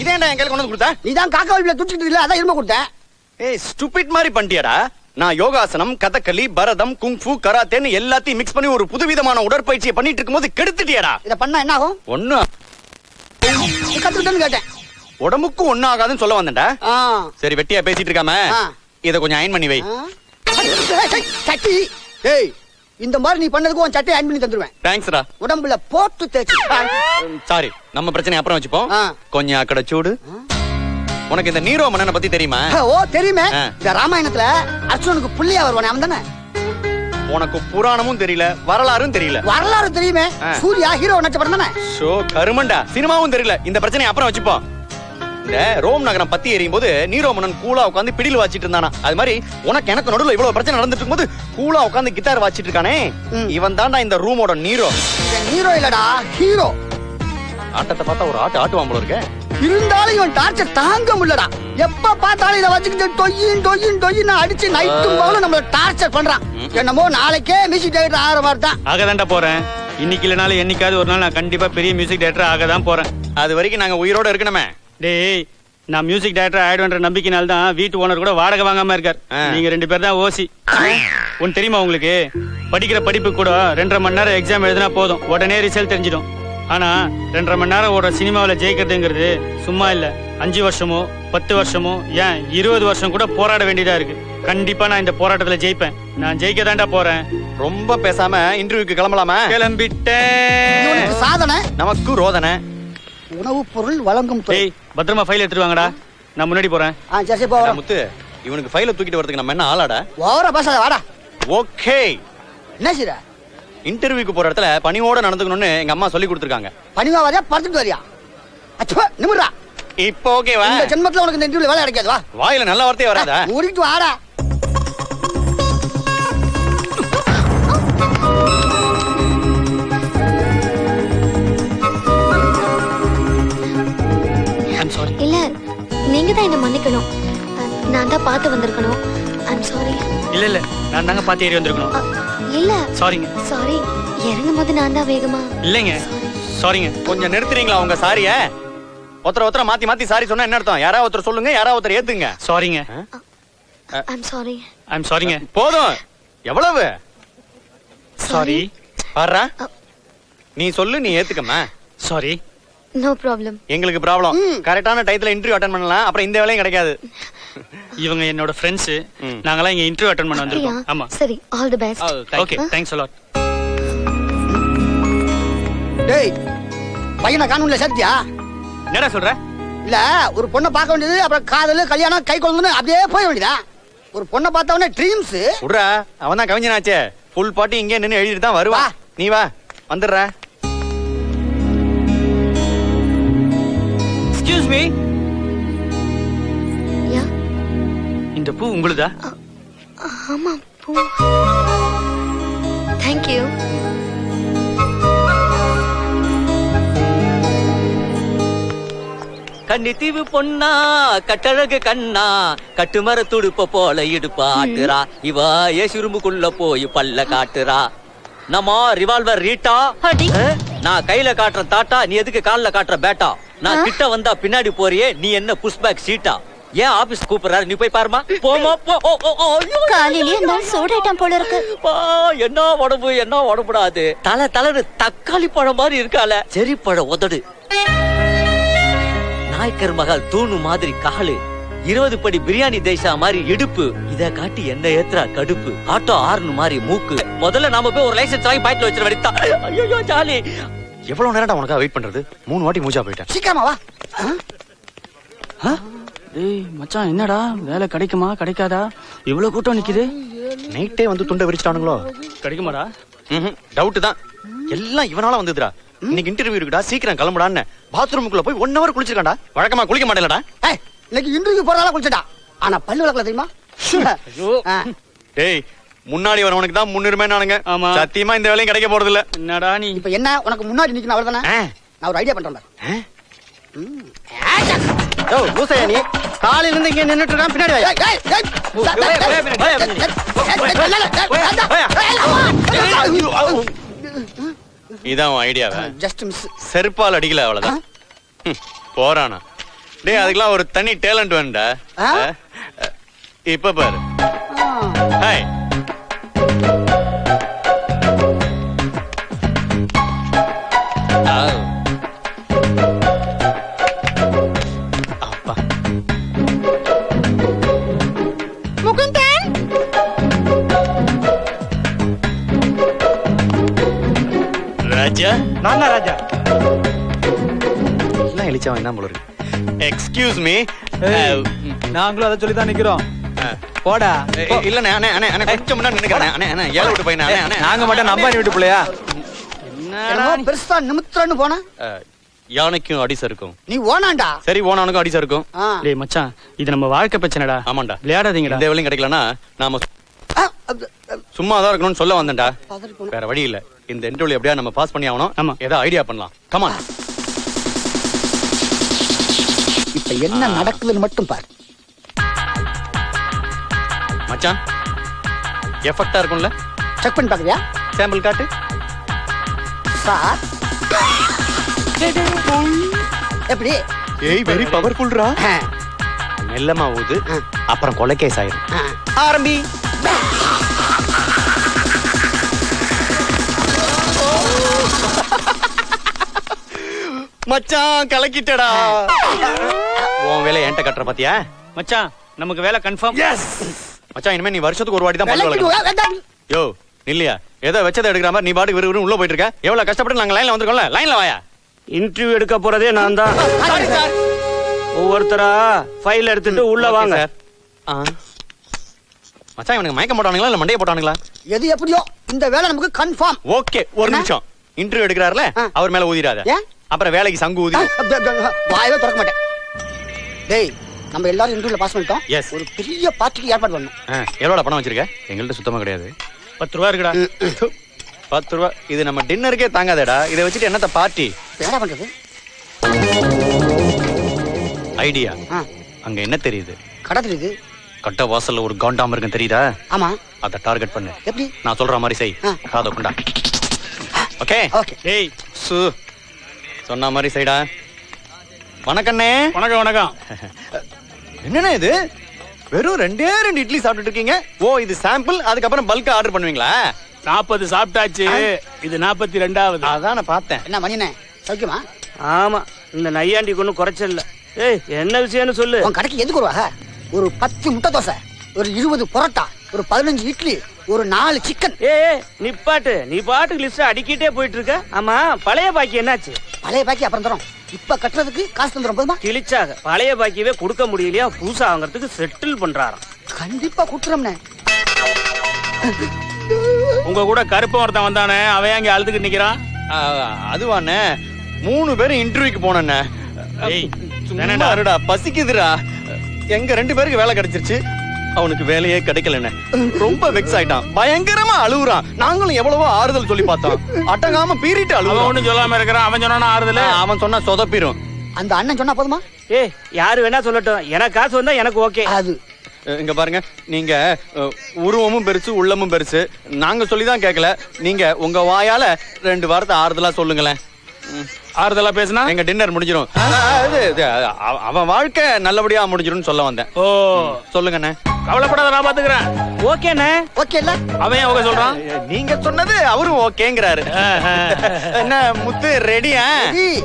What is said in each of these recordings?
இதேண்டா எங்க கொண்டு வந்து கொடுத்த? நீ தான் காக்கா வலிப்புல துடிச்சிட்டு இல்ல, அதான் எலும்ப கொடுத்தேன். ஏய் ஸ்டூபிட் மாதிரி பண்ணிட்டியாடா. நான் யோகாசனம், கதகளி, பரதம், குங்ஃபு, கராத்தேன்னு எல்லாத்தையும் மிக்ஸ் பண்ணி ஒரு புதுவிதமான உடற்பயிற்சியை பண்ணிட்டு இருக்கும்போது கெடுத்துட்டியாடா. இத பண்ணா என்ன ஆகும்? ஒண்ணு கத்துக்கிட்டேன்னு கேட்டேன். உடம்புக்கும் ஒண்ணு ஆகாதுன்னு சொல்ல வந்தேன்டா. சரி வெட்டியா பேசிட்டு இருக்காம இத கொஞ்சம் அயன் பண்ணி வை. சட்டி. ஏய் இந்த மாதிரி நீ பண்ணதுக்கு உன் சட்டை அயன் பண்ணி தந்துருவேன். தேங்க்ஸ்டா. உடம்புல போட்டு தேய்ச்சி. சாரி, நம்ம பிரச்சனை அப்புறம் வச்சுப்போம். கொஞ்சம் அக்கட சூடு. உனக்கு இந்த நீரோ மன்னனை பத்தி தெரியுமா? ஓ தெரியுமே. இந்த ராமாயணத்துல அர்ஜுனனுக்கு புள்ளியா வருவானே அவன் தானே? உனக்கு புராணமும் தெரியல, வரலாறும் தெரியல. வரலாறு தெரியுமே. சூர்யா ஹீரோ நடிச்ச படம் தானே? ஷோ கருமண்டா. சினிமாவும் தெரியல. இந்த பிரச்சனை அப்புறம் வச்சுப்போம். இந்த ரோம் நகரம் பத்தி எரியும் போது நீரோ மன்னன் கூலா உட்காந்து பிடியில் வாச்சிட்டு இருந்தானா. அது மாதிரி உனக்கு எனக்கு நடுவுல இவ்வளவு பிரச்சனை நடந்துட்டு இருக்கும்போது கூலா உட்காந்து கிட்டார் வாச்சிட்டு இருக்கானே, இவன் தான்டா இந்த ரூமோட நீரோ. நீரோ இல்லடா, ஹீரோ. ஆட்டத்தை பார்த்தா ஒரு ஆட்டுவான் போல இருக்க. இருந்தாலும் இவன் டார்ச்சர் தாங்க முடியலடா. எப்ப பார்த்தாலும் இதை வச்சுக்கிட்டு டொய்யின் அடிச்சு நைட்டும் போல நம்மள டார்ச்சர் பண்றான். என்னமோ நாளைக்கே மியூசிக் டைரக்டர் ஆகிற மாதிரி தான். ஆகதான்டா போறேன். இன்னைக்கு இல்லனாலும் என்னைக்காவது ஒரு நாள் நான் கண்டிப்பா பெரிய மியூசிக் டைரக்டர் ஆகதான் போறேன். அது வரைக்கும் நாங்க உயிரோட இருக்கணுமே. டேய் நான் மியூசிக் டைரக்டர் ஆயிடுன்ற நம்பிக்கைனால தான் வீட்டு ஓனர் கூட வாடகை வாங்காம இருக்கார். நீங்க 2 பேர் தான் ஓசி. ஒன்னு தெரியுமா உங்களுக்கு? படிக்கிற படிப்பு கூட 2.5 மணி நேரம் எக்ஸாம் எழுதினா போதும், உடனே ரிசல்ட் தெரிஞ்சிடும். ஆனா 2.5 மணி நேரம் ஓட சினிமாவில் ஜெயிக்கிறதுங்கிறது சும்மா இல்ல. 5 வருஷமோ 10 வருஷமோ ஏன் 20 வருஷம் கூட போராட வேண்டியதா இருக்கு. கண்டிப்பா நான் இந்த போராட்டத்துல ஜெயிப்பேன். நான் ஜெயிக்க தாண்டா போறேன். ரொம்ப பேசாம இன்டர்வியூக்கு கிளம்பலாமா? கிளம்பிட்டேன். சாதனை நமக்கு ரோதனை. உணவு பொருள் வழங்கும் துறை. பத்திரமா ஃபைல் எடுத்துட்டு வாங்கடா. நான் முன்னாடி போறேன். சரி போறேன். முத்து, இவனுக்கு ஃபைலை தூக்கிட்டு வரதுக்கு நம்ம என்ன ஆளாடா? ஓவரா பேசாத, வாடா. ஓகே. என்ன செய்ற? இன்டர்வியூக்கு போற இடத்துல பணிவோட நடந்துக்கணும்னு எங்க அம்மா சொல்லி கொடுத்துருக்காங்க. பணிவா வரையா பறந்துட்டு வரியா? அச்சோ நிமிர்றா. இப்போ ஓகேவா? இந்த ஜென்மத்துல உனக்கு இந்த இன்டர்வியூல வேலை கிடைக்காது. வா. வாயில நல்ல வார்த்தையே வராதா? மூடிட்டு வாடா. இல்ல நீங்க தான் என்ன மன்னிக்கணும். நான் தான் பார்த்து வந்திருக்கணும். I'm sorry. இல்ல நான் தாங்க பார்த்து ஏறி வந்திருக்கணும். இல்ல சாரிங்க. சாரி, இறங்கும் போது நான் தான் வேகமா. இல்லைங்க சாரிங்க. கொஞ்சம் நிறுத்துறீங்களா உங்க சாரிய? ஒருத்தர மாத்தி மாத்தி சாரி சொன்னா என்ன அர்த்தம்? யாராவது ஒருத்தர் சொல்லுங்க, யாராவது ஒருத்தர் ஏத்துங்க. சாரிங்க. I'm sorry. ஐம் சாரிங்க. போதும். எவ்வளவு? சாரி. பாரா, நீ சொல்லு, நீ ஏத்துக்கமா. சாரி. No problem. எங்களுக்கு ப்ராப்ளம். கரெக்டான டைத்துல இன்டர்வியூ அட்டெண்ட் பண்ணலாம், அப்புறம் இந்த வேலையும் கிடைக்காது. இவங்க என்னோட ஃப்ரெண்ட்ஸ். நாங்கலாம் இங்க இன்டர்வியூ அட்டெண்ட் பண்ண வந்திருக்கோம். ஆமா. சரி, all the best. Okay, thanks a lot. டேய் பையனை காணோம்ல சத்யா? என்னடா சொல்ற? இல்ல ஒரு பொண்ணை பார்க்க வேண்டியது, அப்புறம் காதல் கல்யாணம் கை கொள்ளுன்னு அப்படியே போய் வேண்டியதா? ஒரு பொண்ணை பார்த்தவனே ட்ரீம்ஸ். உட்ரா, அவன் தான் கவிஞனாச்சே. ஃபுல் பாட்டி இங்கே நின்னு எழுதிட்டு தான் வருவா. நீ வா, வந்துடுற. Excuse me. யா. இந்த பூ உங்களுதா? ஆமா பூ. Thank you. கன்னித்தீவு பொண்ணா கட்டழகு கண்ணா கட்டுமர துடுப்ப போல இடுப்பா ஆட்டுறா. இவ ஏசுரும்புக்குள்ள போய் பல்ல காட்டுறா. நம்ம ரிவால்வர் ரீட்டா. நான் கையில காட்டுற தாட்டா, நீ எதுக்கு கால்ல காட்டுற பேட்டா? நான் கிட்ட வந்தா பின்னாடி போறியே, நீ என்ன புஷ்பேக் சீட்டா? ஏன் ஆபீஸ் கூப்பிடுறாரு, நீ போய் பாருமா. போமா போ. காலையிலே அந்த சூடாயிட்டான் போல இருக்கு. என்ன உடம்பு, என்ன உடம்புடாது. தலை தக்காளி பழம் மாதிரி இருக்கால. செரி பழம் உதடு. நாய்க்கர் மகள் தூணு மாதிரி காலு. 20 படி பிரியாணி தேசா மாதிரி இடுப்பு. இத காட்டி என்ன ஏத்துறா கடுப்பு. ஆட்டோ ஆர்னு மாதிரி மூக்கு. முதல்ல நாம போய் ஒரு லைசன்ஸ் வாங்கி பாக்கெட்ல வச்சிர வேண்டியதா. ஐயோ ஜாலி. எவ்வளவு நேரம்டா உனக்கு வெயிட் பண்றது? 3 வாட்டி மூஜா போயிட்டேன். சீக்கிரமா வா. டேய் மச்சான், என்னடா வேலை கிடைக்குமா கிடைக்காதா? இவ்வளவு கூட்டம் நிக்குது. நைட்டே வந்து துண்டை விரிச்சிட்டானுங்களோ? கிடைக்குமாடா? டவுட் தான். எல்லாம் இவனால வந்ததுடா. இன்னைக்கு இன்டர்வியூ இருக்குடா, சீக்கிரம் கிளம்புடான்னு பாத்ரூமுக்குள்ள போய் 1 hour குளிச்சிருக்கான்டா. வழக்கமா குளிக்க மாட்டேலடா. இன்னைக்கு இன்டர்வியூ போறதால குளிச்சடா. ஆனா பல்லு விளக்கல தெரியுமா? டேய் முன்னாடி வரவனுக்கு தான் முன்னுரிமை நானுங்க. ஆமா. சத்தியமா இந்த வேலையும் கிடைக்க போறது இல்ல. என்னடா நீ? இப்ப என்ன உனக்கு முன்னாடி நிக்கணும் அவ்வளவுதானே? நான் ஒரு ஐடியா பண்றேன். ஓ லூசையா நீ? காலையில இருந்து இங்க நின்னுட்டு இருக்கான், பின்னாடி இதான் ஐடியாவா? Just miss. செருப்பால் அடிக்கல, அவ்வளவுதான். போறானா? டேய் அதுக்கெல்லாம் ஒரு தனி டேலண்ட் வேண்டா. ஆ? இப்ப பாரு. ஹாய். அப்பா. முகுந்தன் ராஜா நான் தான் ராஜா. எல்லாம் எலிச்சா என்ன போல இருக்கு. Excuse me. நாங்களும் அதை சொல்லி தான் நிக்கிறோம். போடா. இல்லண்ணே அண்ணே அண்ணே அண்ணே கொஞ்சம் முன்னாடி நின்னுக்கிறேன். அண்ணே அண்ணே ஏழை விட்டு பையனா அண்ணே அண்ணே. நாங்க மட்டும் நம்பானி விட்டு பிள்ளையா? என்னமோ பெருசா நிமித்திரன்னு போனா யானைக்கும் அடிசா இருக்கும். நீ ஓனாண்டா. சரி ஓனானுக்கும் அடிசா இருக்கும். ஆ. டேய் மச்சான், இது நம்ம வாழ்க்கை பிரச்சனைடா. ஆமாண்டா. விளையாடாதீங்கடா. இந்த வேலையும் கிடைக்கலனா நாம ஆ, அது, சும்மா தான் இருக்கணும்னு சொல்ல வந்தேன்டா. பதறி போன. வேற வழி இல்ல. இந்த இன்டர்வியூ எப்படியா நம்ம பாஸ் பண்ணி ஆகணும். ஆமா. ஏதோ ஐடியா பண்ணலாம். Come on. இப்ப என்ன நடக்குதுன்னு மட்டும் பாரு. மச்சான் எஃபெக்ட்டா இருக்கும்ல? செக் பண்ணி பாக்குறியா? சாம்பிள் காட்டு. சார் எப்படி? ஏய் வெரி பவர்ஃபுல்ரா. ஆ, மெல்லமா ஊது. அப்புறம் கொலை கேஸ் ஆயிரும். ஆ. ஆரம்பி. மச்சான் கலக்கிட்டடா. உன் வேலை என்கிட்ட கட்டுற பாத்தியா? மச்சான் நமக்கு வேலை கன்ஃபார்ம். எஸ். மச்சான் இனிமே நீ வருஷத்துக்கு ஒரு வாட்டி தான் பல்லு விளக்கிட்டு விளக்கணும். வேண்டாம். யோ நில்லையா? ஏதோ வச்சதை எடுக்கிற மாதிரி நீ பாட்டுக்கு விறுவிறு உள்ள போயிட்டு இருக்க. எவ்வளவு கஷ்டப்பட்டு நாங்க லைன்ல வந்திருக்கோம்ல. லைன்ல வாயா. இன்டர்வியூ எடுக்க போறதே நான் தான். Sorry sir. ஒவ்வொருத்தரா ஃபைல் எடுத்துட்டு உள்ள ஓகே வாங்க. சார். மச்சான் இவனுக்கு மயக்கம் போட்டானுங்களா இல்ல மண்டைய போட்டானுங்களா? எது எப்படியோ இந்த வேலை நமக்கு கன்ஃபார்ம். ஓகே ஒரு என்ன? நிமிஷம். இன்டர்வியூ எடுக்கிறாருல ஆ. அவர் மேல ஊதிராத. ஏன்? அப்புறம் வேலைக்கு சங்கு ஊதி. வாயவே திறக்க மாட்டேன். டேய் நம்ம எல்லாரும் இன்டர்வியூல பாஸ் பண்ணிட்டோம். Yes. ஒரு பெரிய பார்ட்டிக்கு ஏற்பாடு பண்ணணும். எவ்வளவு பணம் வச்சிருக்க? எங்கள்ட்ட சுத்தமா கிடையாது. 10 ரூபா இருக்குடா. 10 ரூபா. இது நம்ம டின்னருக்கே தாங்காதேடா. இதை வச்சுட்டு என்னத்த பார்ட்டி? என்ன பண்றது? ஐடியா. ஆ, அங்க என்ன தெரியுது? கடை தெரியுது. கட்ட வாசல்ல ஒரு காண்டாம் இருக்கு தெரியுதா? ஆமா. அத டார்கெட் பண்ணு. எப்படி? நான் சொல்ற மாதிரி செய். ஆ. காத கொண்டா. Okay okay. டேய் சு சொன்ன மாதிரி செய்டா. வணக்கண்ணே. வணக்கம் வணக்கம். என்னண்ணே இது? வெறும் 2 இட்லி சாப்பிட்டுட்டு இருக்கீங்க. ஓ இது சாம்பிள். அதுக்கப்புறம் பல்கா ஆர்டர் பண்ணுவீங்களா? 40 சாப்பிட்டாச்சு. இது 42வது. அதான் நான் பார்த்தேன். என்ன மணினே சௌக்கியமா? ஆமா, இந்த நையாண்டிக்கு ஒன்றும் குறைச்சல் இல்ல. ஏய் என்ன விஷயம்னு சொல்லு. உன் கடைக்கு எதுக்கு வருவாங்க? ஒரு 10 முட்டை தோசை, ஒரு 20 பரோட்டா, ஒரு 15 இட்லி, ஒரு 4 சிக்கன். ஏய் நிப்பாட்டு, நீ பாட்டுக்கு லிஸ்ட் அடிக்கிட்டே போயிட்டு இருக்க. ஆமா பழைய பாக்கி என்னாச்சு? பழைய பாக்கி அப்புறம் தரோம். இப்ப கட்டுறதுக்கு காசு தந்துடும் போதுமா? கிழிச்சாக பழைய பாக்கியவே கொடுக்க முடியலையா? புதுசா வாங்குறதுக்கு செட்டில் பண்றாராம். கண்டிப்பா குட்டுறோம்னே. உங்க கூட கருப்பு ஒருத்தன் வந்தானே, அவன் அங்க அழுதுகிட்டு நிக்கிறான். அதுவாண்ணே 3 பேரும் இன்டர்வியூக்கு போனேண்ணே. ஏய், சும்மா வேணாம்டா. இருடா, பசிக்குதுடா. எங்க 2 பேருக்கு வேலை கிடைச்சிருச்சு. அவனுக்கு வேலையே கிடைக்கலண்ணே. ரொம்ப வெக்ஸ் ஆயிட்டான். பயங்கரமா அழுகுறான். நாங்களும் எவ்வளவோ ஆறுதல் சொல்லி பார்த்தோம். அட்டங்காம பீறிட்டு அவன் அழுகுறான். ஒண்ணும் சொல்லாம இருக்கிறான். அவன் சொன்னா ஆறுதல. அவன் சொன்னா சொதப்பிரும். அந்த அண்ணன் சொன்னா போதுமா? ஏய் யாரு வேணா சொல்லட்டும், எனக்கு காசு வந்தா எனக்கு ஓகே. அது இங்க பாருங்க, நீங்க உருவமும் பெருசு உள்ளமும் பெருசு. நாங்க சொல்லிதான் கேட்கல. நீங்க உங்க வாயால 2 வார்த்தை ஆறுதலா சொல்லுங்களேன். ஆறுதலா பேசினா எங்க டின்னர் முடிஞ்சிரும். அவன் வாழ்க்கை நல்லபடியா முடிஞ்சிரும்னு சொல்ல வந்தேன். ஓ சொல்லுங்கண்ணே. கவலைப்படாத, நான் பாத்துக்கிறேன். ஓகேண்ணே. ஓகே இல்ல? அவன் ஓகே சொல்றான். நீங்க சொன்னது அவரும் ஓகேங்கிறாரு. என்ன முத்து ரெடியா? ஏய்,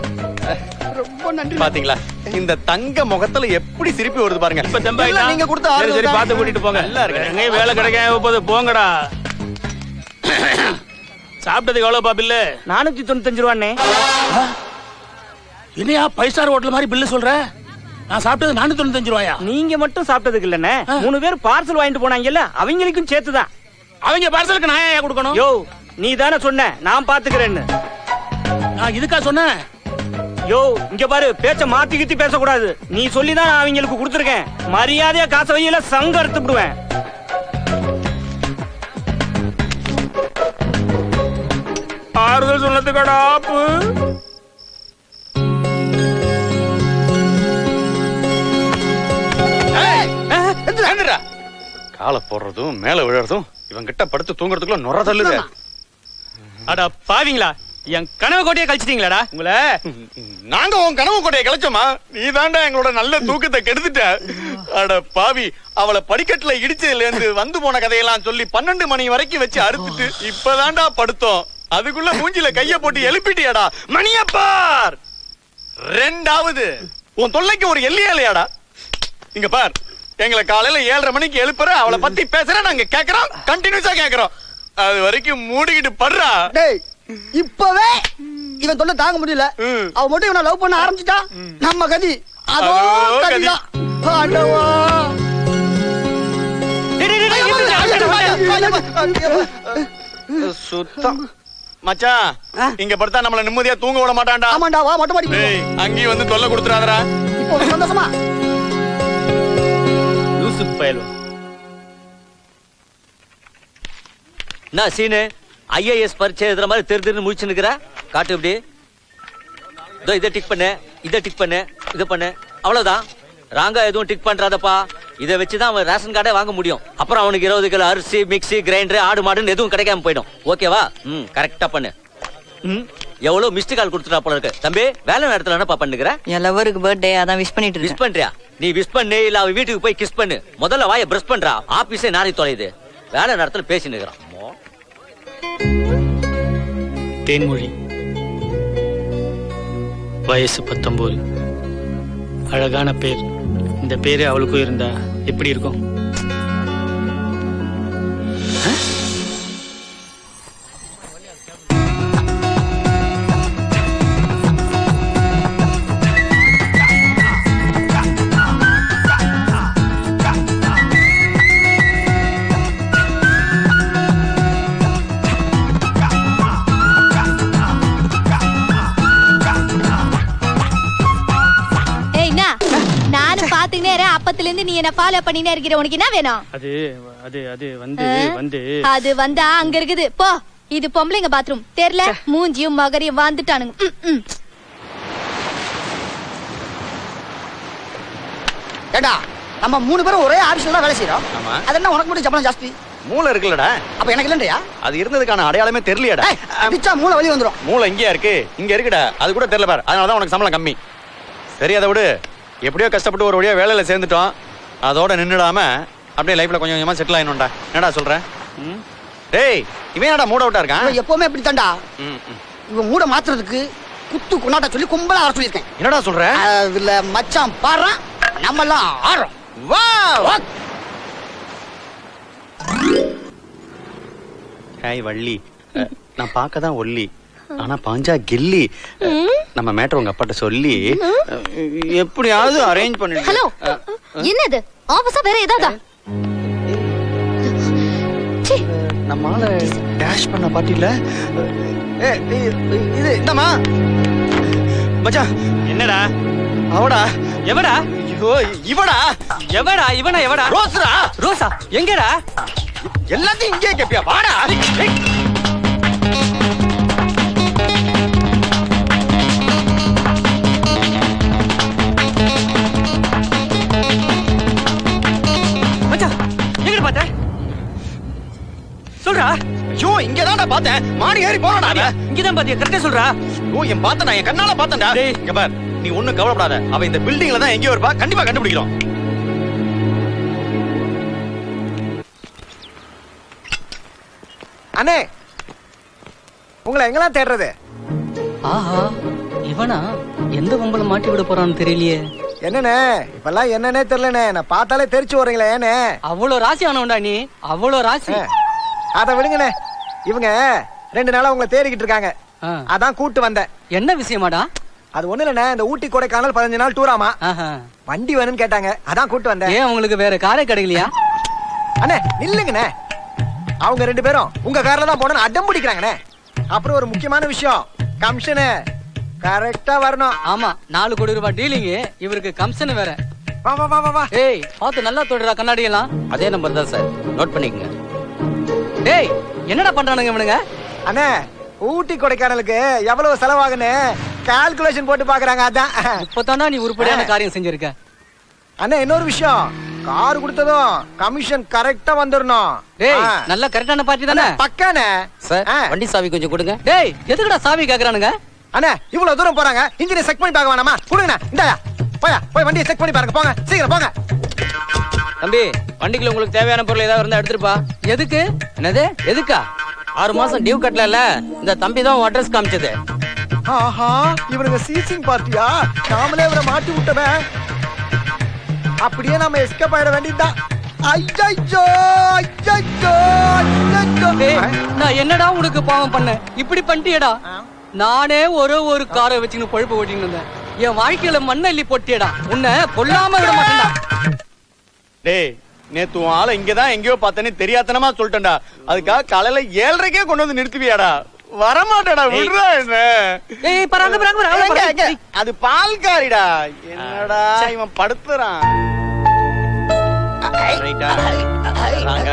ரொம்ப நன்றி. பாத்தீங்களா இந்த தங்க முகத்துல எப்படி சிரிப்பு வருது பாருங்க. இப்ப தெம்பாயிட்டா? எல்லாம் நீங்க கொடுத்த சரி, ஆறுதல் சரி தான். பாத்து கூட்டிட்டு போங்க. நல்லா இருக்கு. எங்கேயும் வேலை கிடைக்காம போகுது, போங்கடா. சாப்பிட்டதுக்கு எவ்வளவுப்பா பில்லு? 495 ரூபாண்ணே. என்னையா 5 ஸ்டார் ஹோட்டல் மாதிரி பில்லு சொல்ற? நான் சாப்பிட்டது 495 ரூபாயா? நீங்க மட்டும் சாப்பிட்டதுக்கு இல்லண்ணே, 3 பேர் பார்சல் வாங்கிட்டு போனாங்கல்ல, அவங்களுக்கும் சேர்த்துதான். அவங்க பார்சலுக்கு நான் ஏன் கொடுக்கணும்? யோ நீ தானே சொன்ன நான் பாத்துக்கிறேன்னு. நான் இதுக்கா சொன்னேன்? யோ இங்க பாரு, பேச்ச மாத்தி கித்தி பேசக்கூடாது. நீ சொல்லிதான் நான் அவங்களுக்கு கொடுத்துருக்கேன். மரியாதையா காசை வையில சங்க அறுத்து விடுவேன். ஆறுதல் சொன்னதுக்கடா ஆப்பு. காலை போடுறதும் மேல விழுறதும் இவன் கிட்ட படுத்து தூங்குறதுக்குள்ள நுர தள்ளுது. அட பாவீங்களா, என் கனவு கோட்டையை கழிச்சிட்டீங்களாடா உங்களை. நாங்க உன் கனவு கோட்டையை கலைச்சோமா? நீ தாண்டா எங்களோட நல்ல தூக்கத்தை கெடுத்துட்ட. அட பாவி, அவளை படிக்கட்டுல இடிச்சதுல இருந்து வந்து போன கதையெல்லாம் சொல்லி 12 மணி வரைக்கும் வச்சு அறுத்துட்டு இப்பதான்டா படுத்தோம். அதுக்குள்ள மூஞ்சில கைய போட்டு எழுப்பிட்டியாடா. மணியப்பார், ரெண்டாவது உன் தொல்லைக்கு ஒரு எல்லையே இல்லையாடா? இங்க பார், எங்களை காலையில 7:30 மணிக்கு எழுப்புற, அவளை பத்தி பேசுற, நாங்க கேக்குறோம், கண்டினியூஸா கேக்குறோம். அது வரைக்கும் மூடிக்கிட்டு படுறா. டேய், இப்பவே இவன் தொல்லை தாங்க முடியல. அவ மட்டும் இவனை லவ் பண்ண ஆரம்பிச்சிட்டா நம்ம கதி அதோ அதோ கதி. கதிதான். ஆண்டவா. சுத்தம் மச்சான், இங்க படுத்தா நம்மள நிம்மதியா தூங்க விட மாட்டான்டா. ஆமாண்டா, வா மொட்டை மாடிக்கு டேய், அங்கேயும் வந்து தொல்லை கொடுத்துறாதடா. இப்போ உனக்கு சந்தோஷமா? லூசு பயலோ. நான் சீனு ஐஏஎஸ் பரீட்சை எழுதுற மாதிரி திரு முடிச்சு நிக்கிற. காட்டு இப்படி. இதோ இதை டிக் பண்ணு, இதை டிக் பண்ணு, இதை பண்ணு, அவ்வளவுதான். ராங்கா எதுவும் டிக் பண்றாதப்பா. இதை வச்சுதான் அவன் ரேஷன் கார்டே வாங்க முடியும். அப்புறம் அவனுக்கு 20 கிலோ அரிசி, மிக்ஸி, கிரைண்டர், ஆடு மாடுன்னு எதுவும் கிடைக்காம போயிடும். ஓகேவா? கரெக்டா பண்ணு. எவ்வளவு மிஸ்டு கால் கொடுத்துட்டா போல இருக்கு. தம்பி, வேலை நேரத்துல என்னப்பா பண்ணுகிற? என் லவருக்கு பர்த்டே, அதான் விஷ் பண்ணிட்டு விஷ் பண்றியா? நீ விஷ் பண்ணு, இல்ல அவ வீட்டுக்கு போய் கிஸ் பண்ணு. முதல்ல வாயை பிரஷ் பண்றா. ஆபீஸே நாரி தொலையுது. வேலை நேரத்துல பேசி நிக்கிறான். தேன்மொழி, வயசு 19, அழகான பேர். இந்த பேரு அவளுக்கும் இருந்தா எப்படி இருக்கும்? அப்பத்துல இருந்து நீ என்ன ஃபாலோ பண்ணினே இருக்கிற. உனக்கு என்ன வேணும்? அது அது அது வந்து வந்து அது வந்தா அங்க இருக்குது. போ, இது பொம்பளைங்க பாத்ரூம். தெரியல, மூஞ்சியும் மகரையும் வந்துட்டானுங்க. ஏண்டா, நம்ம 3 பேரும் ஒரே ஆபீஸ்ல தான் வேலை செய்யறோம். ஆமா. அது என்ன உனக்கு மட்டும் சம்பளம் ஜாஸ்தி? மூளை இருக்குல்லடா. அப்ப எனக்கு இல்லையா? அது இருந்ததுக்கான அடையாளமே தெரியலையாடா. அடிச்சா மூளை வெளிய வந்துரும். மூளை இங்கேயா இருக்கு, இங்க இருக்குடா. அது கூட தெரியல பாரு. அதனாலதான் உனக்கு சம்பளம் கம்மி. சரி, அதை விடு. எப்படியோ கஷ்டப்பட்டு ஒரு வழியா வேலையில சேர்ந்துட்டோம். அதோட நின்னுடாம அப்படியே லைஃப்ல கொஞ்சம் கொஞ்சமா செட்டில் ஆயிடும்டா. என்னடா சொல்ற? டேய், இவன் என்னடா மூட அவுட்டா இருக்கான்? இவன் எப்பவுமே இப்படி தான்டா. இவன் மூட மாத்துறதுக்கு குத்து குன்னாட்ட சொல்லி கும்பலா வர சொல்லியிருக்கேன். என்னடா சொல்ற? அதுல மச்சான் பாரு, நம்ம எல்லாம் ஆறோம். வா ஹாய் வள்ளி, நான் பார்க்க தான் ஒல்லி, ஆனா பாஞ்சா கில்லி. நம்ம மேட்டர் உங்க அப்பாட்ட சொல்லி எப்படியாவது அரேஞ்ச் பண்ணி. ஹலோ, என்னது ஆபீஸா வேற ஏதாவது? நம்மால டேஷ் பண்ண பாட்டில இது என்னமா மச்சான்? என்னடா? அவடா. எவடா? ஐயோ, இவடா. எவடா? இவனா? எவடா? ரோஸ்ரா. ரோசா எங்கடா? எல்லாத்தையும் இங்கே கேப்பியா? வாடா. மச்சான், எங்கடா பாத்த? சொல்றா. ஐயோ, இங்கதான்டா பார்த்தேன். மாடி ஏறி போறடா. இங்கதான் பாத்தியா? கரெக்டா சொல்றா. ஓ, என் பார்த்தடா, என் கண்ணால பார்த்தேன்டா. டேய், இங்க பார், நீ ஒண்ணும் கவலைப்படாத. அவ இந்த பில்டிங்ல தான் எங்கேயோ இருப்பா. கண்டிப்பா கண்டுபிடிக்கிறோம். அண்ணே, உங்களை எங்கெல்லாம் தேடுறது? ஆஹா, இவனா எந்த பொம்பளை மாட்டி விட போறான்னு தெரியலையே. என்னண்ணே இப்பெல்லாம் என்னன்னே தெரியலண்ணே. நான் பார்த்தாலே தெரிச்சு வரீங்களே. ஏண்ணே அவ்வளவு ராசி ஆனவன்டா நீ. அவ்வளவு ராசி. அதை விடுங்கண்ணே. இவங்க 2 நாளா உங்களை தேடிக்கிட்டு இருக்காங்க. அதான் கூட்டு வந்தேன். என்ன விஷயமாடா? அது ஒண்ணு இல்லண்ணே, இந்த ஊட்டி கொடைக்கானல் 15 நாள் டூராமா. வண்டி வேணும்னு கேட்டாங்க, அதான் கூட்டு வந்தேன். ஏன் உங்களுக்கு வேற காரே கிடைக்கலையா? அண்ணே இல்லைங்கண்ணே, அவங்க 2 பேரும் உங்க கார்ல தான் போனோம்னு அடம் பிடிக்கிறாங்கண்ணே. அப்புறம் ஒரு முக்கியமான விஷயம், கமிஷனு கரெக்டா வரணும். ஆமா, 4 கோடி ரூபாய் டீலிங். இவருக்கு கமிஷன் வேற. வா வா வா வா. ஏய், பார்த்து நல்லா தொடுறா கண்ணாடி எல்லாம். அதே நம்பர் தான் சார், நோட் பண்ணிக்கங்க. டேய், என்னடா பண்றானுங்க இவனுங்க? அண்ணே, ஊட்டி கொடைக்கானலுக்கு எவ்வளவு செலவாகுன்னு கால்குலேஷன் போட்டு பாக்குறாங்க. அதான் இப்பதானா நீ உருப்படியான காரியம் செஞ்சிருக்க. அண்ணே இன்னொரு விஷயம், கார் கொடுத்ததும் கமிஷன் கரெக்டா வந்துடணும். டேய் நல்ல கரெக்டான பார்ட்டி தானே? பக்கானே. சார் வண்டி சாவி கொஞ்சம் கொடுங்க. டேய் எதுக்குடா சாவி கேக்குறானுங்க? அண்ணே இவ்வளவு தூரம் போறாங்க, இன்ஜினை செக் பண்ணி பார்க்க வேணாமா? கொடுங்கண்ணா, இந்தாயா போய் வண்டியை செக் பண்ணி பாருங்க, போங்க சீக்கிரம் போங்க. தம்பி வண்டிக்குள்ள உங்களுக்கு தேவையான பொருள் ஏதாவது இருந்தா எடுத்துருப்பா. எதுக்கு? என்னது எதுக்கா? 6 மாசம் டியூ கட்டல, இந்த தம்பி தான் அட்ரஸ் காமிச்சது. ஆஹா, இவனுங்க சீசிங் பார்ட்டியா? நாமளே இவரை மாட்டி விட்டவன். அப்படியே நாம எஸ்கேப் ஆயிட வேண்டியதுதான். ஐயோ ஐயோ ஐயோ, நான் என்னடா உனக்கு பாவம் பண்ணேன்? இப்படி பண்ணிட்டியடா. நானே ஒரு காரை வச்சுன்னு பொழப்பு ஓட்டின்னு இருந்தேன். என் வாழ்க்கையில மண்ணள்ளி போட்டியடா. உன்னை கொல்லாம விட மாட்டேன்டா. டேய் நேத்து உன் ஆளை இங்கதான் எங்கேயோ பார்த்தேன்னு தெரியாதனமா சொல்லிட்டேன்டா. அதுக்காக காலையில 7:30க்கே கொண்டு வந்து நிறுத்துவியாடா? வரமாட்டேடா, விடுறா என்ன. ஏய் பராங்க. அது பால்காரிடா. என்னடா இவன் படுத்துறான். ரைட்டா? வாங்க.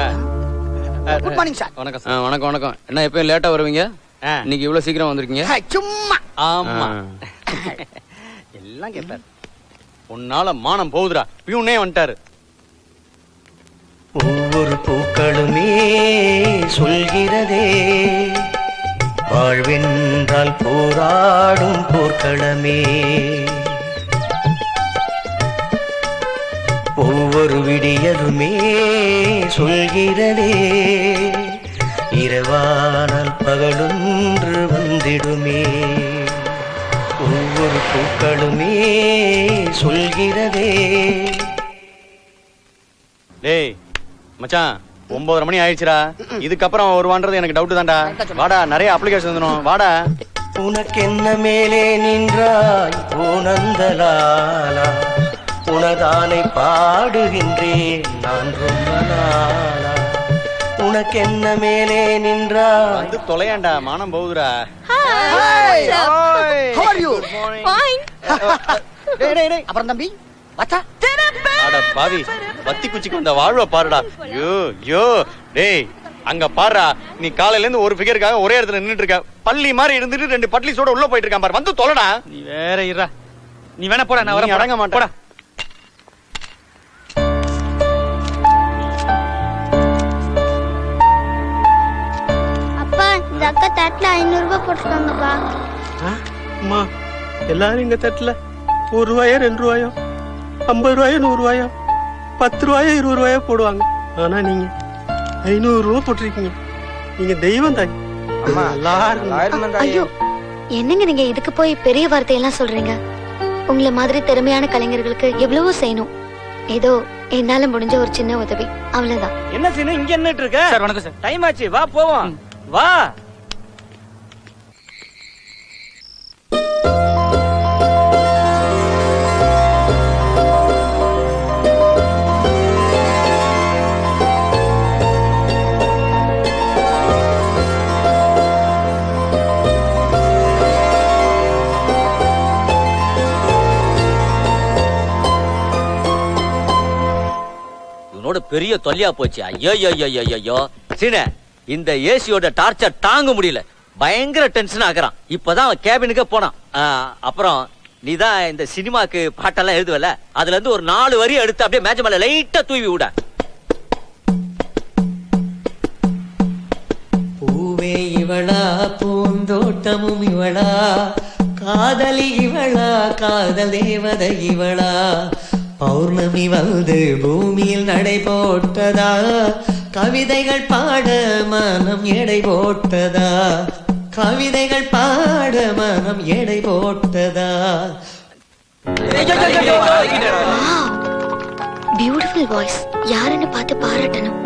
Good morning sir. வணக்கம் சார். வணக்கம் வணக்கம். என்ன எப்பயும் லேட்டா வருவீங்க? இன்னைக்கு இவ்வளவு சீக்கிரம் வந்திருக்கீங்க? சும்மா ஆமா. எல்லாம் கேட்டாரு. உன்னால மானம் போகுதுடா. பியூனே வந்துட்டாரு. ஒவ்வொரு பூக்களுமே சொல்கிறதே, வாழ்வென்றால் போராடும் போர்க்களமே. ஒவ்வொரு விடியலுமே சொல்கிறதே, இரவானால் பகலொன்று வந்திடுமே. ஒவ்வொரு பூக்களுமே சொல்கிறதே. டேய் மச்சான் 9:30 மணி ஆயிடுச்சுடா. இதுக்கப்புறம் வருவான்றது எனக்கு டவுட் தான்டா. வாடா, நிறைய அப்ளிகேஷன் வந்துடும். வாடா. உனக்கென்ன மேலே நின்றாய் ஓனந்தலாலா, உனதானை பாடுகின்றேன் நான் ரொம்ப நாளா. உனக்கென்ன மேலே நின்றாய். வந்து தொலையாண்டா, மானம் போகுதுடா. how are you? Fine. டேய் அப்புறம் தம்பி வச்சா அட பாவி, பத்தி குச்சிக்கு வந்த வாழ்வ பாருடா. ஐயோ ஐயோ. டேய் அங்க பாருடா, நீ காலையில இருந்து ஒரு ஃபிகருக்காக ஒரே இடத்துல நின்னுட்டு இருக்க. பள்ளி மாதிரி இருந்துட்டு 2 பட்லிஸோட உள்ள போயிட்டு இருக்கான் பாரு. வந்து தொலைடா. நீ வேற இருடா. நீ வேணா போடா, நான் நீ அடங்க மாட்டேன். போடா. அப்பா இந்த அக்கா தட்டுல 500 ரூபாய் போட்டுருக்காங்கப்பா. அம்மா எல்லாரும் எங்க தட்டுல 1 ரூபாயோ 2 ரூபாயோ 50 ரூபாயோ 100 ரூபாயோ 10 ரூபாயோ 20 ரூபாயோ போடுவாங்க. ஆனா நீங்க 500 ரூபாய் போட்டிருக்கீங்க. நீங்க தெய்வம் தாய். ஐயோ என்னங்க நீங்க இதுக்கு போய் பெரிய வார்த்தையெல்லாம் சொல்றீங்க? உங்களை மாதிரி திறமையான கலைஞர்களுக்கு எவ்வளவோ செய்யணும். ஏதோ என்னால முடிஞ்ச ஒரு சின்ன உதவி, அவ்வளவுதான். என்ன சீனு இங்க நின்னுட்டு இருக்க? சார் வணக்கம் சார். டைம் ஆச்சு, வா போவோம். வா. பெரிய தொல்லையா போச்சு. ஐயோ ஐயோ சீன, இந்த ஏசியோட டார்ச்சர் தாங்க முடியல. பயங்கர டென்ஷன் ஆகுறான். இப்பதான் அவன் கேபினுக்கே போனான். அப்புறம் நீதான் இந்த சினிமாக்கு பாட்டெல்லாம் எழுதுவல, அதுல இருந்து ஒரு 4 வரி எடுத்து அப்படியே மேஜ மேல லைட்டா தூவி விட. பூவே இவளா பூந்தோட்டமும் இவளா, காதலி இவளா காதல் தேவதை இவளா, பௌர்ணமி வந்து பூமியில் நடை போட்டதா, கவிதைகள் பாட மனம் எடை போட்டதா, கவிதைகள் பாட மனம் எடை போட்டதா. Beautiful voice. யாருன்னு பார்த்து பாராட்டணும்.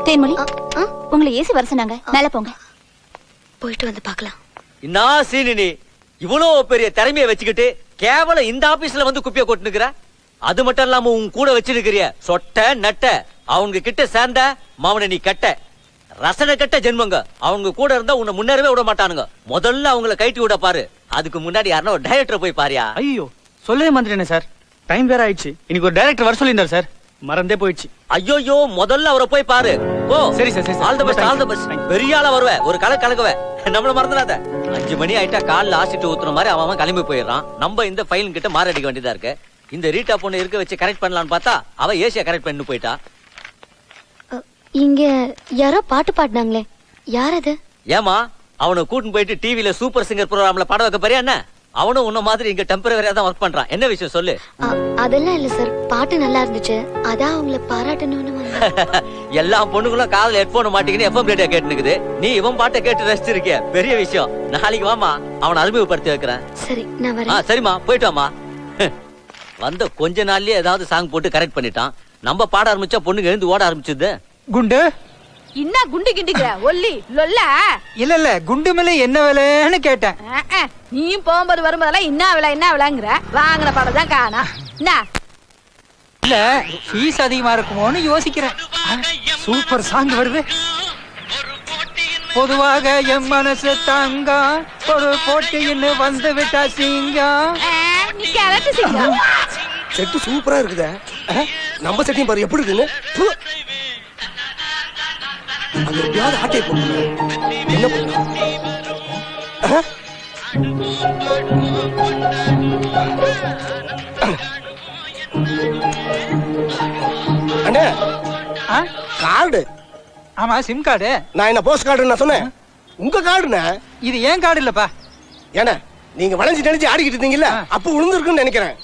தேன்மொழி உங்களை ஏசி வர சொன்னாங்க, மேல போங்க. போயிட்டு வந்து பார்க்கலாம். என்ன சீனு, நீ இவ்வளவு பெரிய திறமையை வச்சுக்கிட்டு கேவலம் இந்த ஆபீஸ்ல வந்து குப்பிய கொட்டுனுக்குற? அது மட்டும் இல்லாம உன் கூட வச்சிருக்கிறிய சொட்ட நட்ட அவங்க கிட்ட சேர்ந்த மாவன நீ கட்ட ரசனை கட்ட ஜென்மங்க. அவங்க கூட இருந்தா உன்னை முன்னேறவே விட மாட்டானுங்க. முதல்ல அவங்கள கைட்டி விட பாரு. அதுக்கு முன்னாடி யாருன்னா ஒரு டைரக்டர் போய் பாரியா. ஐயோ சொல்லவே மாட்டேனே சார். டைம் வேற ஆயிடுச்சு. இன்னைக்கு ஒரு டைரக்டர் வர சொல்லியிருந்தார் சார், மறந்தே போயிடுச்சு. ஐயோ முதல்ல அவரை போய் பாரு. ஓ சரி சார், சரி sir. All the best, all the best. பெரிய ஆளா வருவே, ஒரு கலக்குவே. நம்மள மறந்துடாத. 5 மணி ஆயிட்டா கால்ல ஆசிட்டு ஊத்துற மாதிரி அவன் கிளம்பி போயிடுறான். நம்ம இந்த ஃபைல் கிட்ட மாரடிக்க வேண்டியதா இருக்கு. இந்த ரீட்டா பொண்ணு இருக்க வச்சு கரெக்ட் பண்ணலாம்னு பார்த்தா அவ ஏசியா கரெக்ட் பண்ணி போயிட்டா. இங்க யாரோ பாட்டு பாடினாங்களே, யார் அது? ஏமா அவனை கூட்டின்னு போயிட்டு டிவில சூப்பர் சிங்கர் ப்ரோகிராம்ல பாட வைக்க போறியா என்ன? அவனும் உன்ன மாதிரி இங்க டெம்பரவரியா தான் ஒர்க் பண்றான். என்ன விஷயம் சொல்லு. அதெல்லாம் இல்ல சார், பாட்டு நல்லா இருந்துச்சு, அதான் அவங்கள பாராட்டணும்னு வந்தேன். எல்லா பொண்ணுங்களும் காதுல ஹெட்போன் மாட்டிக்கின்னு எஃப்எம் ரேடியோ கேட்டுனுக்குது. நீ இவன் பாட்டை கேட்டு ரசிச்சு இருக்கிய, பெரிய விஷயம். நாளைக்கு வாமா, அவனை அறிமுகப்படுத்தி வைக்கிறேன். சரி, நான் வரேன். சரிம்மா, போயிட்டு வாமா. வந்த கொஞ்ச நாள்லயே ஏதாவது சாங் போட்டு கரெக்ட் பண்ணிட்டான். நம்ம பாட ஆரம்பிச்சா பொண்ணுங்க எழுந்து ஓட ஆரம்பிச்சுது. குண்டு என்ன குண்டு கிண்டுங்க ஒல்லி லொல்ல? இல்ல குண்டு மேல என்ன விலைன்னு கேட்டேன். நீயும் போகும்போது வரும்போதெல்லாம் என்ன விலைங்கிற வாங்கின படம் தான் காணா. என்ன இல்ல ஃபீஸ் அதிகமா இருக்குமோன்னு யோசிக்கிறேன். சூப்பர் சாங் வருது. பொதுவாக என் மனசு தங்க ஒரு போட்டின்னு வந்து விட்டா சிங்க. நீ கேரட் சிங்க. செட்டு சூப்பரா இருக்குதே. நம்ம செட்டையும் பாரு எப்படி இருக்குன்னு. அது எப்படியாவது ஆட்டை போட்டு என்ன பண்ண அண்ணே கார்டு. ஆமா, சிம் கார்டு. நான் என்ன போஸ்ட் கார்டு நான் சொன்னேன். உங்க கார்டுண்ணே. இது ஏன் கார்டு இல்லப்பா. ஏன்னா நீங்க வளைஞ்சு நினைச்சு ஆடிக்கிட்டு இருந்தீங்கல்ல, அப்ப விழுந்துருக்குன்னு நினைக்கிறேன்.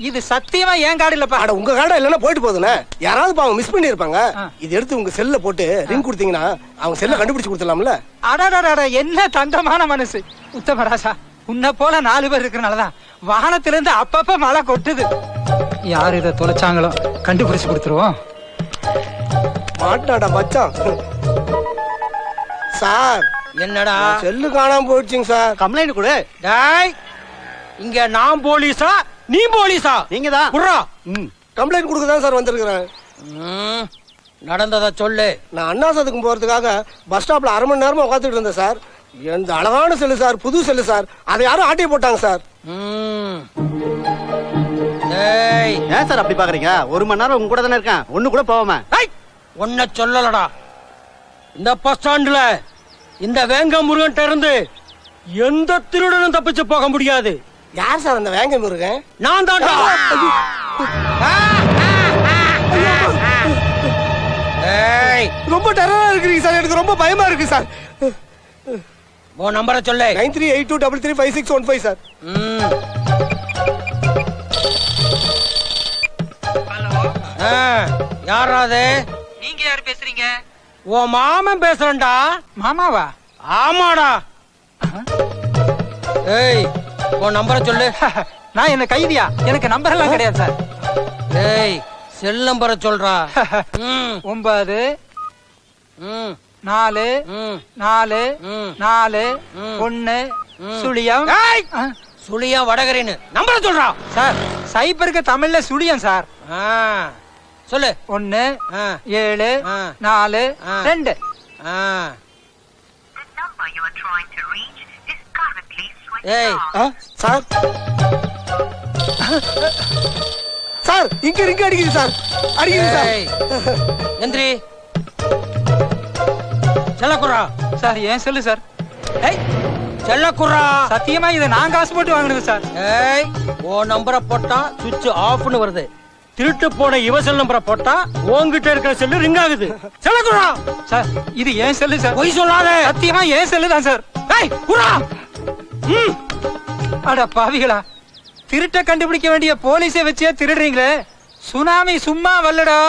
இது சத்தியமா ஏன் கார்டு இல்லப்பா. அட உங்க கார்டா இல்லன்னா போயிட்டு போகுதுண்ணே. யாராவது பாவம் மிஸ் பண்ணி இருப்பாங்க. இது எடுத்து உங்க செல்ல போட்டு ரிங் கொடுத்தீங்கன்னா அவங்க செல்ல கண்டுபிடிச்சு கொடுத்துடலாம்ல. அடாடாடா, என்ன தங்கமான மனசு உத்தமராசா. உன்னை போல 4 பேர் இருக்கிறனாலதான் வானத்துல இருந்து அப்பப்ப மழை கொட்டுது. யார் இதை தொலைச்சாங்களோ கண்டுபிடிச்சு கொடுத்துருவோம். மாட்டாடா மச்சான். சார் என்னடா செல்லு காணாம போயிடுச்சுங்க சார். கம்ப்ளைண்ட் கொடு. டேய், இங்க நான் போலீஸா நீ போலீஸா? நீங்க தான். கம்ப்ளைண்ட் கொடுக்க தான் சார் வந்திருக்கிறேன். நடந்ததை சொல்லு. நான் அண்ணாசத்துக்கு போறதுக்காக பஸ் ஸ்டாப்ல 1/2 மணி நேரமா உட்காந்துட்டு இருந்தேன் சார். எந்த அழகான செல்லு சார், புது செல்லு சார். அதை யாரும் ஆட்டிய போட்டாங்க சார். ஏன் சார் அப்படி பாக்குறீங்க? 1 மணி நேரம் உங்க கூட தானே இருக்கேன், ஒண்ணு கூட போவாம. ஒன்ன சொல்லலடா. இந்த பஸ் ஸ்டாண்ட்ல இந்த வேங்க முருகன் இருந்து எந்த திருடனும் தப்பிச்சு போக முடியாது. யார் சார் அந்த வேங்க முருகன்? நான் தான்டா. ரொம்ப டெரரா இருக்கிறீங்க சார். எனக்கு ரொம்ப பயமா இருக்கு சார். உன் நம்பரை சொல்லு. 9382335615 சார். யாராவது? நீங்க யாரு பேசுறீங்க? ஓ மாமன் பேசுறேன்டா. மாமாவா? ஆமாடா. ஏய், உன் நம்பரை சொல்லு. நான் என்ன கைதியா? எனக்கு நம்பர் எல்லாம் கிடையாது சார். ஏய், செல் நம்பரை சொல்றா. 9 4 4 4 1 சுழியம். சுழியம் வடகரின்னு நம்பரை சொல்றா. சார், சைபருக்கு தமிழ்ல சுழியம் சார். சொல்லு. 1 7 4 2. ஏய் சார் சார், இங்க ரிங்க அடிக்குது சார். அடிக்குது சார். எந்திரி. செல்லக்குறா. சார் ஏன் சொல்லு சார். ஏய் செல்லக்குறா, சத்தியமா இதை நான் காசு போட்டு வாங்கினது சார். ஏய், ஓ நம்பரை போட்டா சுவிட்ச் ஆஃப்னு வருது. திருட்டு போன இவ செல் நம்பரை போட்டா உன்கிட்ட இருக்கிற செல்லு ரிங் ஆகுது. செல்லக்குறா. சார் இது ஏன் செல்லு சார். பொய் சொல்லாத. சத்தியமா ஏன் செல்லு தான் சார். ஏய் குறா. அட பாவிகளா, திருட்ட கண்டுபிடிக்க வேண்டிய போலீஸை வச்சே திருடுறீங்களே. சுனாமி சும்மா வரலடா,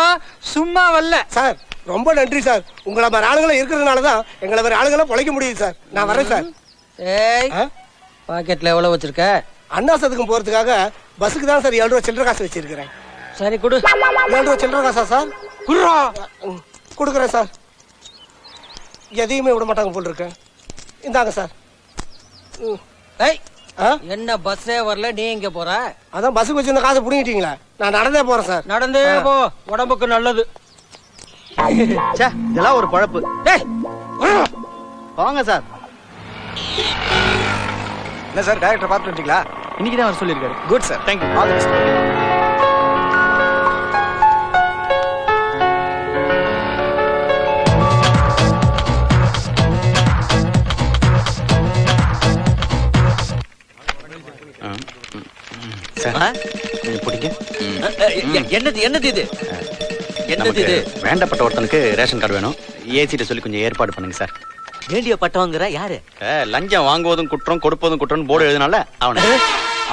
சும்மா வரல. சார் ரொம்ப நன்றி சார். உங்களை மாதிரி ஆளுங்களை இருக்கிறதுனாலதான் எங்களை மாதிரி ஆளுங்களை பொழைக்க முடியுது சார். நான் வரேன் சார். ஏய், பாக்கெட்ல எவ்வளவு வச்சிருக்க? அண்ணாசத்துக்கும் போறதுக்காக பஸ்ஸுக்கு தான் சார் 7 ரூபா சில்லற காசு வச்சிருக்கிறேன். சரி கொடு. 7 ரூபா சில்லற காசா சார்? குர்ரா. கொடுக்குறேன் சார். எதையுமே விட மாட்டாங்க போல் இருக்கேன். இந்தாங்க சார். ஏய், என்ன பஸ்ஸே வரல, நீ எங்க போற? அதான் பஸ்ஸுக்கு வச்சிருந்த காசை புடிங்கிட்டீங்களா? நான் நடந்தே போறேன் சார். நடந்தே போ, உடம்புக்கு நல்லது. இதெல்லாம் ஒரு பழப்பு. வாங்க சார். என்ன சார், டைரக்டர் பார்த்து வந்துட்டீங்களா? இன்னைக்கு தான் அவர் சொல்லியிருக்காரு. Good sir, thank you. All the best. Sir ஆ? நீங்க பிடிங்க. என்னது என்னது இது என்னது நமக்கு இது வேண்டப்பட்ட ஒருத்தனுக்கு ரேஷன் கார்டு வேணும். ஏசிட்ட சொல்லி கொஞ்சம் ஏற்பாடு பண்ணுங்க சார். வேண்டிய பட்டவங்கிற யாரு? லஞ்சம் வாங்குவதும் குற்றம் கொடுப்பதும் குற்றம் போர்டு எழுதினால அவனை.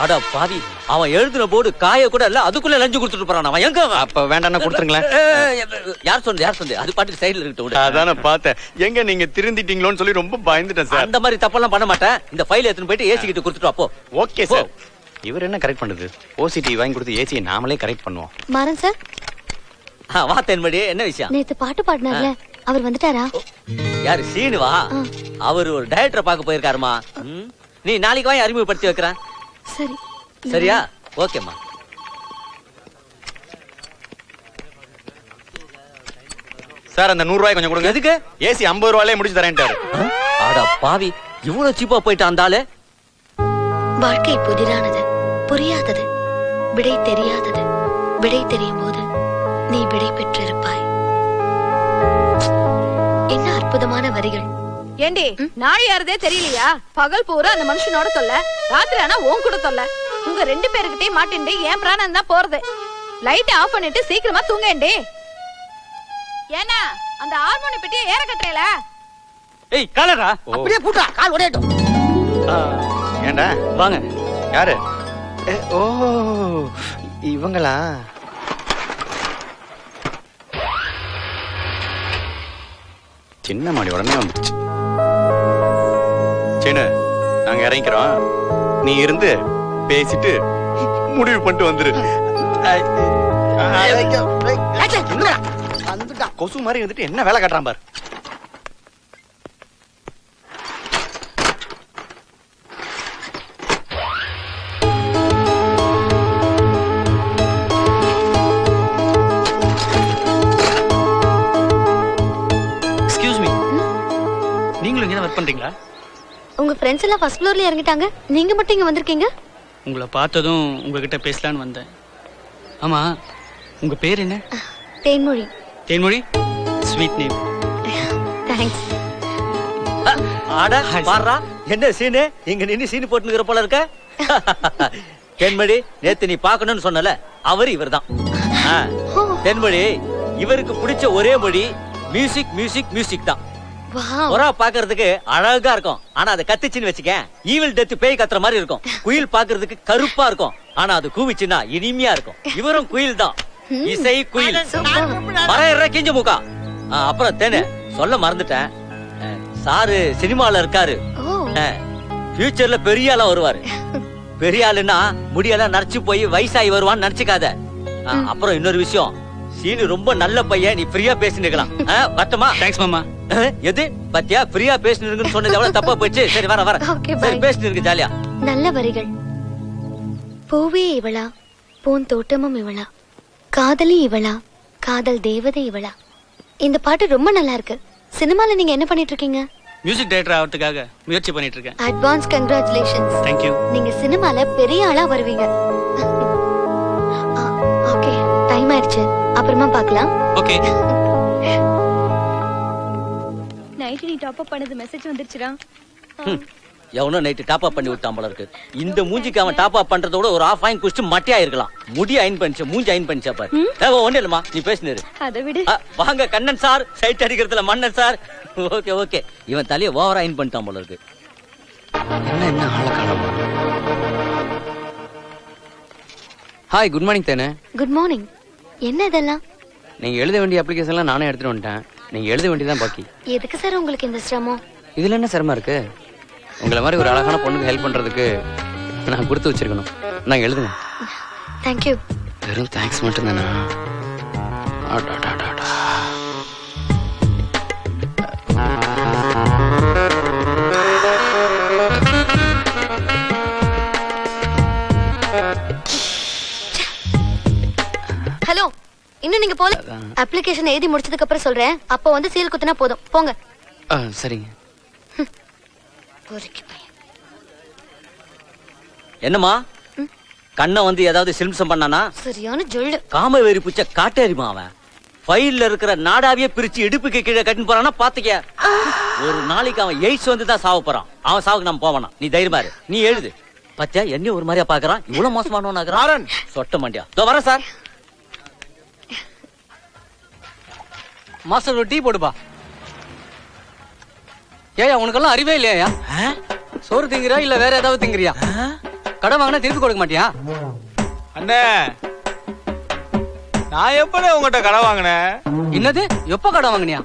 அட பாவி, அவன் எழுதின போர்டு காய கூட இல்ல, அதுக்குள்ள லஞ்சம் கொடுத்துட்டு போறான். அவன் எங்க அவன்? அப்ப வேண்டாம்னா கொடுத்துருங்களேன். யார் சொன்னது? அது பாட்டுக்கு சைடுல இருக்கட்டும். அதான பார்த்தேன். எங்க நீங்க திருந்திட்டீங்களோன்னு சொல்லி ரொம்ப பயந்துட்டேன் சார். அந்த மாதிரி தப்பெல்லாம் பண்ண மாட்டேன். இந்த ஃபைல் எடுத்துட்டு போயிட்டு ஏசி கிட்ட கொடுத்துட்டு அப்போ. Okay sir. இவர் என்ன கரெக்ட் பண்றது? ஓசிடி வாங்கி கொடுத்து ஏசியை நாமளே கரெக்ட் பண்ணுவோம். மாறன் சார், வா தென்மடி, என்ன விஷயம்? நேத்து பாட்டு பாடினார்ல, அவர் வந்துட்டாரா? யாரு? சீனுவா? அவர் ஒரு டைரக்டரை பார்க்க போயிருக்காருமா. நீ நாளைக்கு வாங்கி அறிமுகப்படுத்தி வைக்கிறேன். சரி. சரியா? ஓகேம்மா. சார் அந்த 100 ரூபாய் கொஞ்சம் கொடுங்க. எதுக்கு? ஏசி 50 ரூபாயிலே முடிச்சு தரேன்ட்டாரு. அட பாவி, இவ்வளவு சீப்பா போயிட்டு அந்தாலே. வாழ்க்கை புதிரானது, புரியாதது, விடை தெரியாதது. விடை தெரியும் போது நீ விடை பெற்றிருப்பாய். என்ன அற்புதமான வரிகள். ஏண்டி நாள் யாரதே தெரியலையா? பகல் பூரா அந்த மனுஷனோட தொல்ல, ராத்திரி ஆனா உன் கூட தொல்ல. உங்க 2 பேருக்கிட்டே மாட்டின்ட்டு என் பிராணம் தான் போறது. லைட் ஆஃப் பண்ணிட்டு சீக்கிரமா தூங்கேண்டி. ஏன்னா அந்த ஹார்மோனி பெட்டியை ஏற கட்டுறேல. ஏய் காலரா, அப்படியே பூட்டா, கால் உடையட்டும். ஏண்டா வாங்க. யாரு? ஓ இவங்களா? சின்ன மாடி உடனே வந்துச்சு. சின்ன நாங்க இறங்கிக்கிறோம், நீ இருந்து பேசிட்டு முடிவு பண்ணிட்டு வந்துரு. கொசு மாதிரி வந்துட்டு என்ன வேலை காட்டுறான் பாரு. எக்ஸ்கியூஸ் மீ, நீங்களும் இங்க ஒர்க் பண்றீங்களா? உங்க ஃப்ரெண்ட்ஸ் எல்லாம் ஃபர்ஸ்ட் ஃப்ளோர்ல இறங்கிட்டாங்க, நீங்க மட்டும் இங்க வந்திருக்கீங்க. உங்களை பார்த்ததும் உங்ககிட்ட பேசலான்னு வந்தேன். ஆமா, உங்க பேர் என்ன? Thenmozhi. Thenmozhi, sweet name. Thanks. ஆட பாறா, என்ன சீனு இங்க நின்னு சீனு போட்டுக்கிற போல இருக்க. தென்மொழி, நேத்து நீ பார்க்கணும்னு சொன்னல, அவர் இவர்தான். தென்மொழி, இவருக்கு பிடிச்ச ஒரே மொழி மியூசிக் மியூசிக் மியூசிக் தான். புறா பாக்குறதுக்கு அழகா இருக்கும், ஆனா அதை கத்துச்சுன்னு வச்சுக்க ஈவில் டெத் பேய் கத்துற மாதிரி இருக்கும். குயில் பாக்குறதுக்கு கருப்பா இருக்கும், ஆனா அது கூவிச்சுன்னா இனிமையா இருக்கும். இவரும் குயில் தான், இசை குயில். மறையற கிஞ்ச மூக்கா. அப்புறம் தேனு சொல்ல மறந்துட்டேன், சாரு சினிமால இருக்காரு. ஃபியூச்சர்ல பெரிய ஆளா வருவாரு. பெரிய ஆளுன்னா முடியெல்லாம் நரைச்சு போய் வயசாகி வருவான்னு நினைச்சுக்காத. அப்புறம் இன்னொரு விஷயம், சீனு ரொம்ப நல்ல பையன், நீ ஃப்ரீயா பேசினுக்கலாம். வட்டமா? தேங்க்ஸ் மாமா. எது பத்தியா, ஃப்ரீயா பேசினுருக்குன்னு சொன்னது எவ்வளவு தப்பா போச்சு. சரி வர வர, சரி பேசினுருக்கு ஜாலியா. நல்ல வரிகள். பூவே இவளா, பூந்தோட்டமும் இவளா, காதலி இவளா, காதல் தேவதை இவளா. இந்த பாட்டு ரொம்ப நல்லா இருக்கு. சினிமால நீங்க என்ன பண்ணிட்டு இருக்கீங்க? மியூசிக் டைரக்டர் ஆகிறதுக்காக முயற்சி பண்ணிட்டு இருக்கேன். Advance congratulations. Thank you. நீங்க சினிமால பெரிய ஆளா வருவீங்க. ஓகே, டைம் ஆயிடுச்சு, அப்புறமா பார்க்கலாம். ஓகே. நைட் நீ டாப் அப் பண்ணது மெசேஜ் வந்துருச்சுடா. எவனோ நைட்டு டாப் அப் பண்ணி விட்டான் போல இருக்கு. இந்த மூஞ்சிக்கு அவன் டாப் அப் பண்றதோட ஒரு ஆஃப் வாங்கி குடிச்சு மட்டியா இருக்கலாம். முடி அயன் பண்ணிச்சு, மூஞ்சி அயன் பண்ணிச்சா பாரு. ஒண்ணு இல்லமா, நீ பேசினு. அதை விடு. வாங்க கண்ணன் சார், சைட் அடிக்கிறதுல மன்னன் சார். ஓகே ஓகே, இவன் தலையை ஓவர் அயன் பண்ணிட்டான் போல இருக்கு. என்ன ஆள காணோம். ஹாய், குட் மார்னிங் தேனே. Good morning. என்ன இதெல்லாம்? நீங்க எழுத வேண்டிய அப்ளிகேஷன்லாம் நானே எடுத்துட்டு வந்துட்டேன். நீங்க எழுத வேண்டியதான் பாக்கி. எதுக்கு சார் உங்களுக்கு இந்த சிரமம்? இதுல என்ன சிரமம் இருக்கு? உங்களை மாதிரி ஒரு அழகான பொண்ணுக்கு ஹெல்ப் பண்றதுக்கு நான் கொடுத்து வச்சிருக்கணும். நான் எழுதுங்க. Thank you. வெறும் தேங்க்ஸ் மட்டும் தானா? ஹலோ, இன்னும் நீங்க போல? அப்ளிகேஷன் எழுதி முடிச்சதுக்கு அப்புறம் சொல்றேன். அப்போ வந்து சீல் குத்துனா போதும், போங்க. சரிங்க. என்னம்மா, கண்ணை வந்து ஏதாவது சிம்சம் பண்ணானா? சரியான ஜொல்லு. காமவேரி புச்ச காட்டேரிமா அவன். ஃபைல்ல இருக்கிற நாடாவியே பிரிச்சு இடுப்புக்கு கீழே கட்டின்னு போறானா பாத்துக்க. ஒரு நாளைக்கு அவன் எய்ட்ஸ் வந்து தான் சாவ போறான். அவன் சாவுக்கு நம்ம போவானா? நீ தைரியமா இரு, நீ எழுது. பத்தியா என்ன ஒரு மாதிரியா பாக்குறான், இவ்வளவு மோசமானவன் சொட்ட மாட்டியா. இதோ வரேன் சார். மாஸ்டர் ஒரு டீ போடுப்பா. ஏயா உனக்கெல்லாம் அறிவே இல்லையா? சோறு திங்கிறியா இல்ல வேற ஏதாவது திங்கிறியா? கடன் வாங்கினா திருப்பி கொடுக்க மாட்டியா? அண்ணே நான் எப்பனே உங்ககிட்ட கடன் வாங்கினேன்? என்னது எப்ப கடன் வாங்கினியா?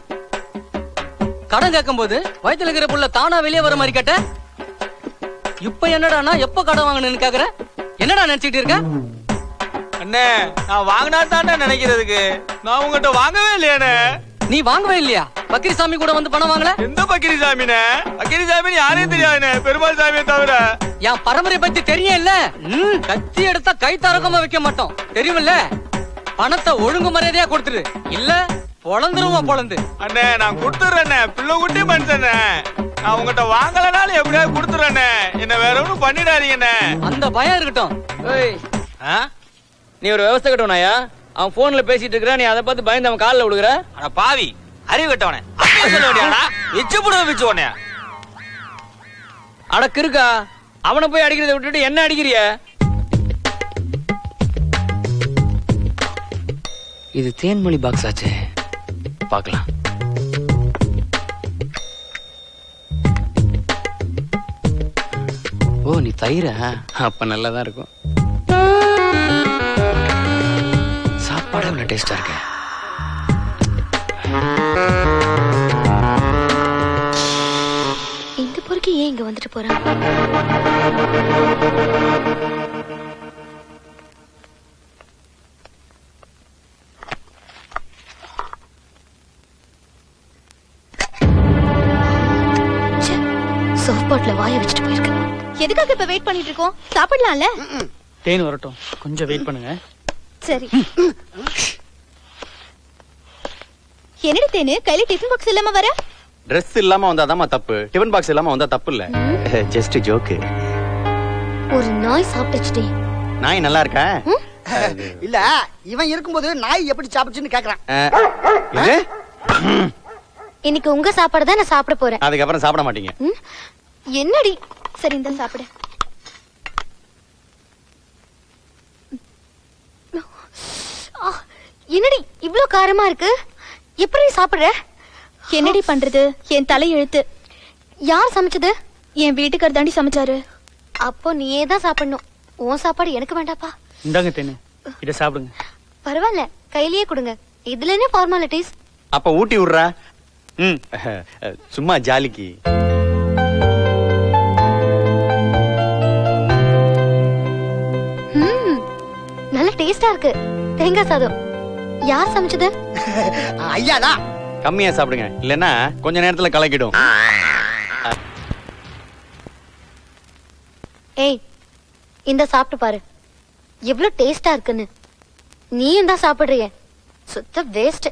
கடன் கேட்கும் போது வயித்துல இருக்கிற புள்ள தானா வெளியே வர மாதிரி கேட்ட. இப்ப என்னடானா எப்ப கடன் வாங்கணும்னு கேக்குற? என்னடா நினைச்சிட்டு இருக்க? அண்ணே நான் வாங்கினா தானே நினைக்கிறதுக்கு, நான் உங்ககிட்ட வாங்கவே இல்லையானே. நீ வாங்கவே இல்லையா? பக்கிரிசாமி கூட வந்து பணம் வாங்கல? எந்த பக்கிரிசாமினே? பக்கிரிசாமின்னு யாரையும் தெரியாதுண்ணே, பெருமாள் சாமியை தவிர. என் பரம்பரை பத்தி தெரியும் இல்ல? கத்தி எடுத்தா கை தரக்கமா வைக்க மாட்டோம் தெரியுமில்ல? பணத்தை ஒழுங்கு மரியாதையா கொடுத்துரு, இல்ல பொழந்துருமா பொழந்து. அண்ணே நான் கொடுத்துறேண்ணே, பிள்ளை குட்டி மனுஷனே. நான் உங்ககிட்ட வாங்கலனாலும் எப்படியாவது கொடுத்துறேண்ணே, என்ன வேற ஒண்ணும் பண்ணிடாதீங்கண்ணே. அந்த பயம் இருக்கட்டும். நீ ஒரு விவசாய கட்டவனாயா? அவன் போன்ல பேசிட்டு இருக்கிற, நீ அதை பார்த்து பயந்து அவன் காலில் விழுகிற. அட பாவி, அறிவு கட்டவனே, சொல்ல வேண்டியாடா. எச்சு புடுவ பிச்சு உடனே. அடக்கு இருக்கா, அவனை போய் அடிக்கிறத விட்டுட்டு என்ன அடிக்கிறிய? இது தேன்மொழி பாக்ஸ் ஆச்சே, பார்க்கலாம். ஓ நீ தயிர, அப்ப நல்லாதான் இருக்கும். சாப்பாடு அவ்வளவு டேஸ்டா இருக்கு. இந்த பொறுக்கி ஏன் இங்க வந்துட்டு போறான்? சோஃபாட்ல வாய வச்சுட்டு போயிருக்கு. எதுக்காக இப்ப வெயிட் பண்ணிட்டு இருக்கோம்? சாப்பிடலாம்ல? தேன் வரட்டும், கொஞ்சம் வெயிட் பண்ணுங்க. சரி. என்னடி தேனு கையில டிஃபன் பாக்ஸ் இல்லாம வர? Dress இல்லாம வந்தாதாமா தப்பு, டிஃபன் பாக்ஸ் இல்லாம வந்தா தப்பு இல்ல. Just joke. ஒரு நாய் சாப்பிட்டுச்சுடி. நாய் நல்லா இருக்கா? இல்ல இவன் இருக்கும்போது நாய் எப்படி சாப்பிடுச்சுன்னு கேக்குறான். இது இன்னைக்கு உங்க சாப்பாடு தான் நான் சாப்பிட போறேன். அதுக்கப்புறம் சாப்பிட மாட்டீங்க. என்னடி? சரி இந்த சாப்பிடு. என்னடி இவ்ளோ காரமா இருக்கு? எப்படி சாப்பிடுற? என்னடி பண்றது? என் தலை எழுத்து. யார் சமைச்சது? என் வீட்டுக்காரர் தாண்டி சமைச்சாரு. அப்போ நீயே தான் சாப்பிடணும். உன் சாப்பாடு எனக்கு வேண்டாப்பா. இந்தாங்க தேனு, இத சாப்பிடுங்க. பரவாயில்ல, கையிலேயே கொடுங்க. இதுல என்ன ஃபார்மாலிட்டிஸ்? அப்ப ஊட்டி விடுறா. சும்மா ஜாலிக்கு. நல்ல டேஸ்டா இருக்கு. தேங்காய் சாதம். யார் சமைச்சது? ஐயாடா. கம்மியா சாப்பிடுங்க, இல்லன்னா கொஞ்ச நேரத்துல கலக்கிடும். ஏய், இந்த சாப்பிட்டு பாரு, எவ்வளவு டேஸ்டா இருக்குன்னு. நீயும் தான் சாப்பிடுறிய, சுத்த வேஸ்ட்.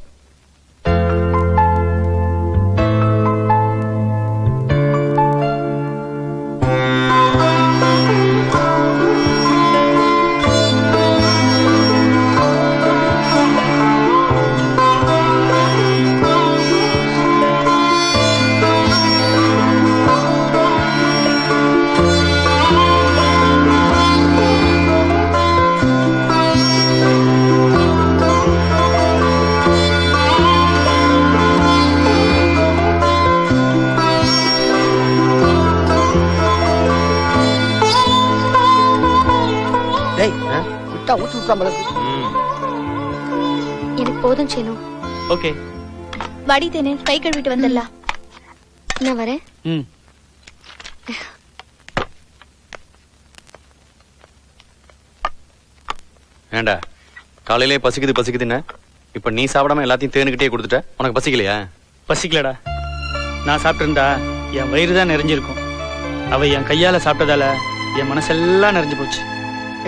எனக்கு போதும் சேனு. ஓகே வடி தேனு, கை கழுவிட்டு வந்துடலாம். நான் வரேன். ஏண்டா காலையிலே பசிக்குதுன்னு இப்ப நீ சாப்பிடாம எல்லாத்தையும் தேனுக்கிட்டே கொடுத்துட்ட. உனக்கு பசிக்கலையா? பசிக்கலடா. நான் சாப்பிட்டு இருந்தா என் வயிறு தான் நிறைஞ்சிருக்கும். அவ என் கையால சாப்பிட்டதால என் மனசெல்லாம் நிறைஞ்சு போச்சு.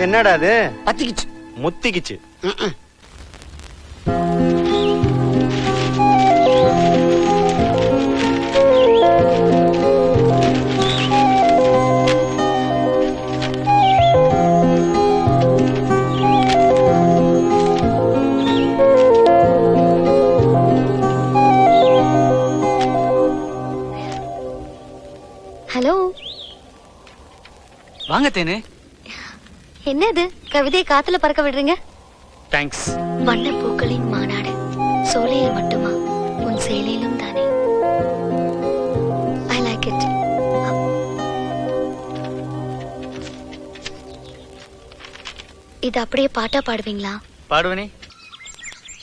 என்னடா அது? பத்திக்கிச்சு, முத்திக்கிச்சு. ஹலோ. வாங்க வாங்க தேனு. என்ன இது கவிதையை காத்துல பறக்க விடுறீங்க? தேங்க்ஸ். வண்ண பூக்களின் மாநாடு சோலையில் மட்டுமா உன் சேலையிலும் தானே. I like it. இது அப்படியே பாட்டா பாடுவீங்களா? பாடுவனே.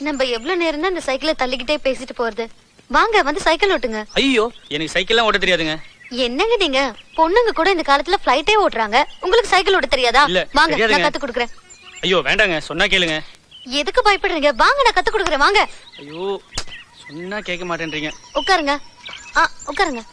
நம்ம எவ்வளவு நேரம் தான் இந்த சைக்கிளை தள்ளிக்கிட்டே பேசிட்டு போறது? வாங்க வந்து சைக்கிள் ஓட்டுங்க. ஐயோ எனக்கு சைக்கிள்லாம் ஓட்ட தெரியாதுங்க. என்னங்க நீங்க பொண்ணுங்க கூட இந்த காலத்துல ஃளைட்டே ஓட்டுறாங்க, உங்களுக்கு சைக்கிள் ஓட்ட தெரியாதா? இல்ல, வாங்க தெரியாதுங்க. நான் கத்து கொடுக்கறேன். ஐயோ வேண்டாங்க, சொன்னா கேளுங்க. எதுக்கு பயப்படுறீங்க? வாங்க நான் கத்து கொடுக்கறேன் வாங்க. ஐயோ சொன்னா கேட்க மாட்டேன்றீங்க. உட்காருங்க. உட்காருங்க.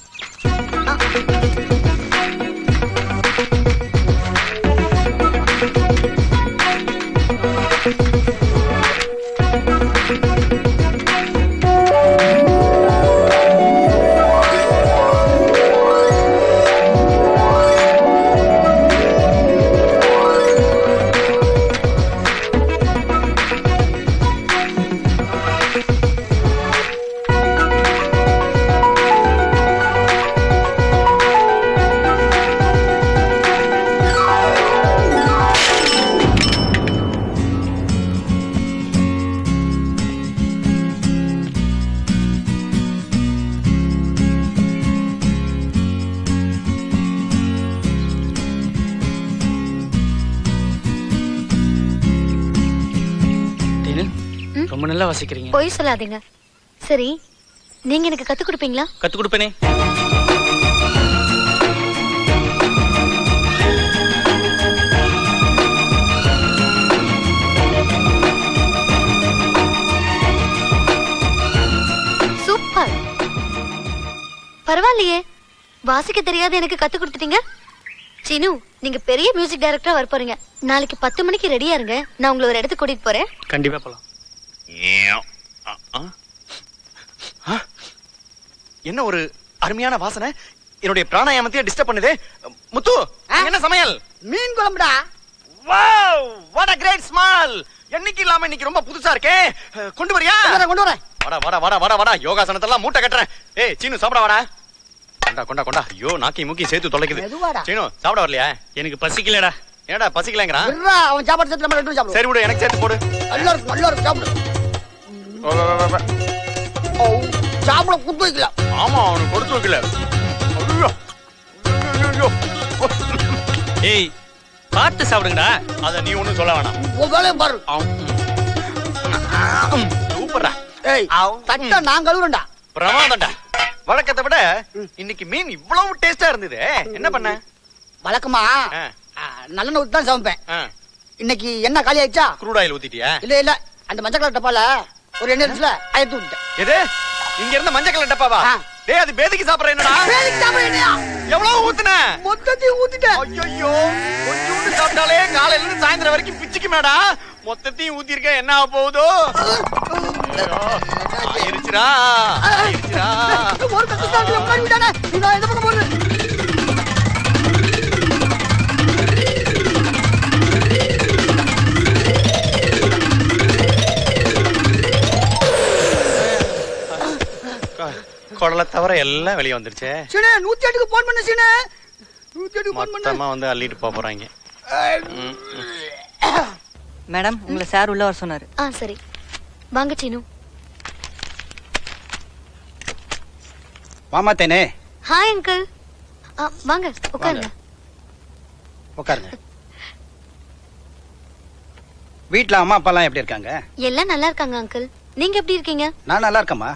ரொம்ப நல்லா வாசிக்கிறீங்க. போய் சொல்லாதீங்க. சரி நீங்க எனக்கு கத்து கொடுப்பீங்களா? கத்து கொடுப்பேனே. சூப்பர். பரவாயில்லையே, வாசிக்க தெரியாது எனக்கு கத்து கொடுத்துட்டீங்க. சினு நீங்க பெரிய மியூசிக் டைரக்டரா வர போறீங்க. நாளைக்கு 10 மணிக்கு ரெடியா இருங்க, நான் உங்களை ஒரு இடத்துக்கு கூட்டிட்டு போறேன். கண்டிப்பா போலாம். என்ன ஒரு அருமையான வாசனை, என்னுடைய பிராணாயாமத்தையே டிஸ்டர்ப் பண்ணுதே. முத்து என்ன சமையல்? மீன் குழம்புடா. Wow what a great smell. என்னைக்கு இல்லாம இன்னைக்கு ரொம்ப புதுசா இருக்கே. கொண்டு வரியா? கொண்டு வரேன். வாடா வாடா வாடா வாடா வாடா, யோகாசனத்தெல்லாம் மூட்டை கட்டுறேன். ஏய் சீனு சாப்பிட வாடா. கொண்டா கொண்டா கொண்டா. ஐயோ நாக்கி மூக்கி சேர்த்து தொலைக்குது. மெதுவாடா. சீனு சாப்பிட வரலையா? எனக்கு பசிக்கலடா. ஏடா பசிக்கலங்கறான்? இருடா, அவன் சாப்பாடு சேர்த்து நம்ம ரெண்டு பேரும் சாப்பிடுவோம். சரி விடு, எனக்கு சேர்த்து போடு. நல்லா இருக்கு சாப்பிடு. ஓ சாப்பிட குத்து வைக்கல. ஆமா அவனுக்கு கொடுத்து வைக்கல. ஐயோ ஐயோ. ஏய் பார்த்து சாப்பிடுங்கடா. அத நீ ஒண்ணும் சொல்ல வேணாம். உன் வேலையை பாரு. சூப்பர்டா. ஏய் தட்ட நான் கழுவுறேன்டா. பிரமாதம்டா. வழக்கத்தை விட இன்னைக்கு மீன் இவ்வளவு டேஸ்டா இருந்தது. என்ன பண்ண? வழக்கமா நல்லெண்ணெய் ஊத்தி தான் சமைப்பேன். இன்னைக்கு என்ன காலி ஆயிடுச்சா? க்ரூட் ஆயில் ஊத்திட்டியா? இல்ல அந்த மஞ்சள் கலர் டப்பால ஒரு எண்ணெய் இருந்துச்சுல அதை ஊத்திட்டேன். எது இங்க இருந்த மஞ்சள் கலர் டப்பாவா? டேய் அது பேதிக்கு சாப்பிடுற என்னடா? பேதிக்கு சாப்பிடுற எண்ணெயா? எவ்வளவு ஊத்துன? மொத்தத்தையும் ஊத்திட்டேன். ஐயோ கொஞ்சோண்டு சாப்பிட்டாலே காலையில இருந்து சாயந்தரம் வரைக்கும் பிச்சுக்குமேடா. மொத்தத்தையும் ஊத்தி இருக்க என்ன ஆக போகுதோ? ஆயிருச்சுடா ஆயிருச்சுடா. ஒரு கட்டு சாப்பிட்டு முன்னாடி விட்டானே. நான் எந்த பக்கம் போறது? குடலை தவிர எல்லாம் வெளியே வந்துருச்சு. சீனே 108க்கு போன் பண்ணு சீனே. 108க்கு போன் பண்ணு. மொத்தமா வந்து அள்ளிட்டு போறாங்க. மேடம் உங்களை சார் உள்ள வர சொன்னாரு. சரி வாங்க சீனு. வாமா தேனே. Hi uncle. வாங்க உட்காருங்க. உட்காருங்க. வீட்ல அம்மா அப்பா எல்லாம் எப்படி இருக்காங்க? எல்லாம் நல்லா இருக்காங்க அங்கிள். நீங்க எப்படி இருக்கீங்க? நான் நல்லா இருக்கேம்மா.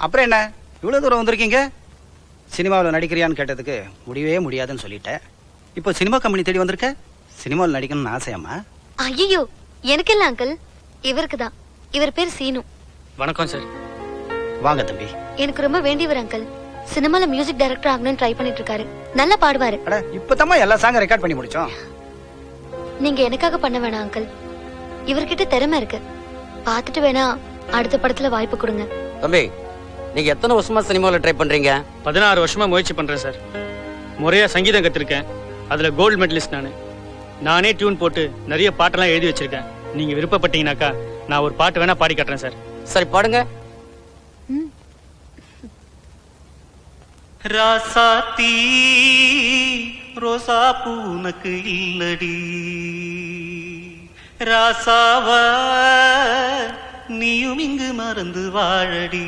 அப்புறம் என்ன இவ்வளவு தூரம் வந்திருக்கீங்க? சினிமாவில் நடிக்கிறியான்னு கேட்டதுக்கு முடியவே முடியாதுன்னு சொல்லிட்டேன். இப்போ சினிமா கம்பெனி தேடி வந்திருக்க. சினிமாவில் நடிக்கணும்னு ஆசையாம்மா? ஐயோ எனக்கு இல்ல அங்கிள், இவருக்கு தான். இவர் பேர் சீனு. வணக்கம் சார். வாங்க தம்பி. எனக்கு ரொம்ப வேண்டியவர் அங்கிள். சினிமால மியூசிக் டைரக்டர் ஆகணும்னு ட்ரை பண்ணிட்டு இருக்காரு. நல்லா பாடுவாரு. அட இப்பதாம்மா எல்லா சாங் ரெக்கார்ட் பண்ணி முடிச்சோம். நீங்க எனக்காக பண்ண வேணாம் அங்கிள், இவர்கிட்ட திறமை இருக்கு. பாத்துட்டு வேணா அடுத்த படத்துல வாய்ப்பு கொடுங்க. தம்பி நீங்க எத்தனை வருஷமா சினிமாவில் ட்ரை பண்றீங்க? 16 வருஷமா முயற்சி பண்றேன் சார். முறையா சங்கீதம் கத்திருக்கேன். அதுல கோல்டு மெடலிஸ்ட் நானே டியூன் போட்டு நிறைய பாட்டெல்லாம் எழுதி வச்சிருக்கேன். நீங்க விருப்பப்பட்டீங்கன்னாக்கா நான் ஒரு பாட்டு வேணா பாடி காட்டுறேன் சார். சரி பாடுங்க. ராசாத்தி ரோசா பூ உனக்கு இல்லடி ராசாவ நீயும் இங்கு மறந்து வாழடி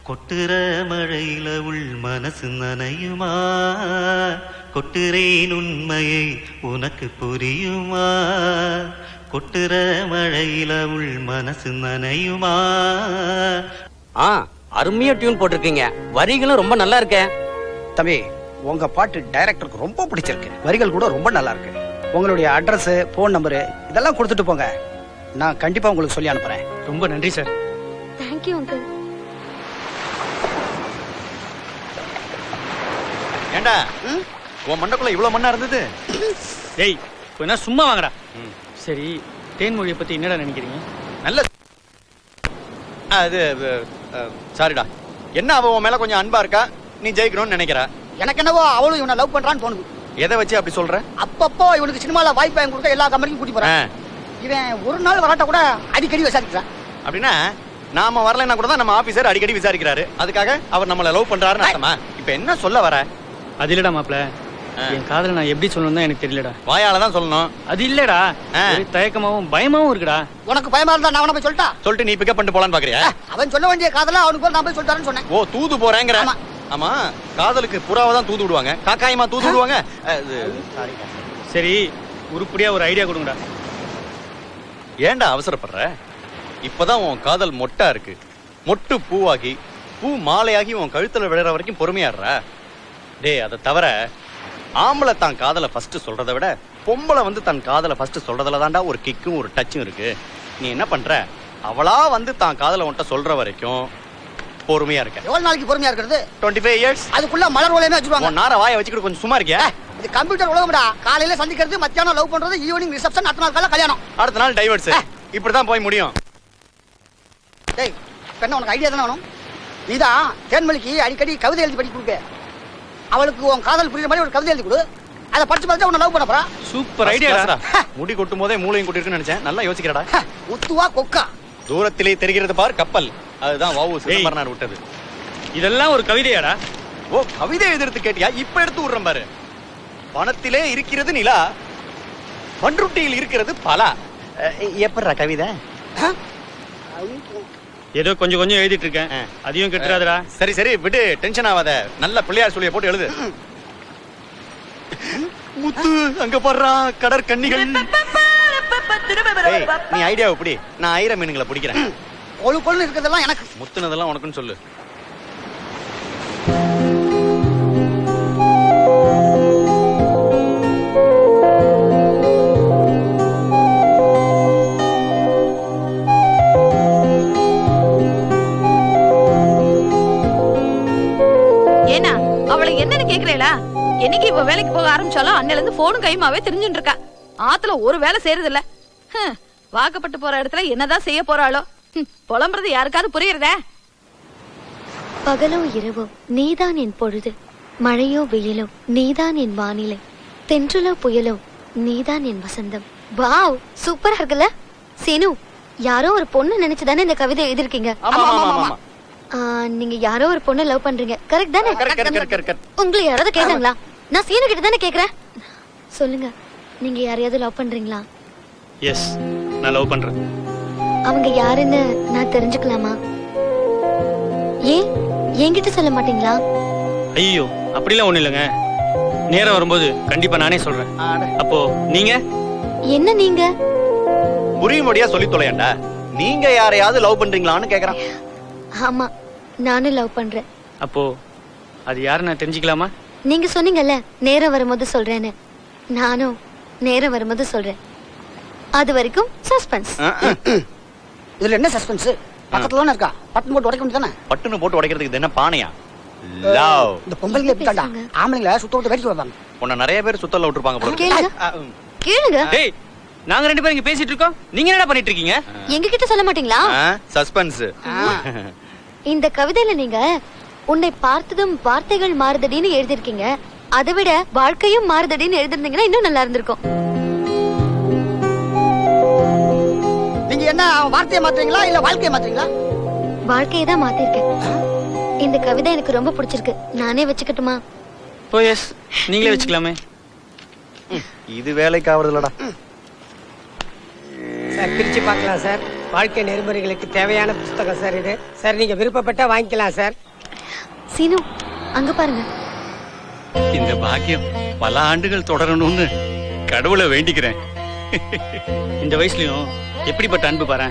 கொட்டுற மழையில உள் மனசு நனையுமா கொட்டுறேன் உண்மையை உனக்கு புரியுமா கொட்டுற மழையில உள் மனசு நனையுமா. அருமையா டியூன் போட்டிருக்கீங்க, வரிகளும் ரொம்ப நல்லா இருக்கே. தம்பி, உங்க பாட்டு டைரக்டருக்கு ரொம்ப பிடிச்சிருக்கு, வரிகள் கூட ரொம்ப நல்லா இருக்கு. உங்களுடைய அட்ரஸ், போன் நம்பரு இதெல்லாம் கொடுத்துட்டு போங்க, நான் கண்டிப்பா உங்களுக்கு சொல்லி அனுப்புறேன். ரொம்ப நன்றி சார். Thank you uncle. ஏண்டா உன் மண்டக்குள்ள இவ்வளவு மண்ணா இருந்தது? டேய் கொஞ்ச சும்மா வாங்கடா. சரி, தேன்மொழியை பத்தி என்னடா நினைக்கிறீங்க? நல்ல அது சாரிடா, என்ன அவ உன் மேல கொஞ்சம் அன்பா இருக்கா, நீ ஜெயிக்கணும்னு நினைக்கிற. எனக்கு என்னவோ அவளும் இவனை லவ் பண்றான்னு தோணுது. எதை வச்சு அப்படி சொல்ற? அப்பப்போ இவனுக்கு சினிமால வாய்ப்பு வாங்கி கொடுக்க எல்லா கம்பெனிக்கும் கூட்டி போறேன். இவன் ஒரு நாள் வராட்ட கூட அடிக்கடி விசாரிக்கிறான். அப்படின்னா நாம வரலைன்னா கூட தான் நம்ம ஆபீசர் அடிக்கடி விசாரிக்கிறாரு. அதுக்காக அவர் நம்மள லவ் பண்றாருன்னு அர்த்தமா? இப்ப என்ன சொல்ல வர? அது இல்லடா மாப்ள, என் காதல நான் எப்படி சொல்லணும் எனக்கு தெரியலடா. வாயால தான் சொல்லணும். அது இல்லடா, தயக்கமாவும் பயமாவும் இருக்குடா. உனக்கு பயமா இருந்தா நான் அவனை போய் சொல்லிட்டா சொல்லிட்டு நீ பிக்கப் பண்ணிட்டு போலான்னு பாக்குறியா? அவன் சொல்ல வேண்டிய காதல அவனுக்கு போய் நான் போய் சொல்லிட்டாருன்னு சொன்னேன். ஓ, தூது போறேங்கற. ஆமா, காதலுக்கு புறாவை தான் தூது விடுவாங்க, காக்காயமா தூது விடுவாங்க. சரி, உருப்படியா ஒரு ஐடியா கொடுங்கடா. ஏன்டா அவசரப்படுற? இப்பதான் உன் காதல் மொட்டா இருக்கு. மொட்டு பூவாகி பூ மாலையாகி உன் கழுத்துல விழுற வரைக்கும் பொறுமையாடுற. டேய், அதை தவிர ஆம்பளை தான் காதலை ஃபர்ஸ்ட் சொல்றதை விட பொம்பளை வந்து தன் காதலை ஃபர்ஸ்ட் சொல்றதுல தாண்டா ஒரு கிக்கும் ஒரு டச்சும் இருக்கு. நீ என்ன பண்ற? அவளா வந்து தான் காதலை உன்ட்ட சொல்ற வரைக்கும் பொறுமையா இருக்க. எவ்வளவு நாளைக்கு பொறுமையா இருக்கிறது? 25 இயர்ஸ். அதுக்குள்ள மலர் ஓலையுமே வச்சிருவாங்க. உன் நார வாயை வச்சுக்கிட்டு கொஞ்சம் சும்மா இருக்கியா? இது கம்ப்யூட்டர் உலகம்டா. காலையில சந்திக்கிறது, மத்தியானம் லவ் பண்றது, ஈவினிங் ரிசப்ஷன், அடுத்த நாள் காலையில கல்யாணம், அடுத்த நாள் டைவர்ஸ். இப்படிதான் போய் முடியும். டேய், என்ன உனக்கு ஐடியா தானே வேணும்? நீதான் தேன்மொழிக்கு அடிக்கடி கவிதை எழுதி படிக்க கொடுக்க. அவளுக்கு உன் காதல் புரியுற மாதிரி ஒரு கவிதை எழுதி கொடு. அதை படிச்சு பார்த்து உன்னை லவ் பண்ண போறா. சூப்பர் ஐடியாடா. முடி கொட்டும் போதே மூளையும் கொட்டிருக்குன்னு நினைச்சேன். நல்லா யோசிக்கிறடா. முத்துவா கொக்கா? தூரத்திலே தெரிகிறது பார் கப்பல். அதுதான் வாவு சிதம்பரனார் விட்டது. இதெல்லாம் ஒரு கவிதையாடா? ஓ, கவிதை எதிர்த்து கேட்டியா? இப்ப எடுத்து விடுறேன் பாரு. பணத்திலே இருக்கிறது நிலா, பன்ருட்டியில் இருக்கிறது பலா. எப்படிடா கவிதை? ஏதோ கொஞ்சம் கொஞ்சம் எழுதிட்டு இருக்கேன், அதையும் கெட்டுறாதடா. சரி சரி விடு, டென்ஷன் ஆகாத. நல்ல பிள்ளையார் சொல்லிய போட்டு எழுது. முத்து அங்க போடுறா கடற்கன்னிகள். நீ ஐடியா எப்படி? நான் ஐர மீனுங்களை பிடிக்கிறேன். கொழு கொழு இருக்கிறதெல்லாம் எனக்கு, முத்துனதெல்லாம் உனக்குன்னு சொல்லு. ஏனா அவளை என்னன்னு கேக்குறேளா? என்னைக்கு இவ வேலைக்கு போக ஆரம்பிச்சாலும் அன்னையில இருந்து போனும் கைமாவே தெரிஞ்சுட்டு இருக்கா. ஆத்துல ஒரு வேலை செய்யறது இல்ல. வாக்கப்பட்டு போற இடத்துல என்னதான் செய்ய போறாளோ? புலம்புறது யாருக்காவது புரியுறதே? பகலோ இரவோ நீதான் என் பொழுது, மழையோ வெயிலோ நீதான் என் வானிலை, தென்றலோ புயலோ நீதான் என் வசந்தம். வாவ், சூப்பரா இருக்குல்ல? சீனு, யாரோ ஒரு பொண்ணு நினைச்சுதானே இந்த கவிதை எழுதிருக்கீங்க? நீங்க யாரோ ஒரு பொண்ணு லவ் பண்றீங்க, கரெக்ட் தானே? உங்களை யாராவது கேட்டாங்களா? நான் சீனு கிட்ட தானே கேக்குறேன். சொல்லுங்க, நீங்க யாரையாவது லவ் பண்றீங்களா? எஸ், நான் லவ் பண்றேன். அவங்க யாருன்னு நான் தெரிஞ்சுக்கலாமா? ஏன் என்கிட்ட சொல்ல மாட்டீங்களா? ஐயோ, அப்படிலாம் ஒண்ணு இல்லைங்க. நேரம் வரும்போது கண்டிப்பா நானே சொல்றேன். அப்போ நீங்க என்ன? நீங்க புரியும்படியா சொல்லி தொலையண்டா. நீங்க யாரையாவது லவ் பண்றீங்களான்னு கேக்குறான். ஆமா, நானும் லவ் பண்றேன். அப்போ அது யாரு நான் தெரிஞ்சுக்கலாமா? நீங்க சொன்னீங்கல்ல நேரம் வரும்போது சொல்றேன்னு, நானும் நேரம் வரும்போது சொல்றேன். அது வரைக்கும் சஸ்பென்ஸ். இதுல என்ன சஸ்பென்ஸ்? பக்கத்துல தானே இருக்கா, பட்டன் போட்டு உடைக்க வேண்டியதானே? பட்டுன்னு போட்டு உடைக்கிறதுக்கு இது என்ன பானையா? லவ். இந்த பொம்பளைங்க எப்படி தாண்டா ஆம்பளைங்கள சுத்த விட்டு வேடிக்கை வருவாங்க. உன்னை நிறைய பேர் சுத்தல விட்டுருப்பாங்க போல. கேளுங்க. டேய், நாங்க ரெண்டு பேரும் இங்க பேசிட்டு இருக்கோம், நீங்க என்னடா பண்ணிட்டு இருக்கீங்க? எங்க கிட்ட சொல்ல மாட்டீங்களா? சஸ்பென்ஸ். இந்த கவிதையில நீங்க உன்னை பார்த்ததும் வார்த்தைகள் மாறுதடின்னு எழுதிருக்கீங்க. அதை விட வாழ்க்கையும் மாறுதடின்னு எழுதிருந்தீங்கன்னா இன்னும் நல்லா இருந்திருக்கும். நீங்க என்ன வார்த்தையை மாத்துறீங்களா இல்ல வாழ்க்கையை மாத்துறீங்களா? வாழ்க்கையை தான் மாத்திருக்கேன். இந்த கவிதை எனக்கு ரொம்ப பிடிச்சிருக்கு, நானே வச்சுக்கட்டுமா? ஓ எஸ் நீங்களே வச்சுக்கலாமே. இது வேலைக்கு ஆவறதுலடா. சார் பிரிச்சு பார்க்கலாம் சார். வாழ்க்கை நெறிமுறைகளுக்கு தேவையான புத்தகம் சார் இது. சார் நீங்க விருப்பப்பட்டா வாங்கிக்கலாம் சார். சீனு அங்க பாருங்க. இந்த பாக்கியம் பல ஆண்டுகள் தொடரணும்னு கடவுளை வேண்டிக்கிறேன். இந்த வயசுலயும் எப்படிப்பட்ட அன்பு பாரு.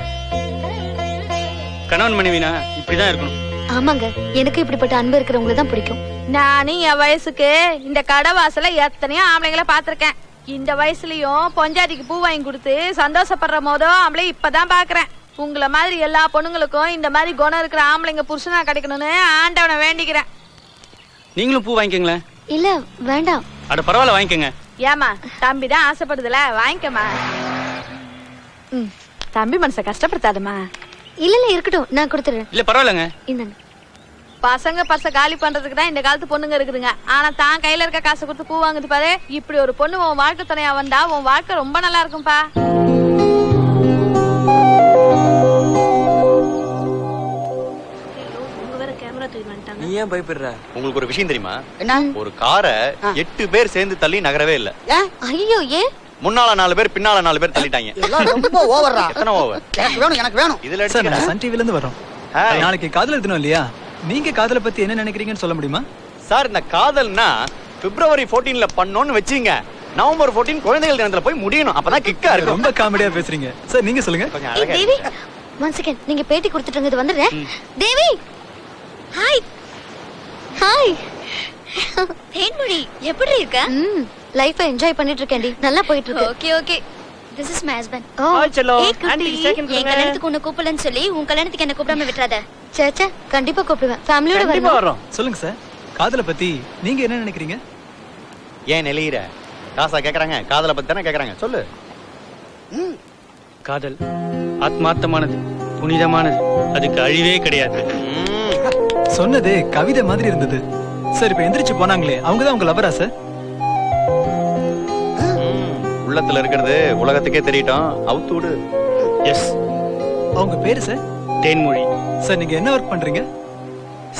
கணவன் மனைவினா இப்படிதான் இருக்கணும். ஆமாங்க, எனக்கு இப்படிப்பட்ட அன்பு இருக்கிறவங்கள தான் பிடிக்கும். நானும் என் வயசுக்கு இந்த கடை வாசல எத்தனையோ ஆம்பளைங்களை பாத்திருக்கேன். இந்த வயசுலயும் பொஞ்சாதிக்கு பூ வாங்கி கொடுத்து சந்தோஷப்படுற போதோ ஆம்பளை இப்பதான் பாக்குறேன். உங்களை மாதிரி எல்லா பொண்ணுங்களுக்கும் இந்த மாதிரி குணம் இருக்கிற ஆம்பளைங்க புருஷனா கிடைக்கணும்னு ஆண்டவனை வேண்டிக்கிறேன். நீங்களும் பூ வாங்கிக்கங்களேன். இல்ல வேண்டாம். அட பரவாயில்ல வாங்கிக்கங்க. ஏமா தம்பி தான் ஆசைப்படுதுல வாங்கிக்கமா. தம்பி மனச கஷ்டப்படுத்தாதமா. இல்ல இல்ல இருக்கட்டும், நான் கொடுத்துறேன். இல்ல பரவாயில்லங்க. இந்தாங்க. பசங்க பர்ச காலி பண்றதுக்கு தான் இந்த காலத்து பொண்ணுங்க இருக்குதுங்க. ஆனா தான் கையில இருக்க காசு கொடுத்து பூ வாங்குது பாரு. இப்படி ஒரு பொண்ணு உன் வாழ்க்கை துணையா வந்தா உன் வாழ்க்கை ரொம்ப நல்லா இருக்கும்பா. நீ ஏன் பயப்படுற? உங்களுக்கு ஒரு விஷயம் தெரியுமா? என்ன? ஒரு காரை 8 பேர் சேர்ந்து தள்ளி நகரவே இல்ல. ஐயோ ஏன்? முன்னால 4 பேர் பின்னால 4 பேர் தள்ளிட்டாங்க. இதெல்லாம் ரொம்ப ஓவர்ரா. எத்தனை ஓவர்? எனக்கு வேணும். இதுல சார் நான் சன் டிவில இருந்து வரோம். நாளைக்கு காதல் தினம் இல்லையா? நீங்க காதலை பத்தி என்ன நினைக்கிறீங்கன்னு சொல்ல முடியுமா? சார் இந்த காதல்னா பிப்ரவரி 14ல பண்ணோம்னு வெச்சீங்க. நவம்பர் 14 குழந்தைகள் தினத்துல போய் முடியணும். அப்பதான் கிக்கா இருக்கும். ரொம்ப காமெடியா பேசுறீங்க சார். நீங்க சொல்லுங்க. கொஞ்சம் ஏய் அழகா தேவி, 1 செகண்ட். நீங்க பேட்டி கொடுத்துட்டுங்க, இது வந்துடுறேன். தேவி ஹாய். ஹாய் தேன்மொழி, எப்படி இருக்க? லைஃபை என்ஜாய் பண்ணிட்டு இருக்கேன்டி. நல்லா போயிட்டு இருக்கு. Okay okay. This is my husband. Oh aunty second என் கல்யாணத்துக்கு உன்னை கூப்பிடலன்னு சொல்லி உன் கல்யாணத்துக்கு என்ன கூப்பிடாம விட்டுறாத. சேச்சே கண்டிப்பா கூப்பிடுவேன். ஃபேமிலியோட வரோம். சொல்லுங்க சார், காதலை பத்தி நீங்க என்ன நினைக்கிறீங்க? ஏன் நெளியிற? காசா கேக்குறாங்க? காதலை பத்தி தானே கேக்குறாங்க. சொல்லு. காதல் ஆத்மார்த்தமானது, புனிதமானது, அதுக்கு அழிவே கிடையாது. சொன்னது கவிதை மாதிரி இருந்தது சார். இப்ப எந்திரிச்சு போனாங்களே, அவங்கதான் உங்க லவரா சார்? உள்ளத்துல இருக்கிறது உலகத்துக்கே தெரியட்டும். அவுத்து விடு. எஸ். அவங்க பேரு சார்? தேன்மொழி. சார் நீங்க என்ன ஒர்க் பண்றீங்க?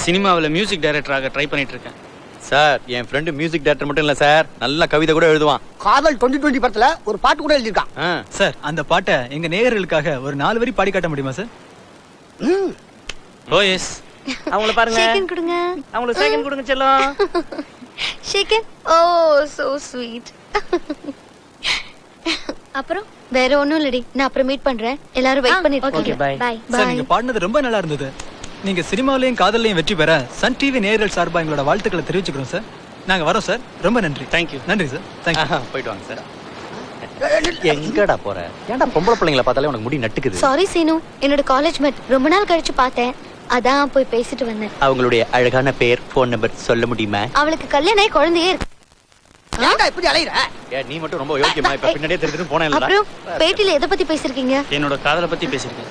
சினிமாவில் மியூசிக் டைரக்டராக ட்ரை பண்ணிட்டு இருக்கேன். சார் என் ஃப்ரெண்டு மியூசிக் டைரக்டர் மட்டும் இல்ல சார், நல்ல கவிதை கூட எழுதுவான். காதல் 2020 படத்துல ஒரு பாட்டு கூட எழுதிருக்கான். சார் அந்த பாட்டை எங்க நேயர்களுக்காக ஒரு 4 வரி பாடி காட்ட முடியுமா சார்? ஓ எஸ். அவங்கள பாருங்க. செகண்ட் கொடுங்க. அவங்களுக்கு செகண்ட் கொடுங்க செல்லம். செகண்ட். ஓ சோ ஸ்வீட். அப்புறம் வேற ஒண்ணும் இல்லடி, நான் அப்புறம் மீட் பண்றேன். எல்லாரும் வெயிட் பண்ணிட்டு இருக்கீங்க. பை சார் நீங்க பாடினது ரொம்ப நல்லா இருந்தது. நீங்க சினிமாவிலையும் காதல்லையும் வெற்றி பெற சன் டிவி நேயர்கள் சார்பா எங்களோட வாழ்த்துக்களை தெரிவிச்சுக்கிறோம் சார். நாங்க வரோம் சார். ரொம்ப நன்றி. தேங்க்யூ. நன்றி சார். தேங்க்யூ. போயிட்டு வாங்க சார். எங்கடா போற? ஏன்டா பொம்பளை பிள்ளைங்களை பார்த்தாலே உனக்கு முடி நட்டுக்குது? சாரி சீனு, என்னோட காலேஜ் மேட் ரொம்ப நாள் கழிச்சு பார்த்தேன், அதான் போய் பேசிட்டு வந்தேன். அவங்களுடைய அழகான பேர், போன் நம்பர் சொல்ல முடியுமா? அவளுக்கு கல்யாணம் ஆகி குழந்தையே இருக்கு. ஏன்டா இப்படி அலையற? நீ மட்டும் ரொம்ப யோக்கியமா இப்ப பின்னாடியே தெரிஞ்சிட்டு போனே இல்ல. அப்புறம் பேட்டில எதை பத்தி பேசிருக்கீங்க? என்னோட காதலை பத்தி பேசிருக்கேன்.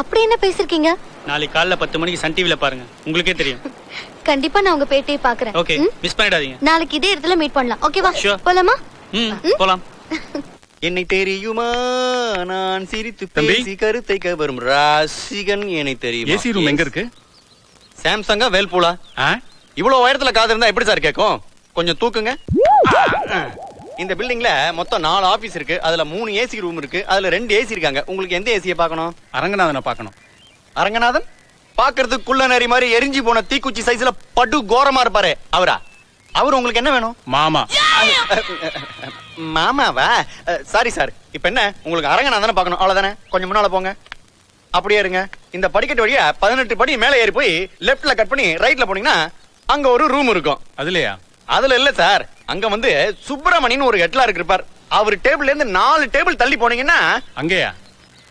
அப்படி என்ன பேசிருக்கீங்க? நாளைக்கு காலைல 10 மணிக்கு சன் டிவில பாருங்க, உங்களுக்கே தெரியும். கண்டிப்பா நான் உங்க பேட்டியை பாக்குறேன். ஓகே, மிஸ் பண்ணிடாதீங்க. நாளைக்கு இதே இடத்துல மீட் பண்ணலாம். ஓகேவா? Sure. போலாமா? போலாம். என்னை தெரியுமா நான் சிரித்து தம்பி. பேசி கருத்தை கவரும் ராசிகன். என்னை தெரியுமா? ஏசி ரூம் எங்க இருக்கு? சாம்சங்கா வேல்பூலா? இவ்வளவு உயரத்துல காது இருந்தா எப்படி சார் கேட்கும்? கொஞ்சம் தூக்குங்க. இந்த பில்டிங்ல மொத்தம் 4 ஆபீஸ் இருக்கு. அதுல 3 ஏசி ரூம் இருக்கு. அதுல 2 ஏசி இருக்காங்க. உங்களுக்கு எந்த ஏசியை பார்க்கணும்? அரங்கநாதனை பார்க்கணும். அரங்கநாதன் பாக்குறதுக்கு குள்ள நரி மாதிரி எரிஞ்சு போன தீக்குச்சி சைஸ்ல படு கோரமா இருப்பாரு. அவரா? அவர் உங்களுக்கு என்ன வேணும்? மாமா. மாமாவா? Sorry sir. இப்ப என்ன உங்களுக்கு அரங்கநாதனை பார்க்கணும் அவ்வளவுதானே? கொஞ்சம் முன்னால போங்க. அப்படியே இருங்க. இந்த படிக்கட்டு வழியா 18 படி மேல ஏறி போய் லெஃப்ட்ல கட் பண்ணி ரைட்ல போனீங்கன்னா அங்க ஒரு ரூம் இருக்கும். அதுலயா? அதுல இல்ல சார், அங்க வந்து சுப்பிரமணியன் ஒரு ஹெட்லா இருப்பார். அவர் டேபிள்ல இருந்து 4 டேபிள் தள்ளி போனீங்கன்னா அங்கேயா?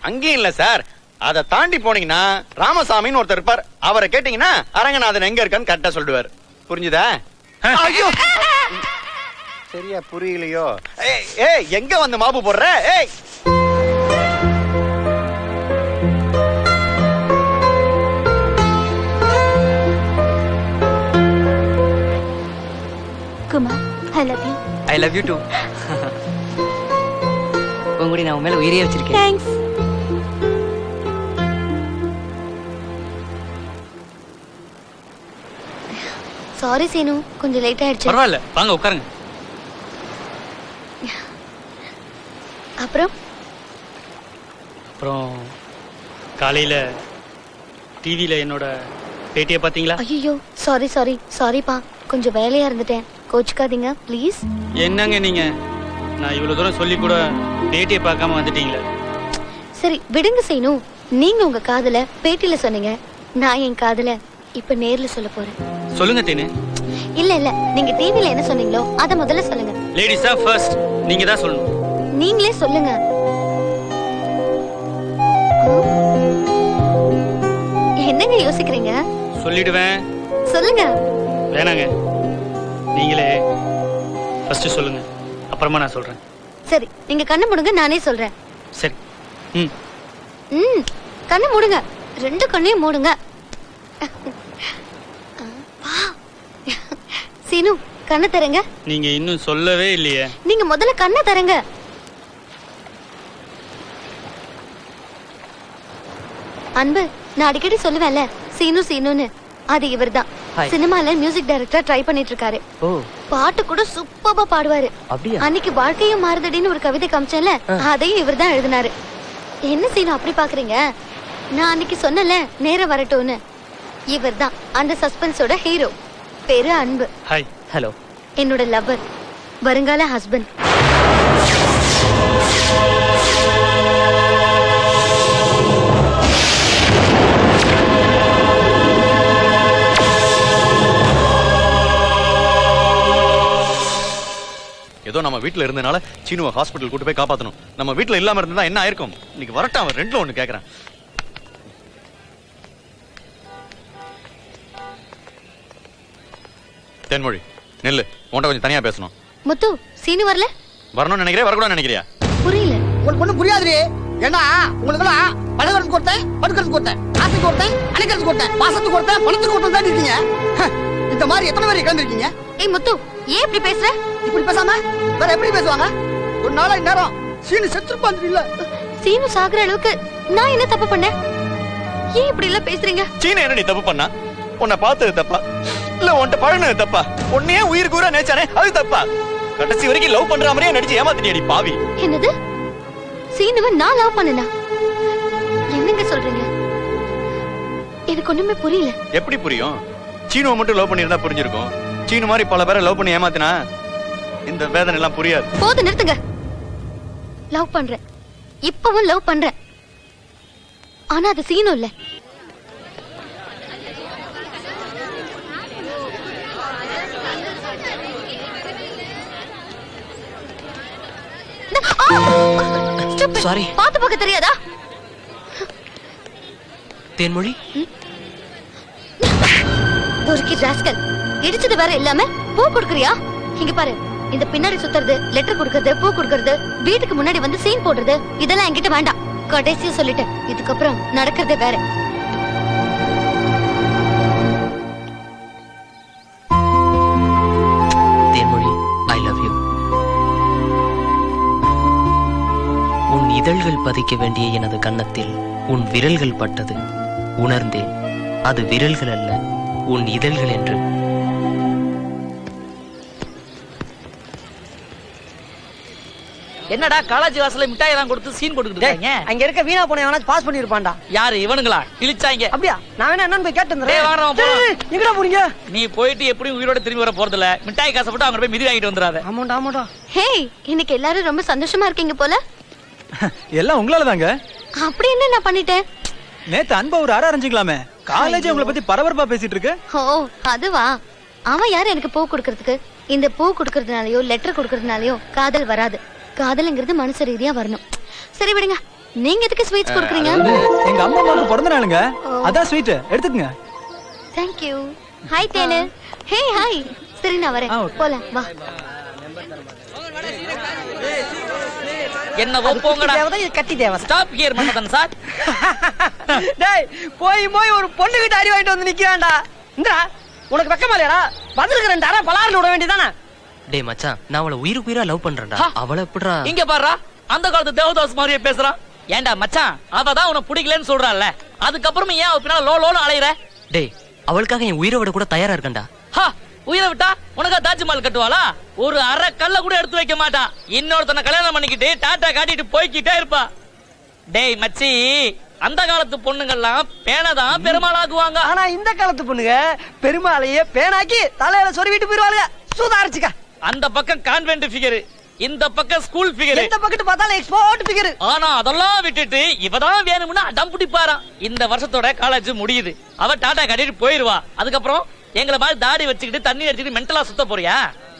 அங்கேயும் இல்ல சார், அதை தாண்டி போனீங்கன்னா ராமசாமின்னு ஒருத்தர் இருப்பார். அவரை கேட்டீங்கன்னா அரங்கநாதன் எங்க இருக்கான்னு கரெக்டா சொல்லுவார். புரிஞ்சுதா? ஐயோ சரியா புரியலையோ? ஏய் எங்க வந்து மாப்பு போடுற? ஏய் Kumar, I love you. I love you too. உங்கூடி நான் உன் மேல உயிரே வச்சிருக்கேன். Thanks. சாரி சீனு, கொஞ்சம் லேட் ஆயிடுச்சு. பரவாயில்ல, வாங்க உட்காருங்க. அப்புறம் அப்புறம் காலையில டிவியில என்னோட பேட்டியை பாத்தீங்களா? ஐயோ சாரிப்பா, கொஞ்சம் வேலையா இருந்துட்டேன், கோச்சுக்காதீங்க ப்ளீஸ். என்னங்க நீங்க, நான் இவ்வளவு தூரம் சொல்லி கூட பேட்டியை பார்க்காம வந்துட்டீங்களே. சரி விடுங்க சீனு, நீங்க உங்க காதல பேட்டியில சொன்னீங்க, நான் என் காதல இப்ப நேர்ல சொல்ல போறேன். சொல்லுங்க தேனு. இல்ல நீங்க டிவில என்ன சொன்னீங்களோ அத முதல்ல சொல்லுங்க. லேடிஸா ஃபர்ஸ்ட், நீங்க தான் சொல்லணும். நீங்களே சொல்லுங்க. என்னங்க யோசிக்கிறீங்க? சொல்லிடுவேன். சொல்லுங்க. வேணாங்க, நீங்களே ஃபர்ஸ்ட் சொல்லுங்க, அப்புறமா நான் சொல்றேன். சரி நீங்க கண்ணை மூடுங்க, நானே சொல்றேன். சரி. கண்ணை மூடுங்க, ரெண்டு கண்ணையும் மூடுங்க. சீனு கண்ணை தரங்க. நீங்க இன்னும் சொல்லவே இல்லையே. நீங்க முதல்ல கண்ணை தரங்க. அன்பு, நான் அடிக்கடி சொல்லுவேன்ல சீனுன்னு, அது இவர்தான். சினிமால மியூசிக் டைரக்டர் ட்ரை பண்ணிட்டு இருக்காரு. பாட்டு கூட சூப்பரா பாடுவாரு. அன்னைக்கு வாழ்க்கையும் மாறுதடின்னு ஒரு கவிதை காமிச்சேன்ல, அதையும் இவர்தான் எழுதினாரு. என்ன சீனு அப்படி பாக்குறீங்க? நான் அன்னைக்கு சொன்னல நேரம் வரட்டும்னு, இவர்தான் அந்த சஸ்பென்ஸோட ஹீரோ. பேரு அன்பு. ஹாய். ஹலோ. என்னோட லவர், வருங்கால ஹஸ்பண்ட். ஏதோ நம்ம வீட்டுல இருந்தனால சீனுவை ஹாஸ்பிட்டல் கூட்டு போய் காப்பாத்தணும். நம்ம வீட்டுல இல்லாம இருந்தா என்ன ஆயிருக்கும்? இன்னைக்கு வரட்டும், அவன் ரெண்டுல ஒண்ணு கேக்குறான். தென்மொழி நெல்லு, உன்கிட்ட கொஞ்சம் தனியா பேசணும். முத்து, சீனு வரல? வரணும்னு நினைக்கிறேன், வரக்கூடாது நினைக்கிறியா? புரியல. உனக்கு ஒண்ணும் புரியாதுரி. ஏன்னா உங்களுக்கெல்லாம் பழகிறதுக்கு ஒருத்தன், படுக்கிறதுக்கு ஒருத்தன், ஆசைக்கு ஒருத்தன், அழைக்கிறதுக்கு ஒருத்தன், பாசத்துக்கு ஒருத்தன், பணத்துக்கு ஒருத்தன் தான் இருக்கீங்க. இந்த மாதிரி எத்தனை பேர் கிளம்பிருக்கீங்க? ஏய் முத்து, ஏன் இப்படி பேசுற? இப்படி பேசாம வேற எப்படி பேசுவாங்க? ஒரு நாளா நேரம் சீனு செத்துருப்பான் இல்ல. சீனு சாகுற அளவுக்கு நான் என்ன தப்பு பண்ணேன்? ஏன் இப்படி எல்லாம் பேசுறீங்க? சீனு என்ன நீ தப்பு பண்ணா? உன்னை பார்த்தது தப்பா இல்ல உன்கிட்ட பழகுனது தப்பா? உன்னையே உயிர் கூற நினைச்சானே அது தப்பா? கடைசி வரைக்கும் லவ் பண்ற மாதிரியே நடிச்சு ஏமாத்தினியடி பாவி. என்னது? சீனுவை நான் லவ் பண்ணனா? என்னங்க சொல்றீங்க? எனக்கு ஒண்ணுமே புரியல. எப்படி புரியும்? சீனுவை மட்டும் லவ் பண்ணிருந்தா புரிஞ்சிருக்கும். சீனு மாதிரி பல பேரை லவ் பண்ணி ஏமாத்தினா இந்த வேதனை எல்லாம் புரியாது. போது நிறுத்துங்க. லவ் பண்றேன், இப்பவும் லவ் பண்றேன். ஆனா அது சீனு இல்ல. சாரி. பாத்து பார்க்க தெரியாதா? தேன்மொழி, பொறுக்கி ராஸ்கல், இடிச்சது வேற இல்லாம பூ கொடுக்கறியா? இங்க பாரு, இந்த பின்னாடி சுத்துறது, லெட்டர் கொடுக்கறது, பூ கொடுக்கறது, வீட்டுக்கு முன்னாடி வந்து சீன் போடுறது, இதெல்லாம் என்கிட்ட வேண்டாம். கடைசியா சொல்லிட்டேன், இதுக்கப்புறம் நடக்கிறதே வேற. தேன்மொழி, ஐ லவ் யூ. உன் இதழ்கள் பதிக்க வேண்டிய எனது கன்னத்தில் உன் விரல்கள் பட்டது. உணர்ந்தேன், அது விரல்கள் அல்ல, உன் இதழ்கள் என்று. என்னடா காலேஜ் வாசல்ல மிட்டாய் எல்லாம் கொடுத்து சீன் போட்டுக்கிட்டு இருக்காங்க? அங்க இருக்க வீணா போன எவனாச்சும் பாஸ் பண்ணிருப்பான்டா. யாரு இவனுங்களா? இழிச்சாங்க. அப்படியா? நான் வேணா என்னன்னு போய் கேட்டு டேய், வந்துறேன். வாடா, போலாம். எங்கடா போறீங்க? நீ போயிட்டு எப்படியும் உயிரோட திரும்பி வர போறதில்ல. மிட்டாய் காசை போட்டு அவங்க போய் மிதி வாங்கிட்டு வந்துறாத. ஆமாடா. ஹே, இன்னைக்கு எல்லாரும் ரொம்ப சந்தோஷமா இருக்கீங்க போல. எல்லாம் உங்களால தாங்க. அப்படி என்ன நான் பண்ணிட்டேன்? நேத்து அன்பா ஒரு அரைஞ்சிக்கலாமே. காலேஜ் உங்களை பத்தி பரபரப்பா பேசிட்டு இருக்கு. ஓ அதுவா? அவன் யாரு எனக்கு பூ கொடுக்கறதுக்கு? இந்த பூ கொடுக்கறதுனாலயோ லெட்டர் கொடுக்கறதுனாலயோ காதல் வராது. காதல்ங்கிறது மனசு ரீதியா வரணும். சரி விடுங்க, நீங்க எதுக்கு ஸ்வீட்ஸ் கொடுக்குறீங்க? எங்க அம்மா அம்மாவுக்கு பிறந்த நாளுங்க, அதான் ஸ்வீட் எடுத்துக்கங்க. Thank you. Hi Danu. Hey hi. சரி நான் வரேன், போலாம் வா. என்னவோ போங்கடா. தேவதை இது கட்டி தேவதை. Stop here Mannathan sir. டேய், போய் ஒரு பொண்ணு கிட்ட அடி வாங்கிட்டு வந்து நிக்கிறான்டா. இந்தா, உனக்கு வெக்கமா இல்லையாடா? பதிலுக்கு 2 அரை பலாரில் விட வேண்டியதானே? டேய் மச்சான், நான் அவளை உயிருக்கு உயிரா லவ் பண்றேன்டா. அவளை எப்படிடா? இங்க பாருடா, அந்த காலத்து தேவதாஸ் மாதிரியே பேசுறான். ஏன்டா மச்சான், அவதான் உனக்கு பிடிக்கலன்னு சொல்றான்ல, அதுக்கப்புறமா ஏன் அவ பின்னால லோன்னு அலையற? டேய், அவளுக்காக என் உயிரை விட கூட தயாரா இருக்கேன்டா. உயிரை விட்டா உனக்கா தாஜ்மஹால் கட்டுவாளா? ஒரு அரை கல்ல கூட எடுத்து வைக்க மாட்டான். இன்னொருத்தனை கல்யாணம் பண்ணிக்கிட்டு டாட்டா காட்டிட்டு போய்கிட்டே இருப்பா. டேய் மச்சி, அந்த காலத்து பொண்ணுங்கெல்லாம் பேனதான் பெருமாள் ஆக்குவாங்க. ஆனா இந்த காலத்து பொண்ணுங்க பெருமாளையே பேனாக்கி தலையில சொருவிட்டு போயிருவாளுங்க. சுதாரிச்சுக்க. அந்த பக்கம் கான்வென்ட் ஃபிகர், இந்த பக்கம் ஸ்கூல் ஃபிகர், எந்த பக்கத்து பார்த்தாலும் எக்ஸ்போர்ட் ஃபிகர். ஆனா அதெல்லாம் விட்டுட்டு இவதான் வேணும்னு அடம் பிடிப்பாராம். இந்த வருஷத்தோட காலேஜ் முடியுது, அவ டாடா கட்டிட்டு போயிருவா. அதுக்கப்புறம் எங்களை மாதிரி தாடி வச்சுக்கிட்டு தண்ணி அடிச்சுட்டு மென்டலா சுத்த போறியா?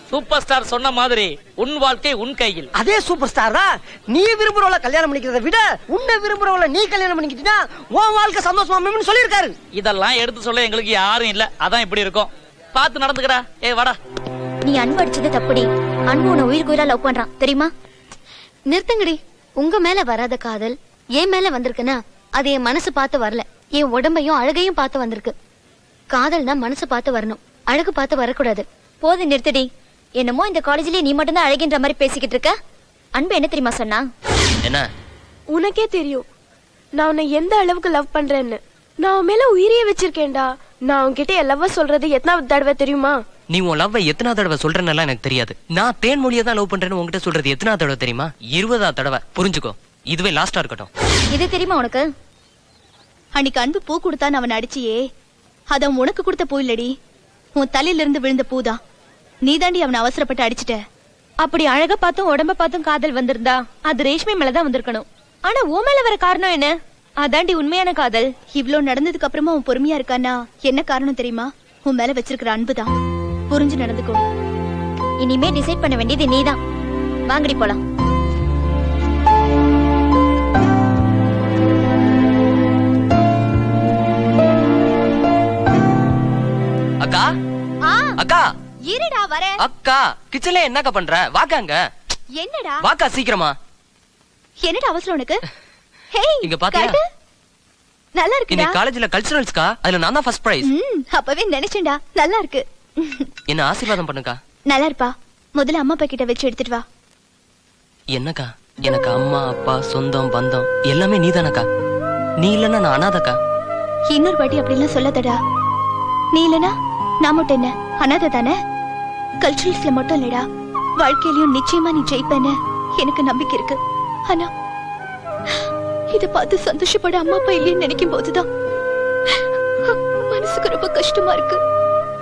சூப்பர் ஸ்டார் சொன்ன மாதிரி உன் வாழ்க்கை உன் கையில். அதே சூப்பர் ஸ்டார் தான் நீ விரும்புறவள கல்யாணம் பண்ணிக்கிறத விட உன்னை விரும்புறவள நீ கல்யாணம் பண்ணிக்கிட்டா உன் வாழ்க்கை சந்தோஷமா அமையும்னு சொல்லியிருக்காரு. இதெல்லாம் எடுத்து சொல்ல எங்களுக்கு யாரும் இல்ல, அதான் இப்படி இருக்கும். பார்த்து நடந்துக்கடா. ஏ வாடா. நீ அன்பு அடிச்சது தப்புடி. அன்பு உன்னை உயிருக்கு உயிரா லவ் பண்றான் தெரியுமா? நிறுத்துங்கடி. உங்க மேல வராத காதல் என் மேல வந்திருக்குன்னா அது என் மனசு பார்த்து வரல, என் உடம்பையும் அழகையும் பார்த்து வந்திருக்கு. காதல்னா மனசு பார்த்து வரணும், அழகு பார்த்து வரக்கூடாது. போது நிறுத்தடி. என்னமோ இந்த காலேஜ்லயே நீ மட்டும் தான் அழகின்ற மாதிரி பேசிக்கிட்டு இருக்க. அன்பு என்ன தெரியுமா சொன்னா? என்ன? உனக்கே தெரியும் நான் உன்னை எந்த அளவுக்கு லவ் பண்றேன்னு. நான் உன் மேல உயிரையே வச்சிருக்கேன்டா. நான் உன்கிட்ட எல்லவா சொல்றது எத்தனாவது தடவை தெரியுமா? நீ உன் லவ்வை எத்தனாவது தடவை சொல்றேன்னு எனக்கு தெரியாது. நான் தேன்மொழியை தான் லவ் பண்றேன்னு உங்ககிட்ட சொல்றது எத்தனாவது தடவை தெரியுமா? 20வது தடவை. புரிஞ்சுக்கோ, இதுவே லாஸ்டா இருக்கட்டும். இது தெரியுமா உனக்கு? அன்னைக்கு அன்பு பூ கொடுத்தான்னு அவன் அடிச்சியே, அது அவன் உனக்கு கொடுத்த பூ இல்லடி, உன் தலையில இருந்து விழுந்த பூதான். நீ தாண்டி அவனை அவசரப்பட்டு அடிச்சிட்ட. அப்படி அழக பார்த்தும் உடம்ப பார்த்தும் காதல் வந்திருந்தா அது ரேஷ்மி மேலதான் வந்திருக்கணும். ஆனா உன் மேல வர காரணம் என்ன? அதாண்டி உண்மையான காதல். இவ்ளோ நடந்ததுக்கு அப்புறமா உன் பொறுமையா இருக்கானா என்ன காரணம் தெரியுமா? உன் மேல வச்சிருக்கிற அன்புதான். புரிஞ்சு நடந்துக்கோ. இனிமே டிசைட் பண்ண வேண்டியது நீதான். வாங்கடி போலாம். அக்கா, அக்கா, இருடா வர. அக்கா கிச்சன்ல என்னக்கா பண்ற? வாக்காங்க. என்னடா? வாக்கா சீக்கிரமா. என்னடா அவசரம் உனக்கு? ஹேய், இங்க பாத்தியா? நல்லா இருக்குடா. இந்த காலேஜ்ல கல்ச்சரல்ஸ்க்கா, அதுல நான் தான் ஃபர்ஸ்ட் பிரைஸ். அப்பவே நினைச்சேன்டா. நல்லா இருக்கு. என்ன ஆசீர்வாதம் பண்ணுக்கா. நல்லா இருப்பா. முதல்ல அம்மா அப்பா கிட்ட வச்சு எடுத்துட்டு வா. என்னக்கா, எனக்கு அம்மா அப்பா சொந்தம் பந்தம் எல்லாமே நீதானக்கா. நீ இல்லன்னா நான் அனாதக்கா. இன்னொரு வாட்டி அப்படி எல்லாம் சொல்லாதடா. நீ இல்லனா நான் மட்டும் என்ன அனாதை தானே? கல்ச்சுரல்ஸ்ல மட்டும் இல்லடா, வாழ்க்கையிலயும் நிச்சயமா நீ ஜெயிப்பேன்னு எனக்கு நம்பிக்கை இருக்கு. ஆனா இத பார்த்து சந்தோஷப்பட அம்மா அப்பா இல்லைன்னு நினைக்கும் போதுதான் மனசுக்கு ரொம்ப கஷ்டமா இருக்கு.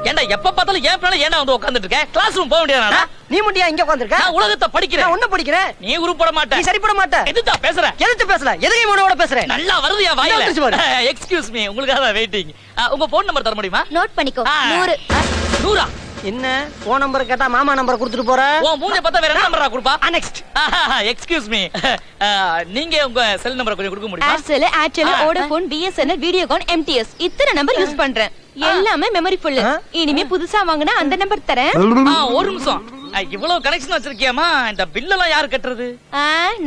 ஏண்டா எப்ப பார்த்தாலும் ஏன் பின்னால ஏன்டா வந்து உட்கார்ந்துட்டு இருக்க? கிளாஸ் ரூம் போக வேண்டியதானடா? நீ முட்டியா இங்க உட்கார்ந்திருக்க? நான் உலகத்தை படிக்கிறேன். நான் உன்ன படிக்கிறேன். நீ உருப்பட மாட்ட. நீ சரிப்பட மாட்ட. எதுதா பேசுற? எதுக்கு பேசல? எதுக்கு உன்னோட பேசுறேன்? நல்லா வருது என் வாயில. எக்ஸ்கியூஸ் மீ, உங்களுக்காக தான் வெயிட்டிங். உங்க போன் நம்பர் தர முடியுமா? நோட் பண்ணிக்கோ. 100. 100? என்ன போன் நம்பர் கேட்டா மாமா நம்பர் கொடுத்துட்டு போற? ஓ மூஞ்ச பார்த்தா வேற என்ன நம்பரா கொடுப்பா? நெக்ஸ்ட். எக்ஸ்கியூஸ் மீ, நீங்க உங்க செல் நம்பர் கொஞ்சம் கொடுக்க முடியுமா? Aircel, Airtel, Vodafone, BSNL, Videocon, MTS இத்தனை நம்பர் யூஸ் பண்றேன். எல்லாமே மெமரி ஃபுல். இனிமே புதுசா வாங்குனா அந்த நம்பர் தரேன். ஒரு நிமிஷம். இவ்வளவு கனெக்ஷன் வச்சிருக்கியாமா? இந்த பில் எல்லாம் யார் கட்டுறது?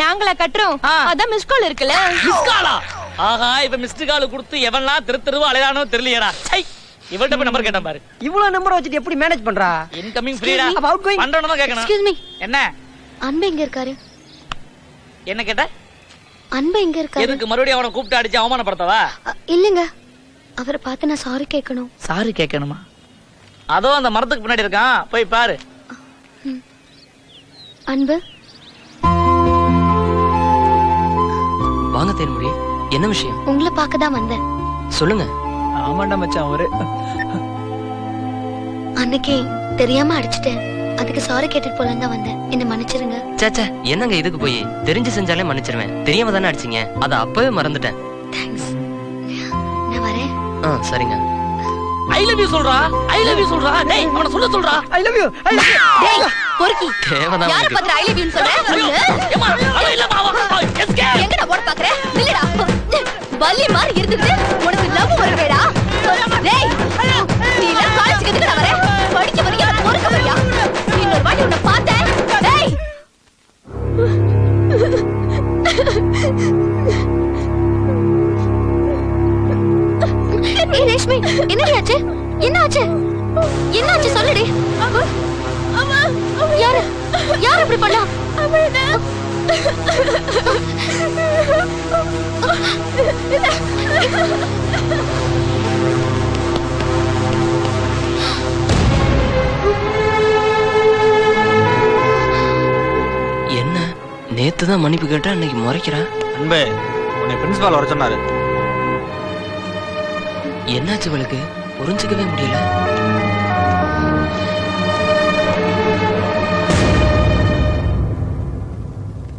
நாங்களா கட்டுறோம். அதான் மிஸ் கால் இருக்குல்ல. மிஸ் காலா? ஆஹா, இப்ப மிஸ்டு கால் கொடுத்து எவன்லாம் தெருவா அலையானோ தெரியலையடா. சை, இவள்கிட்ட போய் நம்பர் கேட்டேன் பாரு. இவ்வளவு நம்பர் வச்சிட்டு எப்படி மேனேஜ் பண்றா? இன்கமிங் ஃப்ரீடா, அப்ப அவுட் கோயிங் பண்றவன தான் கேட்கணும். Excuse me. என்ன? அன்பு எங்க இருக்காரு? என்ன கேட்ட? அன்பு எங்க இருக்காரு? எதுக்கு மறுபடியும் அவனை கூப்பிட்டு அடிச்சு அவமானப்படுத்தவா? இல்லங்க, அவரை பார்த்து நான் சாரி கேட்கணும். சாரி கேட்கணுமா? அதோ அந்த மரத்துக்கு பின்னாடி இருக்கான், போய் பாரு. அன்பு, வாங்க தேன்மொழி, என்ன விஷயம்? உங்களை பார்க்க தான் வந்தேன். சொல்லுங்க. ஆமாண்டா மச்சான், ஒரு அன்னைக்கு தெரியாம அடிச்சிட்டேன். அதுக்கு சாரி கேட்டுட்டு போலாம் தான் வந்தேன். என்ன மன்னிச்சிருங்க. சேச்சே, என்னங்க இதுக்கு போய்? தெரிஞ்சு செஞ்சாலே மன்னிச்சிருவேன். தெரியாம தானே அடிச்சீங்க, அத அப்பவே மறந்துட்டேன். தேங்க்ஸ். நான் வரேன். சரிங்க. ஐ லவ் யூ சொல்றா, ஐ லவ் யூ சொல்றா. டேய் அவன சொல்றா. ஐ love you, I love you. டேய் பொறுக்கி, தேவதான். யார பத்திர ஐ லவ் யூ சொல்ற? ஏமா அவ இல்ல மாவா. எஸ்கேப். எங்கடா ஓட பாக்குற? நில்லுடா. பல்லி மாதிரி இருந்துட்டு உனக்கு லவ் வருவேடா. டேய் நீ எல்லாம் காலேஜுக்கு எதுக்குடா வர? படிக்க வரியா பொறுக்க வரியா? இன்னொரு வாட்டி உன்னை பார்த்தேன். டேய் ஏய் ரேஷ்மி, என்னடி ஆச்சு? என்ன ஆச்சு? என்ன ஆச்சு சொல்லுடி. யாரு யார் இப்படி பண்ணா? நேத்து தான் மன்னிப்பு கேட்டா இன்னைக்கு முறைக்கிறேன். அன்பே, உன்னை பிரின்சிபால் வர சொன்னாரு. என்னாச்சு இவளுக்கு? புரிஞ்சுக்கவே முடியல.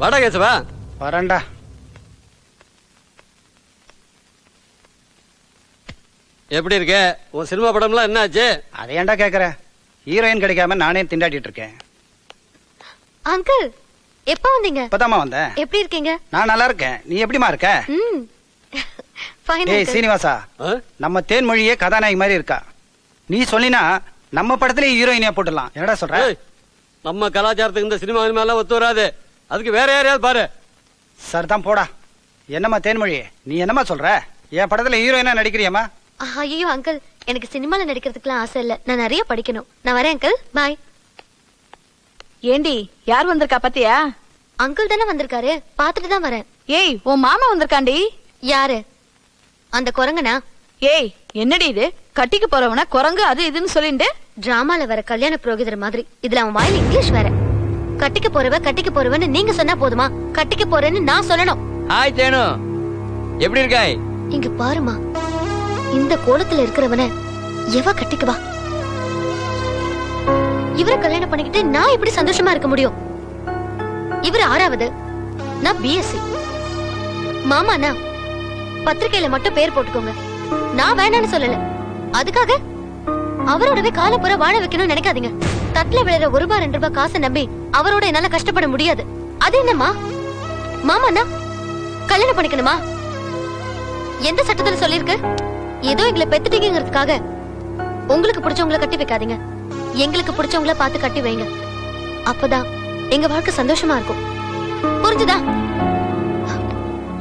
வாடா கேசவா. வரேன்டா. எப்படி இருக்க? உன் சினிமா படம்லாம் என்ன ஆச்சு? அதை ஏன்டா கேக்குற? ஹீரோயின் கிடைக்காம நானே திண்டாடிட்டு இருக்கேன். அங்கிள் எப்ப வந்தீங்க? இப்பதாம்மா வந்தேன். எப்படி இருக்கீங்க? நான் நல்லா இருக்கேன். நீ எப்படிமா இருக்க? ஃபைன். ஏய் சீனிவாசா, நம்ம தேன்மொழியே கதாநாயகி மாதிரி இருக்கா. நீ சொல்லினா நம்ம படத்துல ஹீரோயினியா போட்டுடலாம். என்னடா சொல்ற? நம்ம கலாச்சாரத்துக்கு இந்த சினிமா எல்லாம் ஒத்து வராது. அதுக்கு வேற யாரையாவது பாரு. சார் தான் போடா. என்னம்மா தேன்மொழி, நீ என்னம்மா சொல்ற? என் படத்துல ஹீரோயினா நடிக்கிறியம்மா? ஐயோ அங்கிள், எனக்கு சினிமால நடிக்கிறதுக்குலாம் ஆசை இல்ல. நான் நிறைய படிக்கணும். நான் வரேன் அங்கிள். பாய். ஏண்டி யார் வந்திருக்கா பாத்தியா? அங்கிள் தானே வந்திருக்காரு, பாத்துட்டு தான் வரேன். ஏய் உன் மாமா வந்திருக்காண்டி. யாரு? அந்த குரங்கனா? ஏய் என்னடி இது? கட்டிக்கு போறவனா குரங்கு அது இதுன்னு சொல்லிட்டு டிராமால வர கல்யாண புரோகிதர் மாதிரி. இதுல அவன் வாயில இங்கிலீஷ் வேற. கட்டிக்கு போறவன்னு நீங்க சொன்னா போதுமா? கட்டிக்கு போறேன்னு நான் சொல்லணும். ஹாய் தேனு, எப்படி இருக்காய்? இங்க பாருமா, இந்த கோலத்துல இருக்கிறவன எவ கட்டிக்குவா? இவரை கல்யாணம் பண்ணிக்கிட்டு நான் எப்படி சந்தோஷமா இருக்க முடியும்? இவரு 6வது, நான் பிஎஸ்சி. மாமாண்ணா பத்திரிக்கையில மட்டும் பேர் போட்டுக்கோங்க. நான் வேணான்னு சொல்லல. அதுக்காக அவரோடவே காலப்புற வாழ வைக்கணும்னு நினைக்காதீங்க. தட்டுல விழுற ₹1 2 காசை நம்பி அவரோட என்னால கஷ்டப்பட முடியாது. அது என்னம்மா? மாமாண்ணா கல்யாணம் பண்ணிக்கணுமா? எந்த சட்டத்துல சொல்லிருக்கு? ஏதோ எங்களை பெத்துட்டீங்கிறதுக்காக உங்களுக்கு பிடிச்சவங்களை கட்டி வைக்காதீங்க. எங்களுக்கு பிடிச்சவங்கள பார்த்து கட்டி வைங்க. அப்பதான் எங்க வாழ்க்கை சந்தோஷமா இருக்கும். புரிஞ்சுதா?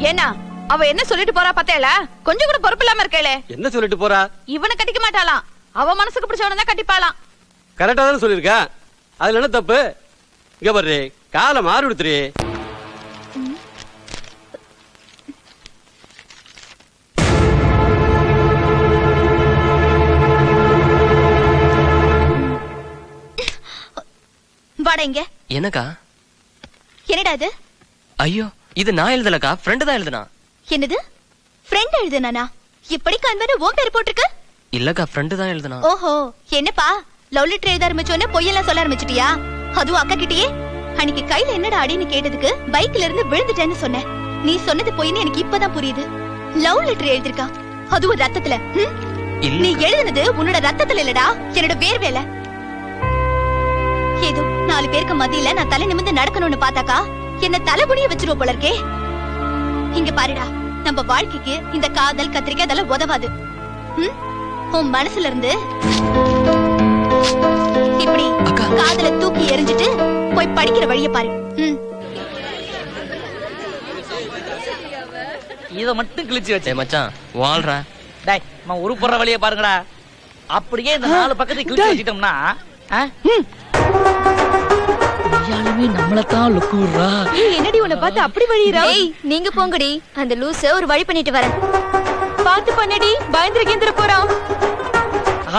ஏன்னா அவ என்ன சொல்லிட்டு போறா பாத்தேல? கொஞ்சம் கூட பொறுப்பு இல்லாம இருக்கேளே. என்ன சொல்லிட்டு போறா? இவனை கட்டிக்க மாட்டாளாம். அவ மனசுக்கு பிடிச்சவன தான் கட்டிப்பாளாம். கரெக்டா தான் சொல்லிருக்கா. அதுல என்ன தப்பு? இங்க பாரு, காலை மாறி விடுத்துரு. வாடா இங்க. எனக்கா? என்னடா இது? ஐயோ, இது நான் எழுதலக்கா, ஃப்ரெண்டு தான் எழுதுனா. என்னது? ஃப்ரெண்ட் எழுதுனானா? இப்படி காண்பது உன் பேர் போட்டுருக்கு? இல்லக்கா, ஃப்ரெண்டு தான் எழுதுனா. ஓஹோ, என்னப்பா லவ் லெட்டர் எழுத ஆரம்பிச்சோன்னு பொய்யெல்லாம் சொல்ல ஆரம்பிச்சிட்டியா? அதுவும் அக்கா கிட்டயே? அன்னைக்கு கையில என்னடா அடின்னு கேட்டதுக்கு பைக்ல இருந்து விழுந்துட்டேன்னு சொன்னேன். நீ சொன்னது பொய்ன்னு எனக்கு இப்பதான் புரியுது. லவ் லெட்டர் எழுதிருக்கா, அதுவும் ரத்தத்துல. நீ எழுதுனது உன்னோட ரத்தத்துல இல்லடா, என்னோட வேர்வேல. ஏதோ 4 பேருக்கு மத்தியில நான் தலை நிமிர்ந்து நடக்கணும்னு பாத்தாக்கா என்ன தலைகுனிய வச்சிருவ போல இருக்கே. இங்க பாருடா, நம்ம வாழ்க்கைக்கு இந்த காதல் கத்திரிக்காய் அதெல்லாம் உதவாது. உன் மனசுல இருந்து இப்படி காதல தூக்கி எறிஞ்சிட்டு போய் படிக்கிற வழிய பாரு. இத மட்டும் கிழிச்சு வச்சே மச்சான், வாழ்றா. டேய், நான் ஒரு போற வழிய பாருங்கடா. அப்படியே இந்த 4 பக்கத்தை கிழிச்சு வச்சிட்டோம்னா யாருமே நம்மளத்தான் லுக்கு விடுறா. என்னடி உன்னை பார்த்து அப்படி வழியிறா? நீங்க போங்கடி, அந்த லூச ஒரு வழி பண்ணிட்டு வரேன். பார்த்து பண்ணடி, பயந்துர கேந்திர போறான்.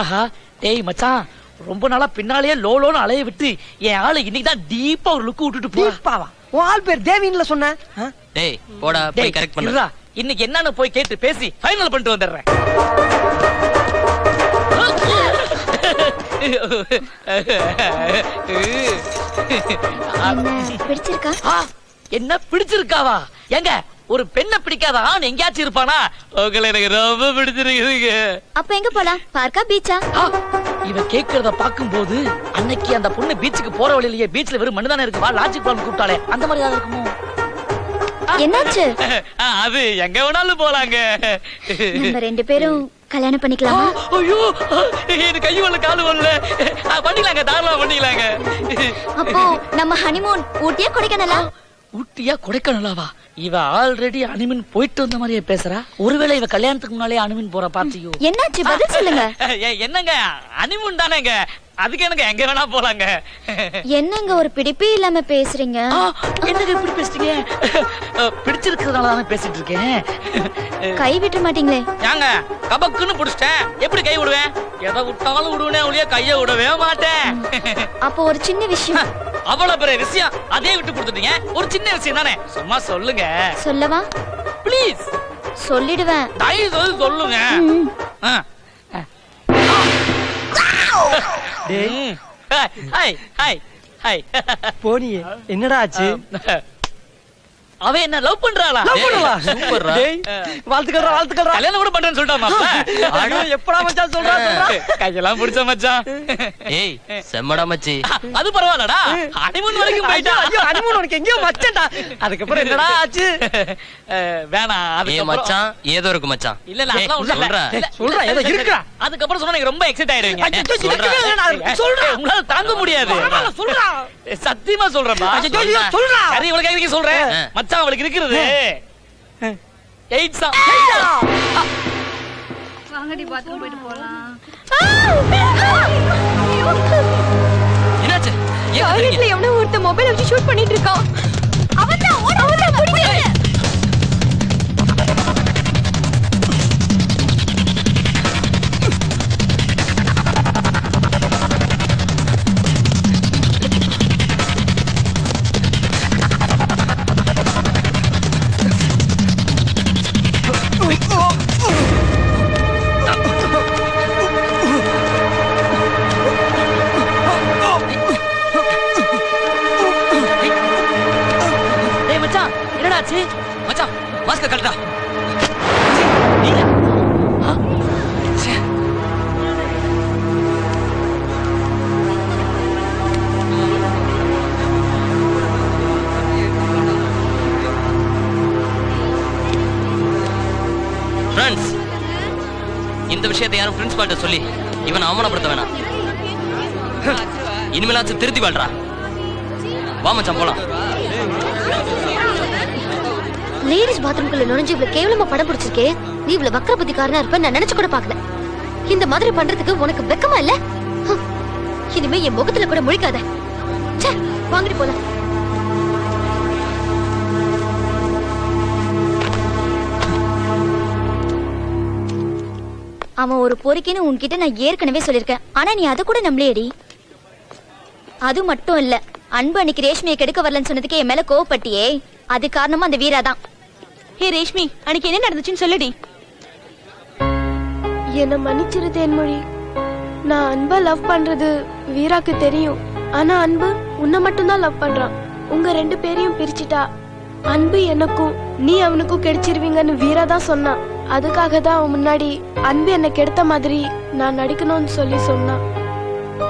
ஆஹா, டேய் மச்சான், ரொம்ப நாளா பின்னாலேயே லோலோன்னு அலைய விட்டு என் ஆளு இன்னைக்கு தான் டீப்பா ஒரு லுக்கு விட்டுட்டு போறான். உன் ஆள் பேர் தேவின்ல சொன்ன? டேய் போடா, போய் கரெக்ட் பண்ணு. இன்னைக்கு என்னன்னு போய் கேட்டு பேசி ஃபைனல் பண்ணிட்டு வந்துடுறேன். என்ன பிடிச்சிருக்காவா? எங்க ஒரு பெண்ணை பிடிக்காத ஆண் எங்கேயாச்சும் இருப்பானா? உங்களை எனக்கு ரொம்ப பிடிச்சிருக்குதுங்க. அப்ப எங்க போலாம்? பார்க்கா, பீச்சா? இவ கேக்குறத பாக்கும்போது அன்னைக்கு அந்த பொண்ணு பீச்சுக்கு போற வழியிலேயே பீச்ல வெறும் மண்ணு தானே இருக்கு, வா லாஜிக் பிளான் கூப்பிட்டாலே அந்த மாதிரி ஏதாவது இருக்குமோ? என்னாச்சு? அது எங்க வேணாலும் போலாங்க. நம்ம 2 பேரும் கல்யாணம் பண்ணிக்கலாமா? ஐயோ, இது கை வரல காலு வரல. பண்ணிக்கலாங்க, தாராளமா பண்ணிக்கலாங்க. அப்போ நம்ம ஹனிமூன் ஊட்டியா கொடைக்கானலா? ஊட்டியா கொடைக்கானலாவா? இவ ஆல்ரெடி அனிமின் போயிட்டு வந்த மாதிரியே பேசுறா. ஒருவேளை இவ கல்யாணத்துக்கு முன்னாலே அனிமின் போற பாத்தியோ? என்னாச்சு? பதில் சொல்லுங்க. என்னங்க, அனிமின் தானேங்க, அதுக்கு எனக்கு எங்க வேணா போலாங்க. என்னங்க ஒரு பிடிப்பே இல்லாம பேசுறீங்க? என்னங்க இப்படி பேசுறீங்க? பிடிச்சிருக்கிறதுனால தானே பேசிட்டு இருக்கேன். கை விட்ட மாட்டீங்களே? ஏங்க, கபக்குன்னு புடிச்சிட்டேன், எப்படி கை விடுவேன்? எதை விட்டாலும் விடுவேனே ஒழிய கைய விடவே மாட்டேன். அப்போ ஒரு சின்ன விஷயம். அவ்வளவு பெரிய விஷயம் அதே விட்டு கொடுத்துட்டீங்க. ஒரு சின்ன விஷயம் தானே, சும்மா சொல்லுங்க. சொல்லவா? ப்ளீஸ் சொல்லிடுவேன். தயவு செய்து சொல்லுங்க. ஆ. டேய் ஹாய் ஹாய் ஹாய். போனியே என்னடா ஆச்சு? அவ என்ன லவ் பண்றாளா? Love பண்ணுவா? சூப்பர்ரா. டேய், வாழ்த்துக்கள்டா. கல்யாணம் கூட பண்றேன்னு சொல்லிட்டா மாப்ள. ஐயோ, எப்படா மச்சான் சொல்றா? கையெல்லாம் பிடிச்ச மச்சான். ஏய் செம்மடா மச்சி. அது பரவாயில்லடா, ஹனிமூன் வரைக்கும் போயிட்டா. ஐயோ, ஹனிமூன் உனக்கு எங்கேயோ மச்சான்டா. அதுக்கப்புறம் என்னடா ஆச்சு? வேணாம் ஏ அதுக்கப்புறம் மச்சான் ஏதோ இருக்கு மச்சான். இல்ல இல்ல அதெல்லாம் ஒண்ணும் இல்ல. இல்ல, சொல்றா, ஏதோ இருக்குடா. அதுக்கப்புறம் சொன்னா நீங்க ரொம்ப எக்ஸைட் ஆயிடுவீங்க. ஐயோ, சொல்றா. உங்களால தாங்க முடியாது. சொல்றா. சத்தியமா சொல்றேன்பா. ஐயோ, சொல்றா. சரி இவளுக்கு எதுக்கு சொல்றேன்? மச்சான் அவளுக்கு இருக்கிறது 8 சா. வாங்கடி பாத்ரூம் போயிட்டு போலாம். என்னாச்சு? ஏன் டாய்லெட்ல எவனோ ஒருத்த மொபைல் வச்சு ஷூட் பண்ணிட்டு இருக்கான். அவன்தான் புடிங்க. டேய் மச்சான் என்னடா ஆச்சு? மச்சான் மாஸ்க் கழட்டா. நீங்க ஃப்ரெண்ட்ஸ், இந்த விஷயத்தை யாரும் பிரின்சிபால்ட்ட சொல்லி இவனை அவமானப்படுத்த வேணாம். இனிமேலாச்சும் திருத்தி வாழ்றா. வா மச்சான் போலாம். லேடிஸ் பாத்ரூம்குள்ள நுழைஞ்சு இவ்வளவு கேவலமா படம் பிடிச்சிருக்கே. நீ இவ்வளவு வக்கர புத்திக்காரனா இருப்ப நான் நினைச்சு கூட பாக்கல. இந்த மாதிரி பண்றதுக்கு உனக்கு வெக்கமா இல்ல? ஹம். இனிமே என் முகத்துல கூட முழிக்காத. ச்சே, வாங்கிட்டு போலாம். அவன் ஒரு பொறுக்கின்னு உன்கிட்ட நான் ஏற்கனவே சொல்லிருக்கேன். ஆனா நீ அதை கூட நம்பலையேடி. அது மட்டும் இல்ல, அன்பு அன்னைக்கு ரேஷ்மியை கெடுக்க வரலன்னு சொன்னதுக்கு என் மேல கோவப்பட்டியே, அது காரணமா அந்த வீரா தான். ஹே ரேஷ்மி, அன்னைக்கு என்ன நடந்துச்சுன்னு சொல்லுடி. என்ன மன்னிச்சிரு தேன்மொழி. நான் அன்பை லவ் பண்றது வீராக்கு தெரியும். ஆனா அன்பு உன்னை மட்டும்தான் லவ் பண்றான். உங்க 2 பேரையும் பிரிச்சுட்டா அன்பு எனக்கும் நீ அவனுக்கும் கிடைச்சிருவீங்கன்னு வீரா தான் சொன்னான். அதுக்காக தான் அவன் முன்னாடி அன்பு என்னை கெடுத்த மாதிரி நான் நடிக்கணும்னு சொல்லி சொன்னான்.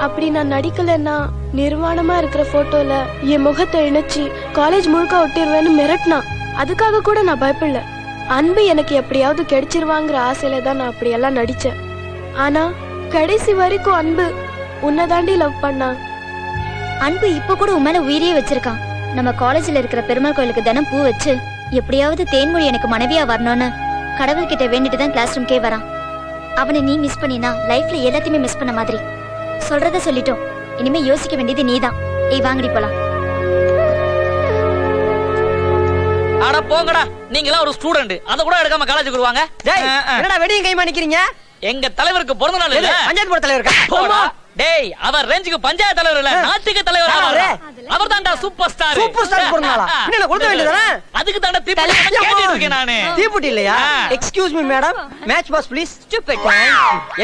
அப்படி நான் நடிக்கலன்னா நிர்வாணமா இருக்கிற போட்டோல என் முகத்தை இணைச்சு காலேஜ் முழுக்க ஒட்டிடுவேன்னு மிரட்டினான். அதுக்காக கூட நான் பயப்படல. அன்பு எனக்கு எப்படியாவது கிடைச்சிருவாங்கிற ஆசையில தான் நான் அப்படியெல்லாம் நடிச்சேன். ஆனா கடைசி வரைக்கும் அன்பு உன்னை தாண்டி லவ் பண்ணா. அன்பு இப்ப கூட உன் மேல உயிரியே வச்சிருக்கான். நம்ம காலேஜ்ல இருக்கிற பெருமாள் கோயிலுக்கு தினம் பூ வச்சு எப்படியாவது தேன்மொழி எனக்கு மனைவியா வரணும்னு கடவுள்கிட்ட வேண்டிட்டு தான் கிளாஸ் ரூம்கே வரான். அவனை நீ மிஸ் பண்ணினா லைஃப்ல எல்லாத்தையுமே மிஸ் பண்ண மாதிரி. சொல்றத சொல்லிட்டோம், இனிமே யோசிக்க வேண்டியது நீதான். ஏய் வாங்கடி போலாம். அட போங்கடா, நீங்களாம் ஒரு ஸ்டூடண்ட், அத கூட எடுக்காம காலேஜுக்கு வருவாங்க. டேய், என்னடா வெடியும் கைமா நிக்கிறீங்க? எங்க தலைவருக்கு பிறந்த நாள் இல்ல? பஞ்சாயத்து போர்டு தலைவருக்கா? போடா. டேய், அவர் ரேஞ்சுக்கு பஞ்சாயத்து தலைவர் இல்ல, நாட்டுக்கு தலைவர். அவர் தான்டா சூப்பர் ஸ்டார். சூப்பர் ஸ்டார் பிறந்தனாலா? என்ன கொடுக்க வேண்டியதானே? அதுக்கு தான்டா தீபுட்டி கேட்டிட்டு இருக்கேன் நானு. தீபுட்டி இல்லையா? Excuse me madam, match pass please. Stupid.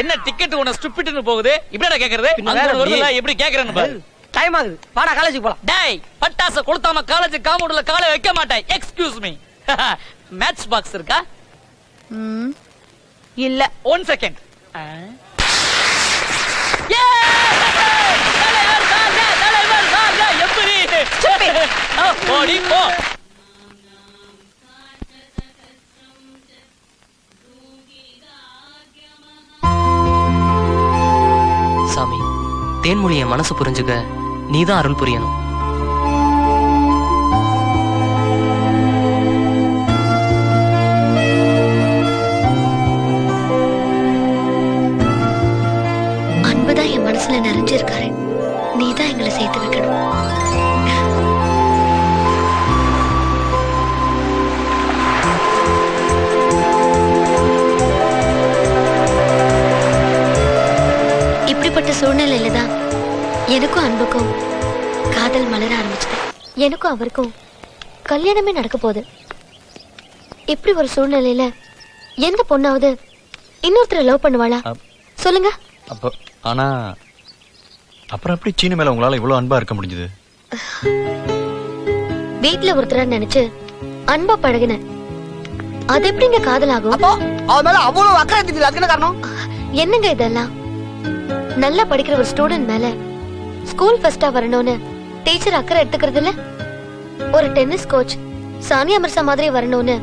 என்ன டிக்கெட் உன ஸ்டூபிட்னு போகுது? இப்படிடா கேக்குறது? அங்க வருதுல எப்படி கேக்குறேன்னு பாரு. டைம் ஆகுது, வாடா காலேஜுக்கு போலாம். டேய், பட்டாசு கொளுத்தாம காலேஜ் காம்பவுண்ட்ல காலை வைக்க மாட்டேன். Excuse me. மேட்ச் பாக்ஸ் இருக்கா? இல்ல. 1 செகண்ட். ஓடி போ. சாமி, தேன்மொழி என் மனசு புரிஞ்சுக்க நீதான் அருள் புரியணும். அன்புதான் என் மனசுல நிறைஞ்சிருக்காரு. நீதான் எங்களை சேர்த்து வைக்கணும். இப்படிப்பட்ட சூழ்நிலையில தான் எனக்கும் அன்புக்கும் காதல் மலர ஆரம்பிச்சது. எனக்கும் அவருக்கும் கல்யாணமே நடக்க போகுது. இப்படி ஒரு சூழ்நிலையில எந்த பொண்ணாவது இன்னொருத்தரை லவ் பண்ணுவாளா சொல்லுங்க? அப்போ ஆனா அப்புறம் எப்படி சீனு மேல உங்களால இவ்வளவு அன்பா இருக்க முடிஞ்சது? வீட்டுல ஒருத்தரா நினைச்சு அன்பா பழகுன. அது எப்படிங்க காதலாகும்? அப்போ அவ மேல அவ்வளவு அக்கறை எடுத்துக்கல, அதுக்கு என்ன காரணம்? என்னங்க இதெல்லாம்? நல்லா படிக்கிற ஒரு ஸ்டூடெண்ட் மேல ஸ்கூல் ஃபர்ஸ்டா வரணும்னு டீச்சர் அக்கறை எடுத்துக்கிறது இல்ல. ஒரு டென்னிஸ் கோச் சானியா மிர்சா மாதிரி வரணும்னு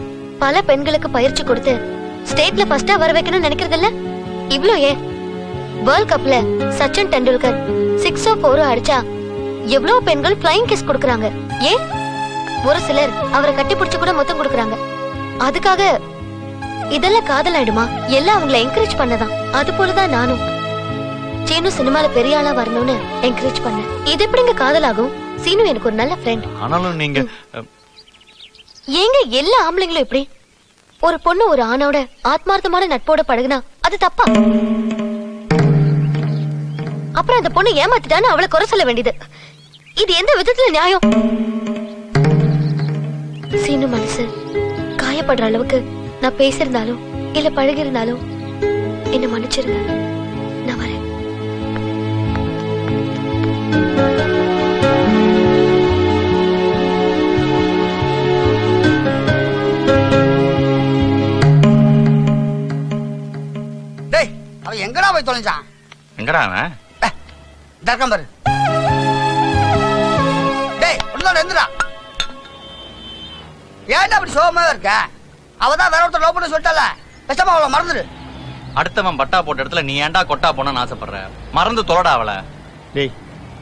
பல பெண்களுக்கு பயிற்சி கொடுத்து ஸ்டேட்ல ஃபர்ஸ்டா வர வைக்கணும்னு நினைக்கிறது இல்ல. இவ்ளோ ஏன் வேர்ல்ட் கப்ல சச்சின் டெண்டுல்கர் 6 or 4 அடிச்சா எவ்வளவு பெண்கள் ஃப்ளைங் கிஸ் கொடுக்கறாங்க. ஏன் ஒரு சிலர் அவரை கட்டி பிடிச்சு கூட முத்தம் கொடுக்கறாங்க. அதுக்காக இதெல்லாம் காதல் ஆயிடுமா? எல்லாம் அவங்கள என்கரேஜ் பண்ணதான். அது போலதான் நானும் சீனு சினிமால பெரிய ஆளா வரணும்னு என்கரேஜ் பண்ணேன். இது எப்படிங்க காதலாகும்? சீனு எனக்கு ஒரு நல்ல ஃப்ரெண்ட். ஆனாலும் நீங்க ஏங்க எல்லா ஆம்பளைங்களும் இப்படி? ஒரு பொண்ணு ஒரு ஆணோட ஆத்மார்த்தமான நட்போட பழகுனா அது தப்பா? அப்புறம் அந்த பொண்ணு ஏமாத்திட்டான்னு அவளை குறை சொல்ல வேண்டியது இது எந்த விதத்துல நியாயம்? சீனு மனசு காயப்படுற அளவுக்கு நான் பேசியிருந்தாலும் இல்ல பழகி இருந்தாலும் என்ன மன்னிச்சிருங்க. நான் வரேன். டேய் அவன் எங்கடா போய் தொலைஞ்சான்? எங்கடா அவன்? தர்க்கம் பாரு. டேய் உள்ளார எந்திரா. ஏன்டா அப்படி சோகமா இருக்க? அவதான் வேற ஒருத்தர் லவ் பண்ண சொல்லிட்டால, பேசாம அவளை மறந்துடு. அடுத்தவன் பட்டா போட்ட இடத்துல நீ ஏன்டா கொட்டா போனன்னு ஆசைப்படுற? மறந்து தொலைடா அவளை. டேய்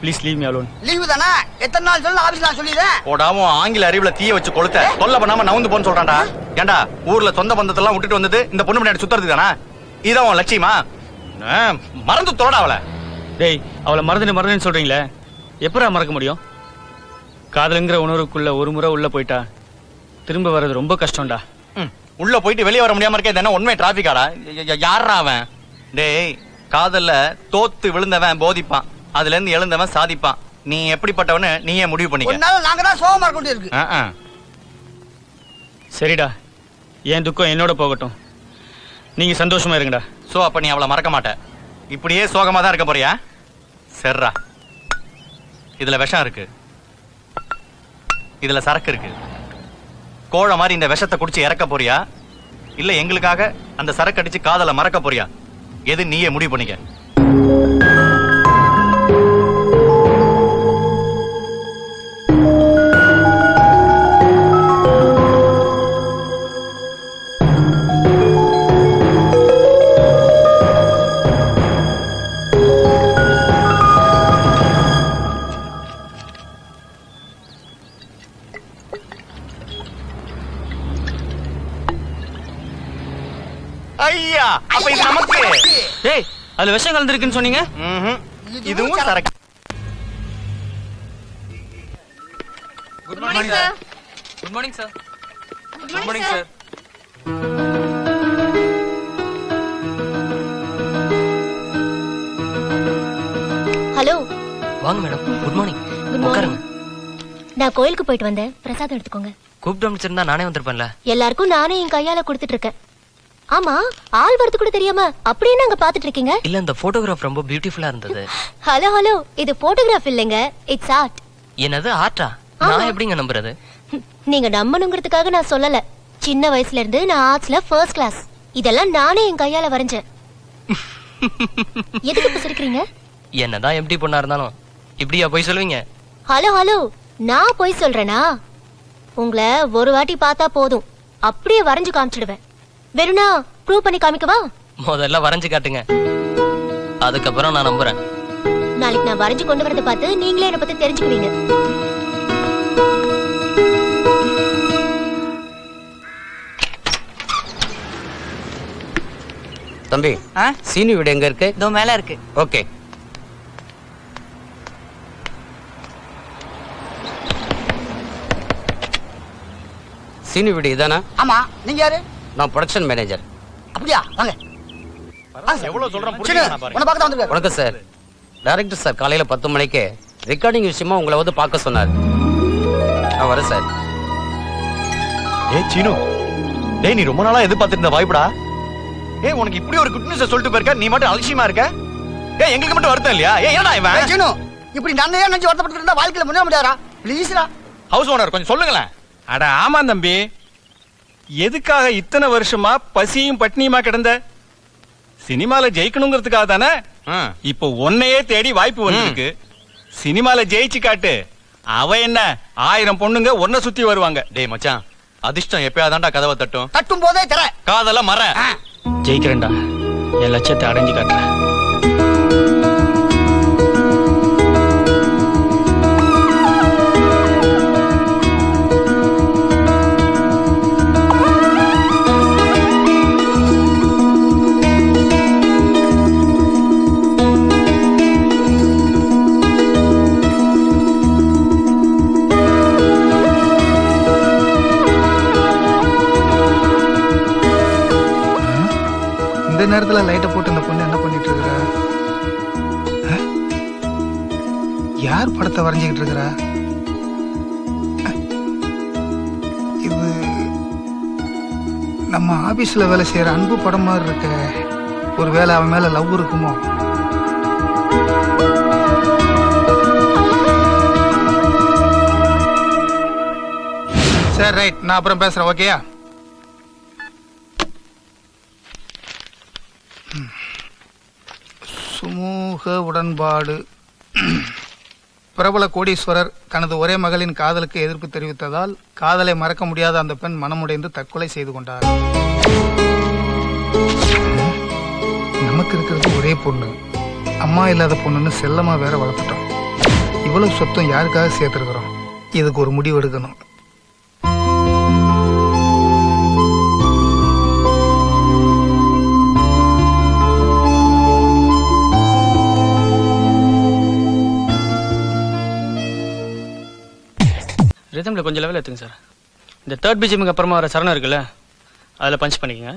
please leave me alone. Leave தானே? எத்தனை நாள் சொல்லு ஆபீஸ்ல நான் சொல்லிடுறேன். போடாம ஆங்கில அறிவுல தீய வச்சு கொளுத்த தொல்லை பண்ணாம நவுந்து போன்னு சொல்றான்டா. ஏன்டா ஊர்ல சொந்த பந்தத்தெல்லாம் விட்டுட்டு வந்தது இந்த பொண்ணு முன்னாடி சுத்துறது தானா? இதான் உன் லட்சியமா? மறந்து தொலைடா அவளை. டேய் அவளை மறந்துன்னு சொல்றீங்களே, எப்படா மறக்க முடியும்? காதலுங்கிற உணர்வுக்குள்ள ஒரு முறை உள்ள போயிட்டா திரும்ப வர்றது ரொம்ப கஷ்டம்டா. உள்ள போயிட்டு வெளியே வர முடியாம இருக்க என்ன உண்மை டிராபிக்காடா? யாரா அவன்? டேய் காதல்ல தோத்து விழுந்தவன் போதிப்பான், அதுல இருந்து எழுந்தவன் சாதிப்பான். நீ எப்படிப்பட்டவன்னு நீயே முடிவு பண்ணிக்க. உன்னால நாங்க தான் சோகமா இருக்க வேண்டியிருக்கு. சரிடா, என் துக்கம் என்னோட போகட்டும், நீங்க சந்தோஷமா இருங்கடா. சோ அப்ப நீ அவளை மறக்க மாட்ட, இப்படியே சோகமா தான் இருக்க போறியா? சரிடா, இதுல விஷம் இருக்கு, இதுல சரக்கு இருக்கு. கோழ மாதிரி இந்த விஷத்தை குடிச்சு இறக்க போறியா, இல்ல எங்களுக்காக அந்த சரக்கு அடிச்சு காதலை மறக்க போறியா? எது நீயே முடிவு பண்ணிக்க. ஐயா, அப்ப இது நமக்கு. டேய் அதுல விஷம் கலந்துருக்குன்னு சொன்னீங்க. இதுவும் சரக்கு. Good morning sir. Good morning sir. Good morning sir. Hello. வாங்க madam. Good morning. Good morning. நான் கோயிலுக்கு போயிட்டு வந்தேன், பிரசாதம் எடுத்துக்கோங்க. கூப்பிட்டு அமைச்சிருந்தா நானே வந்திருப்பேன்ல. எல்லாருக்கும் நானே என் கையால கொடுத்துட்டு இருக்கேன். ஆமா, ஆள் வரது கூட தெரியாம அப்படியே நாங்க பாத்துட்டு இருக்கீங்க. இல்ல, இந்த போட்டோகிராஃப் ரொம்ப பியூட்டிஃபுல்லா இருந்தது. ஹலோ ஹலோ, இது போட்டோகிராஃப் இல்லைங்க, இட்ஸ் ஆர்ட். என்னது ஆர்ட்டா? நான் எப்படிங்க நம்புறது? நீங்க நம்பணுங்கிறதுக்காக நான் சொல்லல. சின்ன வயசுல இருந்து நான் ஆர்ட்ஸ்ல ஃபர்ஸ்ட் கிளாஸ். இதெல்லாம் நானே என் கையால வரைஞ்சேன். எதுக்கு சிரிக்கிறீங்க? என்னதான் எப்படி பொண்ணா இருந்தாலும் இப்படியா போய் சொல்லுவீங்க? ஹலோ ஹலோ, நான் போய் சொல்றேனா? உங்களை ஒரு வாட்டி பார்த்தா போதும், அப்படியே வரைஞ்சு காமிச்சிடுவேன். வெறுனா ப்ரூவ் பண்ணி காமிக்கவா? முதல்ல வரைஞ்சு காட்டுங்க, அதுக்கப்புறம் நான் நம்புறேன். நாளைக்கு நான் வரைஞ்சு கொண்டு வரதை பார்த்து நீங்களே என்ன பத்தி தெரிஞ்சுக்குவீங்க. தம்பி, சீனி வீடு எங்க இருக்கு? இதோ மேல இருக்கு. ஓகே. சீனி வீடு இதானா? ஆமா, நீங்க யாரு? நான் ப்ரொடக்ஷன் மேனேஜர். அப்படியா? வாங்க. எவ்வளவு சொல்றேன் உன்னை பார்க்க தான் வந்திருக்காரு. வணக்கம் சார். டைரக்டர் சார் காலையில 10 மணிக்கு ரெக்கார்டிங் விஷயமா உங்களை வந்து பார்க்க சொன்னார். நான் வரேன் சார். ஏய் சீனு, டேய் நீ ரொம்ப நாளா எதிர்பார்த்திருந்த வாய்ப்புடா. ஏய் உனக்கு இப்படி ஒரு குட் நியூஸ் சொல்லிட்டு போயிருக்க, நீ மட்டும் அலட்சியமா இருக்க. ஏய் எங்களுக்கு மட்டும் வருத்தம் இல்லையா? ஏய் என்னடா இவன்? சீனு, இப்படி நன்னையா நினைச்சு வருத்தப்பட்டு இருந்தா வாழ்க்கையில முன்னேற முடியாதா? ப்ளீஸ்டா. ஹவுஸ் ஓனர் கொஞ்சம் சொல்லுங்களேன். அட ஆமா தம்பி, எதுக்காக இத்தனை வருஷமா பசியும் பட்னியுமா கிடந்த? சினிமால ஜெயிக்கணுங்கிறதுக்காக தானே. இப்போ உன்னையே தேடி வாய்ப்பு வந்திருக்கு. சினிமால ஜெயிச்சு காட்டு. அவ என்ன 1000 பொண்ணுங்க ஒன்ன சுத்தி வருவாங்க. டேய் மச்சான், அதிர்ஷ்டம் எப்பயாதான்டா கதவை தட்டும். தட்டும் போதே தர. காதல மற. ஜெயிக்கிறேன்டா, என் லட்சியத்தை அடைஞ்சு காட்டுறேன். இந்த நேரத்துல லைட்டை போட்டு இந்த பொண்ணு என்ன பண்ணிட்டு இருக்கிறா? யார் படத்தை வரைஞ்சிக்கிட்டு இருக்கிறா? இது நம்ம ஆபீஸ்ல வேலை செய்யற அன்பு படம் மாதிரி இருக்க. ஒருவேளை அவன் மேல லவ் இருக்குமோ? சரி ரைட், நான் அப்புறம் பேசுறேன். ஓகேயா? சுமூக உடன்பாடு. பிரபல கோடீஸ்வரர் தனது ஒரே மகளின் காதலுக்கு எதிர்ப்பு தெரிவித்ததால் காதலை மறக்க முடியாத அந்த பெண் மனமுடைந்து தற்கொலை செய்து கொண்டார். நமக்கு இருக்கிறது ஒரே பொண்ணு, அம்மா இல்லாத பொண்ணுன்னு செல்லமா வேற வளர்த்துட்டோம். இவ்வளவு சொத்தம் யாருக்காக சேர்த்திருக்கிறோம்? இதுக்கு ஒரு முடிவு எடுக்கணும். ரிதம்ல கொஞ்சம் லெவல் எடுத்துங்க சார். இந்த தேர்ட் பிஜிஎம்க்கு அப்புறமா வர சரணம் இருக்குல்ல, அதில் பஞ்ச் பண்ணிக்கங்க.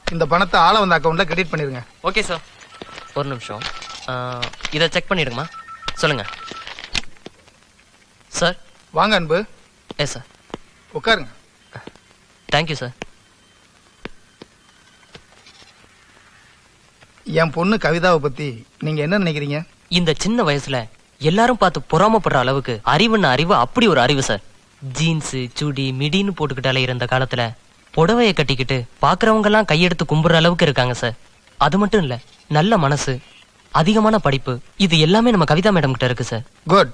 இந்த பணத்தை ஆள வந்த அக்கௌண்ட்ல கிரெடிட் பண்ணிருங்க. Okay sir. ஒரு நிமிஷம், இதை செக் பண்ணிடுங்கம்மா. சொல்லுங்க சார். வாங்க அன்பு. Yes sir. உட்காருங்க. Thank you sir. என் பொண்ணு கவிதாவை பத்தி நீங்க என்ன நினைக்கிறீங்க? இந்த சின்ன வயசுல எல்லாரும் பார்த்து பொறாமப்படுற அளவுக்கு அறிவுன்னு அறிவு அப்படி ஒரு அறிவு சார். ஜீன்ஸ் சுடி மிடின்னு போட்டுக்கிட்டாலே இருந்த காலத்துல புடவைய கட்டிக்கிட்டு பாக்குறவங்க எல்லாம் கையெடுத்து கும்பிடுற அளவுக்கு இருக்காங்க சார். அது மட்டும் இல்ல, நல்ல மனசு, அதிகமான படிப்பு, இது எல்லாமே நம்ம கவிதா மேடம் கிட்ட இருக்கு சார். குட்.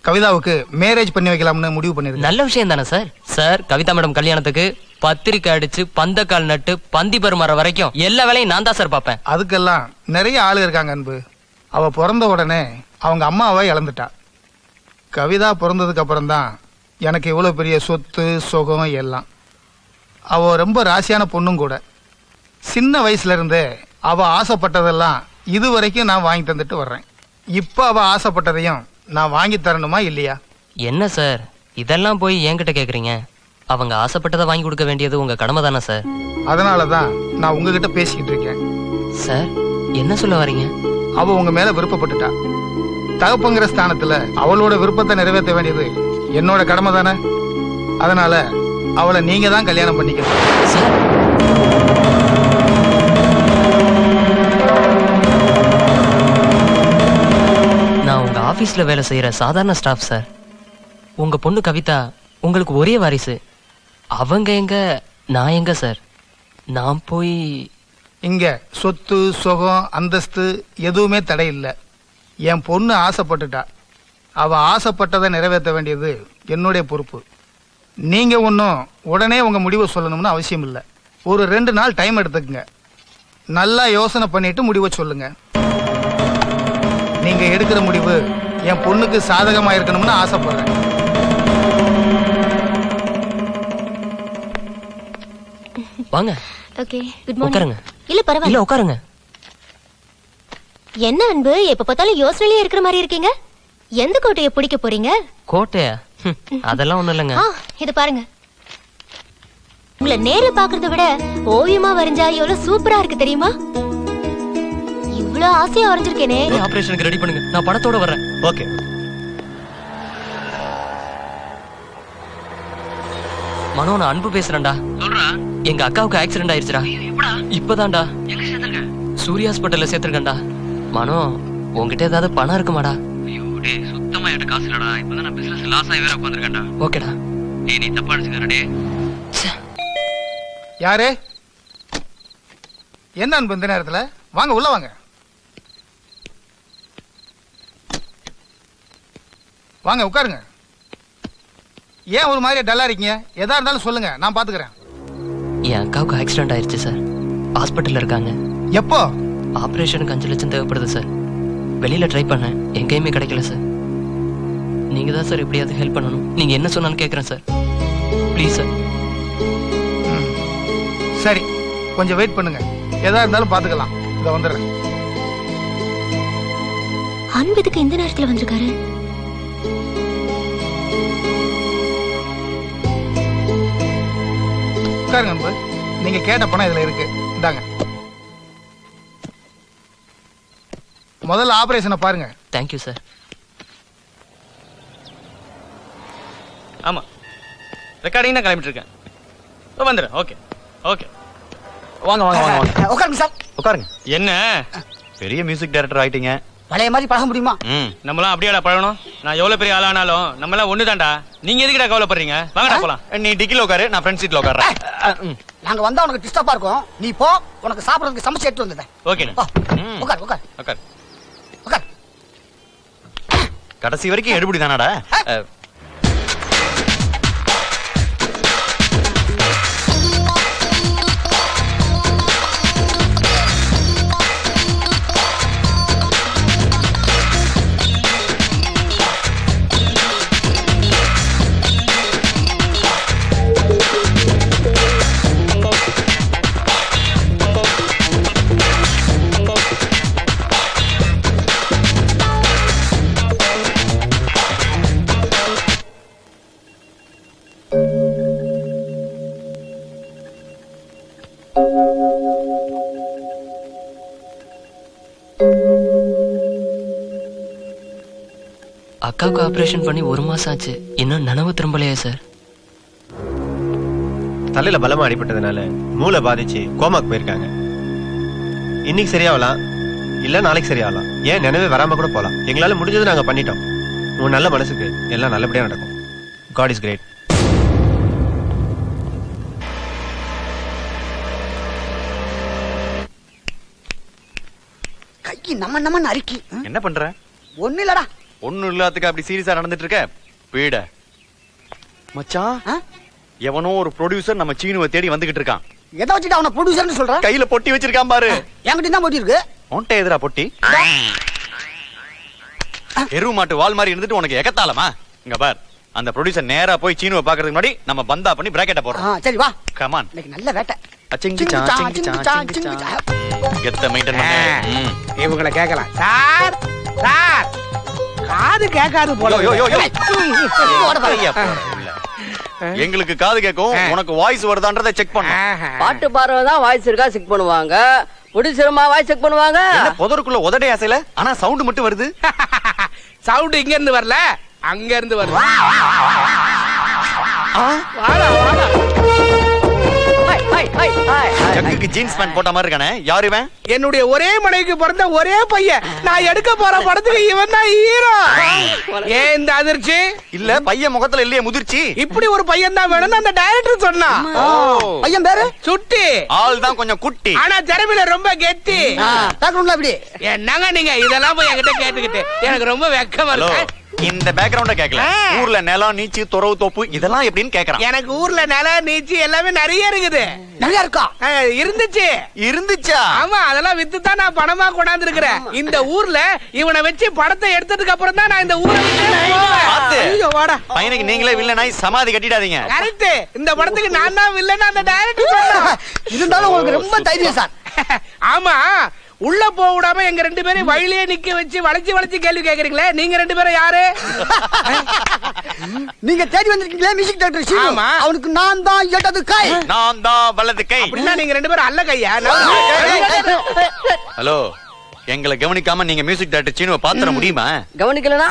கவிதாவுக்கு மேரேஜ் பண்ணி வைக்கலாம்னு முடிவு பண்ணிருக்கேன். நல்ல விஷயம் தானே சார். சார், கவிதா மேடம் கல்யாணத்துக்கு பத்திரிக்கை அடிச்சு பந்தக்கால் நட்டு பந்தி பருமாற வரைக்கும் எல்லா வேலையும் நான் தான் சார் பார்ப்பேன். அதுக்கெல்லாம் நிறைய ஆளு இருக்காங்க அன்பு. அவ பிறந்த உடனே அவங்க அம்மாவை இழந்துட்டா. கவிதா பிறந்ததுக்கு அப்புறம் தான் எனக்கு இவ்வளவு பெரிய சொத்து சுகம் எல்லாம். அவ ரொம்ப ராசியான பொண்ணும் கூட. சின்ன வயசுல இருந்தே அவ ஆசைப்பட்டதெல்லாம் இதுவரைக்கும் நான் வாங்கி தந்துட்டு வர்றேன். இப்ப அவ ஆசைப்பட்டதையும் நான் வாங்கி தரணுமா இல்லையா? என்ன சார் இதெல்லாம் போய் என்கிட்ட கேக்குறீங்க? அவங்க ஆசைப்பட்டதை வாங்கி கொடுக்க வேண்டியது உங்க கடமை தானே சார். அதனாலதான் நான் உங்ககிட்ட பேசிக்கிட்டு இருக்கேன். சார், என்ன சொல்ல வரீங்க? அவ உங்க மேல விருப்பப்பட்டுட்டா. தகப்பங்கிற ஸ்தானத்துல அவளோட விருப்பத்தை நிறைவேற்ற வேண்டியது என்னோட கடமை தானே. அதனால அவளை நீங்க தான் கல்யாணம் பண்ணிக்கணும். நான் உங்க ஆபீஸ்ல வேலை செய்யற சாதாரண ஸ்டாஃப் சார். உங்க பொண்ணு கவிதா உங்களுக்கு ஒரே வாரிசு. அவங்க எங்க, நான் எங்க சார்? நான் போய் இங்க சொத்து சுகம் அந்தஸ்து எதுவுமே தடை இல்லை. என் பொண்ணு ஆசைப்பட்டுட்டா. அவ ஆசைப்பட்டதை நிறைவேற்ற வேண்டியது என்னுடைய பொறுப்பு. நீங்க ஒன்றும் உடனே உங்க முடிவை சொல்லணும்னு அவசியம் இல்லை. ஒரு 2 நாள் டைம் எடுத்துக்கங்க. நல்லா யோசனை பண்ணிட்டு முடிவை சொல்லுங்க. நீங்க எடுக்கிற முடிவு என் பொண்ணுக்கு சாதகமா இருக்கணும்னு ஆசைப்படுறேன். வாங்க. Okay, good morning. உட்காருங்க. இல்ல பரவாயில்ல. இல்ல உட்காருங்க. என்ன அன்பு, எப்ப பார்த்தாலும் யோசனையிலே இருக்கிற மாதிரி இருக்கீங்க? எந்த கோட்டையை பிடிக்க போறீங்க? கோட்டையா? அதெல்லாம் ஒண்ணும் இல்லைங்க. இது பாருங்க. உங்களை நேர்ல பாக்குறத விட ஓவியமா வரைஞ்சா எவ்வளவு சூப்பரா இருக்கு தெரியுமா? இவ்வளவு ஆசையா வரைஞ்சிருக்கேனே. ஆபரேஷனுக்கு ரெடி பண்ணுங்க, நான் படத்தோட வர்றேன். ஓகே. மனோ, நான் அன்பு பேசுறேன்டா. எங்க அக்காவுக்கு ஆக்சிடென்ட் ஆயிருச்சுடா. இப்பதான்டா சூர்யா ஹாஸ்பிட்டல்ல சேர்த்திருக்கேன்டா. மனோ, உன்கிட்ட ஏதாவது பணம் இருக்குமாடா? சுத்தமா என்கிட்ட காசு இல்லடா. இப்பதான் நான் பிசினஸ் லாஸ் ஆகி வேற உட்காந்துருக்கேன்டா. ஓகேடா. நீ தப்பா அடிச்சுக்கிறடே. யாரு? என்ன அன்பு இந்த நேரத்துல? வாங்க உள்ள வாங்க. வாங்க உட்காருங்க. ஏன் ஒரு மாதிரி டல்லா இருக்கீங்க? எதா இருந்தாலும் சொல்லுங்க, நான் பாத்துக்கிறேன். என் அக்காவுக்கு ஆக்சிடென்ட் ஆயிருச்சு சார். ஹாஸ்பிட்டல்ல இருக்காங்க. எப்போ? ஆபரேஷனுக்கு 5 லட்சம் தேவைப்படுது சார். வெளியில ட்ரை பண்ணேன், எங்கேயுமே கிடைக்கல சார். நீங்க தான் சார் எப்படியாவது ஹெல்ப் பண்ணணும். நீங்க என்ன சொன்னாலும் கேட்கறேன் சார். Please sir. சரி, கொஞ்சம் வெயிட் பண்ணுங்க. எதா இருந்தாலும் பாத்துக்கலாம். இத வந்துடுறேன். அன்பு இதுக்கு இந்த நேரத்துல வந்திருக்காரு? உட்காருங்க அன்பு. நீங்க கேட்ட பணம் இதுல இருக்கு. இந்தாங்க. முதல்ல ஆபரேஷனை பாருங்க. Thank you sir. ஆமா, ரெக்கார்டிங் தான் கிளம்பிட்டு இருக்கேன். வந்துடுறேன். Okay okay. வாங்க வாங்க வாங்க வாங்க. உட்காருங்க சார். உட்காருங்க. என்ன பெரிய மியூசிக் டைரக்டர் ஆயிட்டீங்க. பழைய மாதிரி பழக முடியுமா? நம்மளாம் அப்படியாடா பழகணும்? நான் எவ்வளவு பெரிய ஆளானாலும் நம்மளாம் ஒண்ணுதான்டா. நீங்க எதுக்குடா கவலைப்படுறீங்க? வாங்கடா போலாம். நீ டிக்கில உட்காரு, நான் ஃப்ரண்ட் சீட்ல உட்கார்றேன். நாங்க வந்தா உனக்கு டிஸ்டர்பா இருக்கும். நீ போ, உனக்கு சாப்பிடறதுக்கு சமைச்சு எடுத்து வந்தேன். ஓகேண்ணா. உட்கார் உட்கார் உட்காரு. உட்கார். கடைசி வரைக்கும் எடுபடி தானடா? அக்காவுக்கு ஆபரேஷன் பண்ணி 1 மாசம் ஆச்சு. இன்னும் நனவு திரும்பலையா சார்? தலையில பலமா அடிபட்டதுனால மூளை பாதிச்சு கோமாக்கு போயிருக்காங்க. இன்னைக்கு சரியாகலாம், இல்ல நாளைக்கு சரியாகலாம். ஏன் நினைவே வராம கூட போலாம். எங்களால முடிஞ்சது நாங்க பண்ணிட்டோம். உன் நல்ல மனசுக்கு எல்லாம் நல்லபடியா நடக்கும். God is great. கை நம்ம அரிக்கி. என்ன பண்ற? ஒண்ணு இல்லடா. ஒண்ணும் இல்லாததுக்கு அப்படி சீரியஸா நடந்துட்டு இருக்க? வீட மச்சான், எவனோ ஒரு ப்ரொடியூசர் நம்ம சீனுவை தேடி வந்துகிட்டு இருக்கான். எதை வச்சுட்டு அவனை ப்ரொடியூசர்னு சொல்ற? கையில பொட்டி வச்சிருக்கான் பாரு. என்கிட்ட தான் பொட்டி இருக்கு. உன்கிட்ட எதிரா பொட்டி? எரு மாட்டு வால் மாதிரி இருந்துட்டு உனக்கு எகத்தாலமா? இங்க பார், அந்த ப்ரொடியூசர் நேரா போய் சீனுவை பாக்குறதுக்கு முன்னாடி நம்ம பந்தா பண்ணி பிராக்கெட்ட போறோம். சரி வா. Come on. இன்னைக்கு நல்ல வேட்டை. கெத்த மெயின்டைன் பண்ணு. இவங்களை கேட்கலாம். சார் சார், காது கேட்காது போல. எங்களுக்கு காது கேட்கும், உனக்கு வாய்ஸ் வருதான்றதை செக் பண்ணு. பாட்டு பாடுறதான் வாய்ஸ் இருக்கா செக் பண்ணுவாங்க. முடிச்சிருமா வாய்ஸ் செக் பண்ணுவாங்க. புதருக்குள்ள உதடே அசைல, ஆனா சவுண்ட் மட்டும் வருது. சவுண்ட் இங்க இருந்து வரல, அங்க இருந்து வருது. ஜக்குக்கு ஜீன்ஸ் பேண்ட் போட்ட மாதிரி இருக்கானே, யார் இவன்? என்னுடைய ஒரே மனைவிக்கு பிறந்த ஒரே பையன். நான் எடுக்க போற படத்துக்கு இவன் தான் ஹீரோ. ஏன் இந்த அதிர்ச்சி? இல்ல பையன் முகத்துல இல்லையே முதிர்ச்சி. இப்படி ஒரு பையன் தான் வேணும்னு அந்த டைரக்டர் சொன்னா. பையன் பேரு சுட்டி. ஆள் தான் கொஞ்சம் குட்டி, ஆனா திறமையில ரொம்ப கெட்டி. பேக்ரவுண்ட்ல அப்படி என்னங்க நீங்க இதெல்லாம் போய் என்கிட்ட கேட்டுக்கிட்டு எனக்கு ரொம்ப வெக்கமா இருக்கு. இந்த பேக்ரவுண்ட கேக்கல. ஊர்ல நிலம், நீச்சி, துறவு, தோப்பு இதெல்லாம் எப்படின்னு கேக்குறான். எனக்கு ஊர்ல நிலம், நீச்சி எல்லாமே நிறைய இருக்குது. நிறைய இருக்கா? இருந்துச்சு. இருந்துச்சா? ஆமா, அதெல்லாம் வித்து தான் நான் பணமா கொண்டாந்து இருக்கிறேன். இந்த ஊர்ல இவனை வச்சு படத்தை எடுத்ததுக்கு அப்புறம் தான் நான் இந்த ஊரை வாடா. பையனுக்கு நீங்களே வில்லனாய் சமாதி கட்டிடாதீங்க. கரெக்ட். இந்த படத்துக்கு நான் தான் வில்லன் அந்த டைரக்டர் சொன்னா. இருந்தாலும் உங்களுக்கு ரொம்ப தைரியம் சார். ஆமா, உள்ள போக விடாம எங்க 2 பேரும் வழியிலே நிக்க வச்சு வளைச்சு கேள்வி கேக்குறீங்களே, நீங்க 2 பேரும் யாரு? நீங்க தேடி வந்திருக்கீங்களே மியூசிக் டைரக்டர் சீனு. அவனுக்கு நான் தான் இடது கை, நான் தான் வலது கை. அப்படின்னா நீங்க 2 பேரும் அல்ல கையா? ஹலோ, எங்களை கவனிக்காம நீங்க மியூசிக் டைரக்டர் சீனுவை பாத்திர முடியுமா? கவனிக்கலனா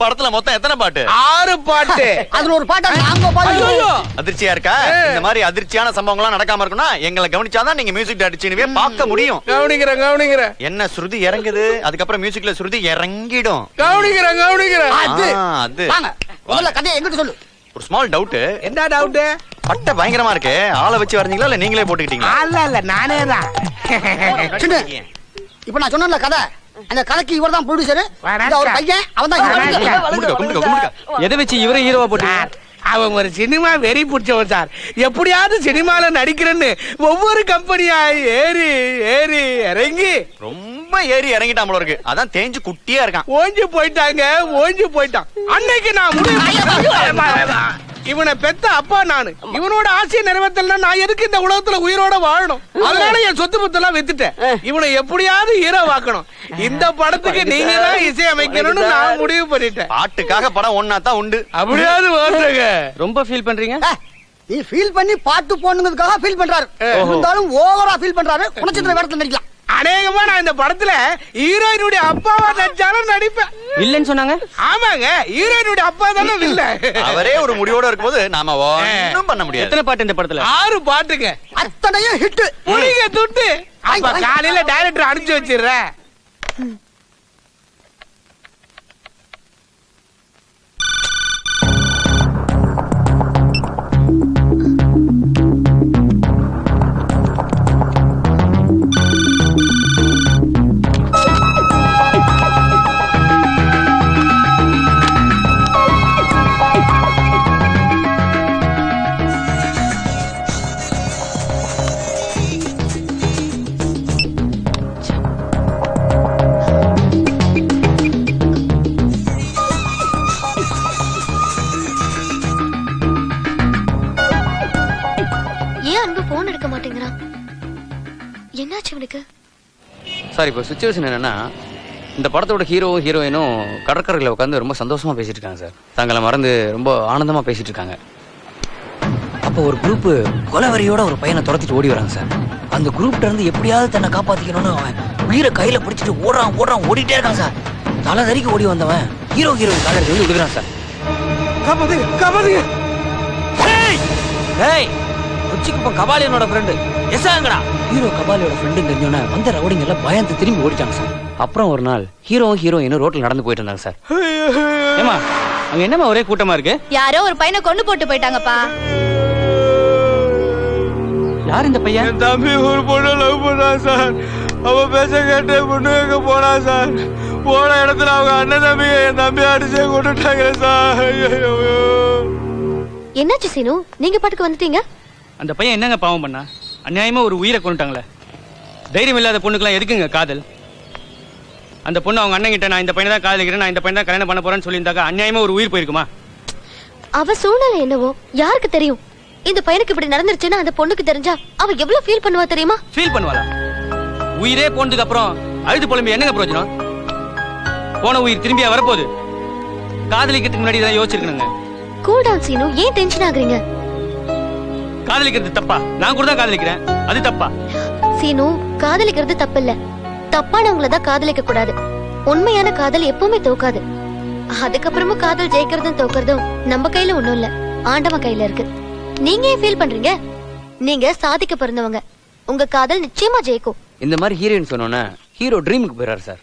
படத்துல மொத்தம் எத்தனை பாட்டு? 6 பாட்டு. அதுல ஒரு பாட்டா நாங்க பாடுறோம். அதிர்ச்சியா இருக்கா? இந்த மாதிரி அதிர்ச்சியான சம்பவங்கள்லாம் நடக்காம இருக்கும்னா எங்களை கவனிச்சாதான் நீங்க மியூசிக் டைரக்டர் சீனுவே பார்க்க முடியும். கவனிக்கிறேன். என்ன ஸ்ருதி இறங்குது, அதுக்கப்புறம் மியூசிக்ல ஸ்ருதி இறங்கிடும். கவனிக்கிறேன். அது வாங்க முதல்ல கதையை எங்கிட்ட சொல்லு. ஒரு ஸ்மால் டவுட். என்ன டவுட்? பட்டை பயங்கரமா இருக்கு. ஆளை வச்சு வரைஞ்சீங்களா இல்ல நீங்களே போட்டுக்கிட்டீங்களா? இல்ல நானே தான். சின்ன, இப்ப நான் சொன்னேன்ல கதை, அந்த கதைக்கு இவர் தான் ப்ரொடியூசர். ஒரு பையன் அவன் தான் ஹீரோ. எதை வச்சு இவரே ஹீரோவா போட்டு? அவன் ஒரு சினிமா வெறி பிடிச்சவன் சார். எப்படியாவது சினிமால நடிக்கிறேன்னு ஒவ்வொரு கம்பெனியா ஏறி ஏறி இறங்கி ரொம்ப ஏறி இறங்கிட்டாமல இருக்கு. அதான் தேஞ்சு குட்டியா இருக்கான். ஓஞ்சு போயிட்டான். அன்னைக்கு நான் இவனை பெத்த அப்பா நானு. இவனோட ஆசையை நிறைவேற்றல நான் எதுக்கு இந்த உலகத்துல உயிரோட வாழணும்? அதனால என் சொத்து பத்தெல்லாம் வித்துட்டேன். இவனை எப்படியாவது ஹீரோ ஆக்கணும். இந்த படத்துக்கு நீங்க தான் இசை அமைக்கணும்னு நான் முடிவு பண்ணிட்டேன். பாட்டுக்காக படம் ஒன்னா தான் உண்டு. அப்படியாவது ஓட்டுங்க. ரொம்ப ஃபீல் பண்றீங்க? நீ ஃபீல் பண்ணி பாட்டு போடணுங்கிறதுக்காக ஃபீல் பண்றாரு. இருந்தாலும் ஓவரா ஃபீல் பண்றாரு. குணச்சித்திர வேடத்துல நடிக்கலாம். அநேகமா நான் இந்த படத்துல ஹீரோயினுடைய அப்பாவா நடிச்சாலும் நடிப்பேன். இல்லன்னு சொன்னாங்க. ஆமாங்க, ஹீரோயினுடைய அப்பா தானே வில்ல. அவரே ஒரு முடிவோட இருக்கும்போது நாம ஒண்ணும் பண்ண முடியாது. எத்தனை பாட்டு இந்த படத்துல? 6 பாட்டுங்க. அத்தனையும் ஹிட். புடிங்க துட்டு. அப்ப காலையில டைரக்டர் அனுப்பிச்சு வச்சிடுறேன். ஏன் அன்பு போன் எடுக்க மாட்டேங்கிறான்? என்னாச்சு அவனுக்கு? சார் இப்போ சுச்சுவேஷன் என்னன்னா, இந்த படத்தோட ஹீரோவும் ஹீரோயினும் கடற்கரையில் உட்காந்து ரொம்ப சந்தோஷமா பேசிட்டு இருக்காங்க சார். தங்களை மறந்து ரொம்ப ஆனந்தமா பேசிட்டு இருக்காங்க. அப்போ ஒரு குரூப் கொலவரியோட ஒரு பையனை துரத்திட்டு ஓடி வராங்க சார். அந்த குரூப்ல இருந்து எப்படியாவது தன்னை காப்பாத்திக்கணும்னு அவன் உயிரை கையில பிடிச்சிட்டு ஓடிட்டே இருக்கான் சார். தலை தறிக்கு ஓடி வந்தவன் ஹீரோயின் கால எடுத்து வந்து விடுறான் சார். காப்பாத்துங்க. ஏய், உச்சிக்குப்பம் கபாலியனோட ஃப்ரெண்டு எசாங்கடா. ஹீரோ கபாலியோட ஃப்ரெண்டு தெரிஞ்சோன்னா வந்த ரவுடிங்க எல்லாம் பயந்து திரும்பி ஓடிட்டாங்க சார். அப்புறம் ஒரு நாள் ஹீரோவும் ஹீரோயினும் ரோட்ல நடந்து போயிட்டு இருந்தாங்க சார். ஏமா அங்க என்னமா ஒரே கூட்டமா இருக்கு? யாரோ ஒரு பையனை கொண்டு போட்டு போயிட்டாங்கப்பா. யார் இந்த பையன்? என் தம்பி ஒரு பொண்ணு லவ் பண்ணான் சார். அவன் பேச கேட்டு பொண்ணு எங்க போனா சார். போன இடத்துல அவங்க அண்ணன் தம்பி என் தம்பி அடிச்சே கொண்டுட்டாங்க சார். என்னாச்சு சீனு, நீங்க பாட்டுக்கு வந்துட்டீங்க? அந்த பையன் என்னங்க பாவம் பண்ணா? அநியாயமா ஒரு உயிரை கொண்டுட்டாங்களே. தைரியம் இல்லாத பொண்ணுக்கெல்லாம் எதுக்குங்க காதல்? அந்த பொண்ணு அவங்க அண்ணன் கிட்ட நான் இந்த பையனை தான் காதலிக்கிறேன், நான் இந்த பையனை தான் கல்யாணம் பண்ண போறேன்னு சொல்லியிருந்தாக்கா அநியாயமா ஒரு உயிர் போயிருக்குமா? அவ சூழ்நிலை என்னவோ யாருக்கு தெரியும்? இந்த பையனுக்கு இப்படி நடந்துருச்சுன்னா அந்த பொண்ணுக்கு தெரிஞ்சா அவ எவ்வளவு ஃபீல் பண்ணுவா தெரியுமா? ஃபீல் பண்ணுவாளா? உயிரே போனதுக்கு அப்புறம் அழுது புலம்பி என்னங்க பிரயோஜனம்? போன உயிர் திரும்பியா வரப்போகுது. காதலிக்கிறதுக்கு முன்னாடி தான் யோசிச்சிருக்கணுங்க. கூல் டவுன் சீனு, ஏன் டென்ஷன் ஆகுறீங்க? காதலிக்கிறது தப்பா? நான் கூட தான் காதலிக்கிறேன், அது தப்பா? சீனு, காதலிக்கிறது தப்பு இல்ல. தப்பானவங்கள தான் காதலிக்க கூடாது. உண்மையான காதல் எப்பவுமே தோக்காது. அதுக்கப்புறமும் காதல் ஜெயிக்கிறதும் தோக்கிறதும் நம்ம கையில ஒண்ணும் இல்ல, ஆண்டவன் கையில இருக்கு. நீங்க ஏன் ஃபீல் பண்றீங்க? நீங்க சாதிக்க பிறந்தவங்க. உங்க காதல் நிச்சயமா ஜெயிக்கும். இந்த மாதிரி ஹீரோயின் சொன்னோன்னே ஹீரோ ட்ரீமுக்கு போயிறாரு சார்.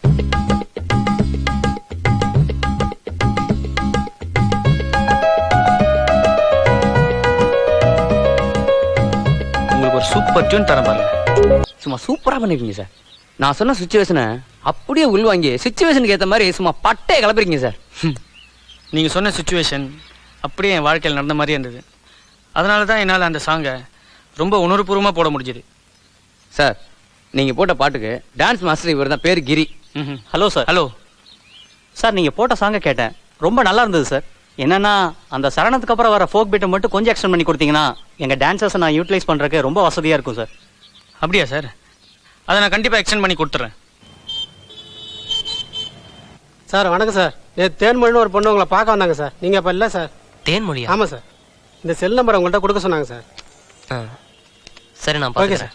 உங்களுக்கு ஒரு சூப்பர் டியூன் தரேன் பாருங்க. சும்மா சூப்பரா பண்ணிருக்கீங்க சார். நான் சொன்ன சுச்சுவேஷனை அப்படியே உள்வாங்கி சுச்சுவேஷனுக்கு ஏற்ற மாதிரி சும்மா பட்டையை கிளப்புறீங்க சார். நீங்க சொன்ன சுச்சுவேஷன் அப்படியே என் வாழ்க்கையில் நடந்த மாதிரி இருந்தது. அதனால தான் என்னால் அந்த சாங்கை ரொம்ப உணர்வுபூர்வமா போட முடிஞ்சது. சார், நீங்க போட்ட பாட்டுக்கு டான்ஸ் மாஸ்டர் இவர் தான், பேர் Giri. Hello sir. Hello sir, நீங்க போட்ட சாங்கை கேட்டேன், ரொம்ப நல்லா இருந்தது சார். என்னன்னா அந்த சரணத்துக்கு அப்புறம் வர ஃபோக் பீட்டை மட்டும் கொஞ்சம் எக்ஸ்டெண்ட் பண்ணி கொடுத்தீங்கன்னா எங்க டான்சர்ஸை நான் யூட்டிலைஸ் பண்றதுக்கு ரொம்ப வசதியா இருக்கும் சார். அப்படியா சார்? அதை நான் கண்டிப்பா எக்ஸ்டெண்ட் பண்ணி கொடுத்துறேன். சார் வணக்கம் சார். தேன்மொழின்னு ஒரு பொண்ணு உங்களை பார்க்க வந்தாங்க சார். நீங்க அப்ப இல்ல சார்? தேன்மொழியா? ஆமா சார். இந்த செல் நம்பர் உங்கள்கிட்ட கொடுக்க சொன்னாங்க சார். சரி, நான் ஓகே சார்.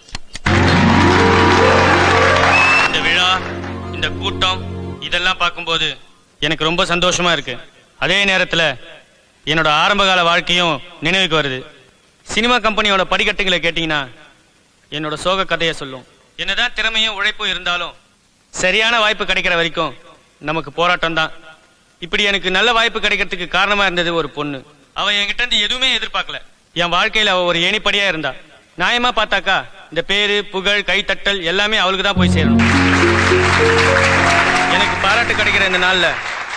இந்த விழா இந்த கூட்டம் இதெல்லாம் பார்க்கும்போது எனக்கு ரொம்ப சந்தோஷமா இருக்கு. அதே நேரத்துல என்னோட ஆரம்பகால வாழ்க்கையும் நினைவுக்கு வருது. சினிமா கம்பெனியோட படிக்கட்டுகளை கேட்டீங்கன்னா என்னோட சோக கதையை சொல்லும். என்னதான் திறமையும் உழைப்பும் இருந்தாலும் சரியான வாய்ப்பு கிடைக்கிற வரைக்கும் நமக்கு போராட்டம் தான். இப்படி எனக்கு நல்ல வாய்ப்பு கிடைக்கிறதுக்கு காரணமா இருந்தது ஒரு பொண்ணு. அவ என்கிட்ட இருந்து எதுவுமே எதிர்பார்க்கல. என் வாழ்க்கையில அவ ஒரு ஏணிப்படியா இருந்தா. நியாயமா பார்த்தாக்கா இந்த பேரு புகழ் கைத்தட்டல் எல்லாமே அவளுக்கு தான் போய் சேரணும். எனக்கு பாராட்டு கிடைக்கிற இந்த நாள்ல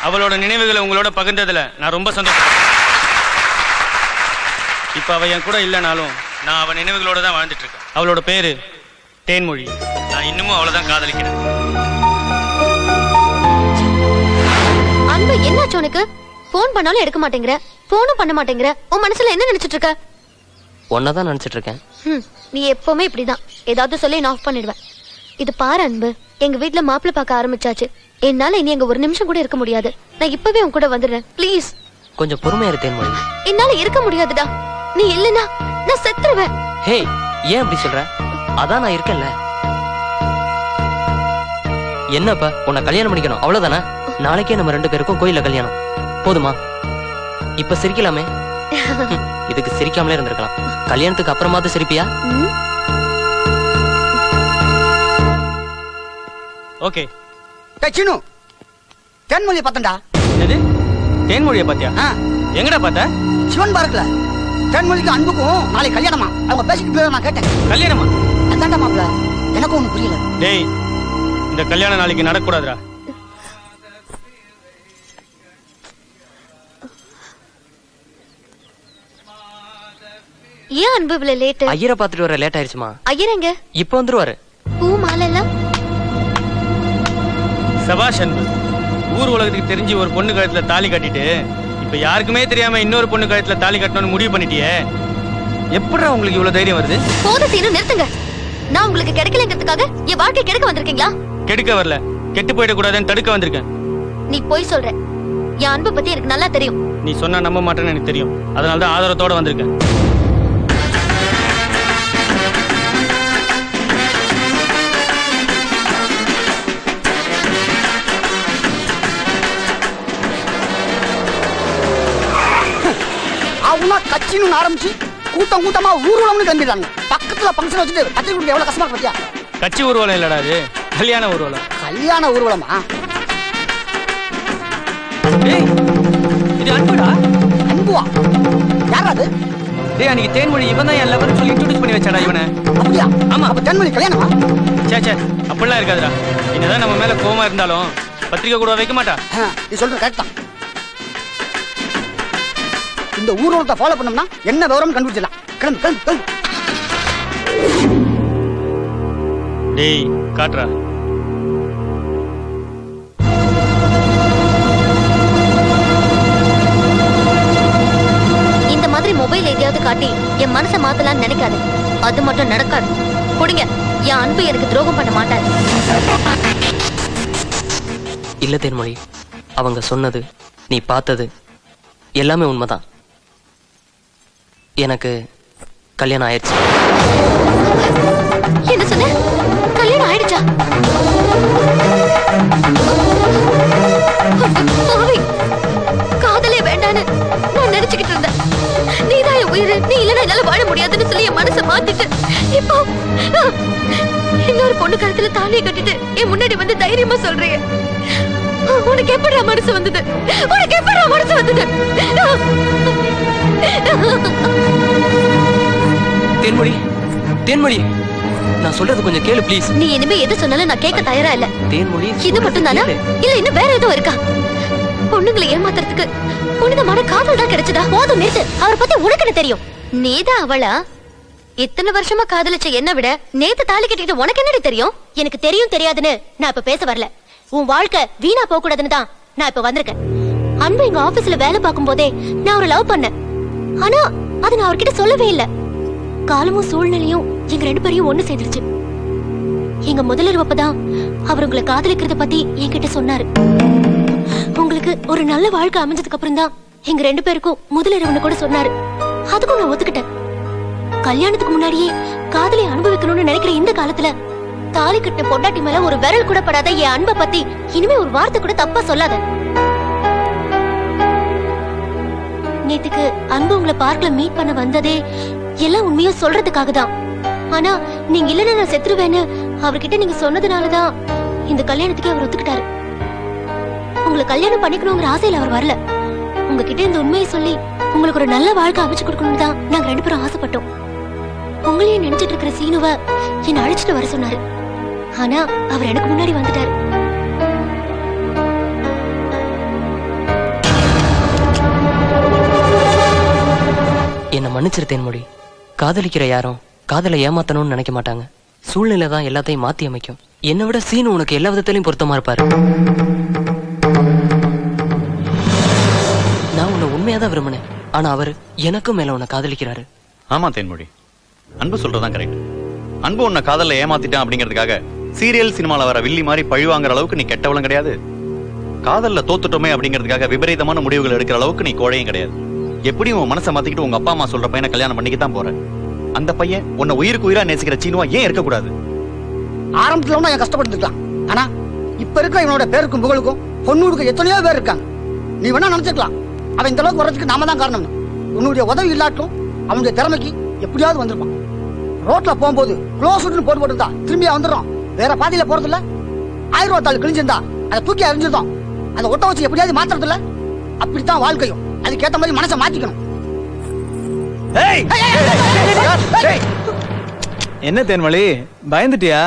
அவளோட நினைவுகளை உங்களோட பகிர்ந்ததுல நான் ரொம்ப சந்தோஷம். இப்ப அவ என் கூட இல்லைனாலும் நான் அவ நினைவுகளோட தான் வாழ்ந்துட்டு இருக்கேன். அவளோட பேரு தேன்மொழி. நான் இன்னமும் அவளைதான் காதலிக்கிறேன். அன்பு, என்னாச்சு உனக்கு? போன் பண்ணாலும் எடுக்க மாட்டேங்கிற, போனும் பண்ண மாட்டேங்கிற. உன் மனசுல என்ன நினைச்சிட்டு இருக்க? ஒன்னதான் நினைச்சிட்டு இருக்கேன். நீ எப்பவுமே இப்படிதான், ஏதாவது சொல்லி நான் ஆஃப் பண்ணிடுவேன். இது பாரு அன்பு, எங்க வீட்டுல மாப்பிள்ளை பார்க்க ஆரம்பிச்சாச்சு. என்னால இனி அங்க ஒரு நிமிஷம் கூட இருக்க முடியாது. நான் இப்பவே உன் கூட வந்துடுறேன், ப்ளீஸ். கொஞ்சம் பொறுமையா இரு தேன்மொழி. என்னால இருக்க முடியாதுடா. நீ இல்லனா நான் செத்துருவேன். ஹே, ஏன் அப்படி சொல்ற? அதான் நான் இருக்கேன்ல. என்னப்பா, உன்னை கல்யாணம் பண்ணிக்கணும் அவ்வளவுதானே? நாளைக்கே நம்ம 2 பேருக்கும் கோயில்ல கல்யாணம். போதுமா? இப்ப சிரிக்கலாமே. இதுக்கு சிரிக்காமலே இருந்திருக்கலாம். கல்யாணத்துக்கு அப்புறமாவது சிரிப்பியா? ஓகே. சினு, தேன்மொழியை பார்த்தா? என்னது? தேன்மொழியை பாத்தியா? எங்கடா பார்த்த? சிவன் பார்க்கல. தேன்மொழிக்கு அன்புக்கும் நாளை கல்யாணமா? அவங்க பேசிட்டு நான் கேட்டேன். கல்யாணமா? அதான்டா மாப்பிள்ள, எனக்கும் ஒண்ணு புரியல. டேய், இந்த கல்யாணம் நாளைக்கு நடக்கூடாதுடா. ஏன் அன்பு இவ்வளவு லேட்? ஐயரை பாத்துட்டு வர லேட் ஆயிருச்சுமா. ஐயர் எங்க? இப்ப வந்துருவாரு. பூ மாலை எல்லாம் சபாஷ் அன்பு. ஊர் உலகத்துக்கு தெரிஞ்சு ஒரு பொண்ணு கழுத்துல தாலி கட்டிட்டு இப்ப யாருக்குமே தெரியாம இன்னொரு பொண்ணு கழுத்துல தாலி கட்டணும்னு முடிவு பண்ணிட்டியே. எப்படிடா உங்களுக்கு இவ்வளவு தைரியம் வருது? போத சீனு, நிறுத்துங்க. நான் உங்களுக்கு கிடைக்கலங்கிறதுக்காக என் வாழ்க்கை கெடுக்க வந்திருக்கீங்களா? கெடுக்க வரல, கெட்டு போயிட கூடாதுன்னு தடுக்க வந்திருக்கேன். நீ போய் சொல்ற. என் அன்பை பத்தி எனக்கு நல்லா தெரியும். நீ சொன்னா நம்ப மாட்டேன்னு எனக்கு தெரியும். அதனாலதான் ஆதாரத்தோட வந்திருக்கேன். அவனா கட்சின்னு ஆரம்பிச்சு கூட்டம் கூட்டமா ஊர்வலம்னு கிளம்பிடுறாங்க. பக்கத்துல பங்கன் வச்சுட்டு கட்சி கொடுக்க எவ்வளவு கஷ்டமா பத்தியா? கட்சி ஊர்வலம் இல்லடா, இது கல்யாண ஊர்வலம். கல்யாண ஊர்வலமா? இது அன்புடா. அன்புவா? யாரா அது? டேய், அன்னைக்கு தேன்மொழி இவன் தான் என் லவர் சொல்லி இன்ட்ரோடியூஸ் பண்ணி வச்சாடா இவனை. அப்படியா? ஆமா. அப்ப தேன்மொழி கல்யாணமா? சே அப்படிலாம் இருக்காதுடா. என்னதான் நம்ம மேல கோவமா இருந்தாலும் பத்திரிக்கை கூட வைக்க மாட்டா. நீ சொல்ற கரெக்ட் தான். இந்த ஊர்வலத்தை ஃபாலோ பண்ணோம்னா என்ன விவரம் கண்டுபிடிச்சிடலாம். கிளம்பு கிளம்பு கிளம்பு. டேய் காட்றா. இந்த மாதிரி மொபைல் எதையாவது காட்டி என் மனசை மாத்தலாம்னு நினைக்காது. அது மட்டும் நடக்காது. கொடுங்க. என் அன்பு எனக்கு துரோகம் பண்ண மாட்டாரு. இல்ல தேன்மொழி, அவங்க சொன்னது, நீ பார்த்தது எல்லாமே உண்மைதான். எனக்கு கல்யாணம் ஆயிடுச்சு. என்ன சொன்ன? கல்யாணம் ஆயிடுச்சா? காதலே வேண்டான்னு நான் நினைச்சுக்கிட்டு இருந்தேன். நீதான் என் உயிர். நீ இல்லைன்னா என்னால வாழ முடியாதுன்னு சொல்லி என் மனசை மாத்திட்டு இப்போ இன்னொரு பொண்ணு கழுத்துல தாலியை கட்டிட்டு என் முன்னாடி வந்து தைரியமா சொல்றீங்க. உனக்கு எப்படா மனசு வந்தது? உனக்கு எப்படா மனசு வந்தது? தேன்மொழி, தேன்மொழி, நான் சொல்றது கொஞ்சம் கேளு ப்ளீஸ். நீ இனிமே எது சொன்னாலும் நான் கேட்க தயாரா இல்ல. தேன்மொழி, இது மட்டும் தானா? இல்ல இன்னும் வேற எதுவும் இருக்கா? பொண்ணுங்களை ஏமாத்துறதுக்கு புனிதமான காதல் தான் கிடைச்சதா? போதும் நிறுத்து. அவரை பத்தி உனக்கு என்ன தெரியும்? நீதான் அவளா? இத்தனை வருஷமா காதலிச்ச என்ன விட நேத்து தாலி கட்டிட்டு உனக்கு என்னடி தெரியும்? எனக்கு தெரியும் தெரியாதுன்னு நான் இப்ப பேச வரல. உன் வாழ்க்கை வீணா போக கூடாதுன்னு தான் நான் இப்ப வந்திருக்கேன். அன்பு எங்க ஆபீஸ்ல வேலை பார்க்கும் போதே நான் அவரை லவ் பண்ணேன். ஆனா அது நான் அவர்கிட்ட சொல்லவே இல்ல. காலமும் சூழ்நிலையும் எங்க 2 பேரையும் ஒண்ணு சேர்ந்துருச்சு. எங்க முதலிரவு அப்பதான் அவர் உங்களை காதலிக்கிறத பத்தி என்கிட்ட சொன்னாரு. உங்களுக்கு ஒரு நல்ல வாழ்க்கை அமைஞ்சதுக்கு அப்புறம் தான் எங்க 2 பேருக்கும் முதலிரவுன்னு கூட சொன்னாரு. அதுக்கும் நான் ஒத்துக்கிட்டேன். கல்யாணத்துக்கு முன்னாடியே காதலை அனுபவிக்கணும்னு நினைக்கிற இந்த காலத்துல தாலி கட்டின பொண்டாட்டி மேல ஒரு விரல் கூட படாத என் அன்பை பத்தி இனிமே ஒரு வார்த்தை கூட தப்பா சொல்லாத. நேத்துக்கு அன்பு உங்களை பார்க்ல மீட் பண்ண வந்ததே எல்லாம் உண்மையா சொல்றதுக்காக தான். ஆனா நீங்க இல்லைன்னா நான் செத்துருவேன்னு அவர்கிட்ட நீங்க சொன்னதுனாலதான் இந்த கல்யாணத்துக்கு அவர் ஒத்துக்கிட்டாரு. உங்களை கல்யாணம் பண்ணிக்கணுங்கிற ஆசையில அவர் வரல. உங்ககிட்ட இந்த உண்மையை சொல்லி உங்களுக்கு ஒரு நல்ல வாழ்க்கை அமைச்சு கொடுக்கணும்னு தான் நாங்க 2 பேரும் ஆசைப்பட்டோம். உங்களையும் நினைச்சிட்டு இருக்கிற சீனுவ என்ன அழைச்சிட்டு வர சொன்னாரு. ஆனா அவர் எனக்கு முன்னாடி வந்துட்டாரு. என்ன மன்னிச்சிரு தேன்மொழி. காதலிக்கிற யாரும் காதலை ஏமாத்தணும்னு நினைக்க மாட்டாங்க. சூழ்நிலை தான் எல்லாத்தையும் மாத்தி அமைக்கும். என்னை விட சீனு உனக்கு எல்லா விதத்திலையும் பொருத்தமா இருப்பாரு. நான் உன்னை உண்மையாதான் விரும்பினேன். ஆனா அவரு எனக்கும் மேல உன்னை காதலிக்கிறாரு. ஆமா தேன்மொழி, அன்பு சொல்றதான் கரெக்ட். அன்பு உன்னை காதல்ல ஏமாத்திட்டான் அப்படிங்கிறதுக்காக சீரியல் சினிமால வர வில்லி மாதிரி பழி வாங்குற அளவுக்கு நீ கெட்டவளும் கிடையாது. காதல்ல தோத்துட்டோமே அப்படிங்கிறதுக்காக விபரீதமான முடிவுகள் எடுக்கிற அளவுக்கு நீ கோழையும் கிடையாது. எப்படியும் உன் மனசை மாத்திக்கிட்டு உங்க அப்பா அம்மா சொல்ற பையனை கல்யாணம் பண்ணிக்கத்தான் போற. அந்த பையன் உன்னை உயிருக்கு உயிரா நேசிக்கிற சீனுவா ஏன் இருக்கக்கூடாது? ஆரம்பத்துல ஒன்னும் என் கஷ்டப்பட்டுருக்கலாம். ஆனா இப்ப இருக்கிற இவனோட பேருக்கும் புகழுக்கும் பொண்ணுக்கு எத்தனையோ பேர் இருக்காங்க. நீ வேணா நினைச்சுக்கலாம் அவன் இந்த அளவுக்கு வர்றதுக்கு நாம தான் காரணம். உன்னுடைய உதவி இல்லாட்டும் அவனுடைய திறமைக்கு எப்படியாவது வந்திருப்பான். ரோட்ல போகும்போது க்ளோஸ் போட்டு போட்டுருந்தா திரும்பியா வந்துடும். வேற பாதையில போறது இல்ல. 1000 ரூபாய் தாள் கிழிஞ்சிருந்தா அதை தூக்கி அறிஞ்சிருந்தோம். அதை ஒட்ட வச்சு எப்படியாவது மாத்துறது இல்ல. அப்படித்தான் வாழ்க்கையும். அதுக்கேற்ற மாதிரி மனசை மாத்திக்கணும். என்ன தேன்மொழி, பயந்துட்டியா?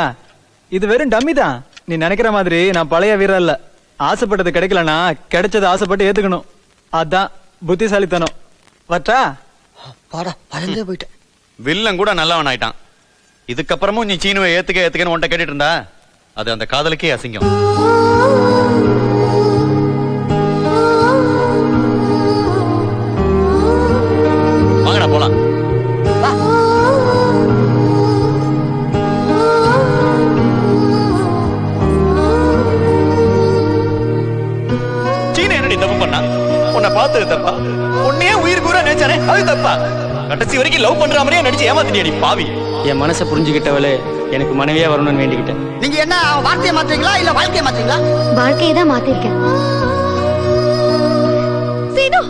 இது வெறும் டம்மி தான். நீ நினைக்கிற மாதிரி நான் பழைய வீரர் இல்ல. ஆசைப்பட்டது கிடைக்கலன்னா கிடைச்சது ஆசைப்பட்டு ஏத்துக்கணும். அதான் புத்திசாலித்தனம். வட்டா பாடா பயந்தே போயிட்டேன். வில்லன் கூட நல்லவன் ஆயிட்டான். இதுக்கப்புறமும் நீ சீனுவை ஏத்துக்கன்னு உன்ட்ட கேட்டுட்டு இருந்தா அது அந்த காதலுக்கே அசிங்கம். வாங்கடா போலாம். சீன என்னடி தப்பு பண்ணா? உன்னை பார்த்தது தப்பா? உன்னையே உயிர் கூற நினைச்சானே அது தப்பா? கடைசி வரைக்கும் லவ் பண்ற மாதிரியே நடிச்சு ஏமாத்தினியடி பாவி. என் மனசை புரிஞ்சுக்கிட்டவளே எனக்கு மனைவியா வரணும்னு வேண்டிக்கிட்டேன். நீங்க என்ன வார்த்தையை மாத்தீங்களா இல்ல வாழ்க்கையை மாத்தீங்களா? வாழ்க்கையை தான் மாத்திருக்கேன். சீனு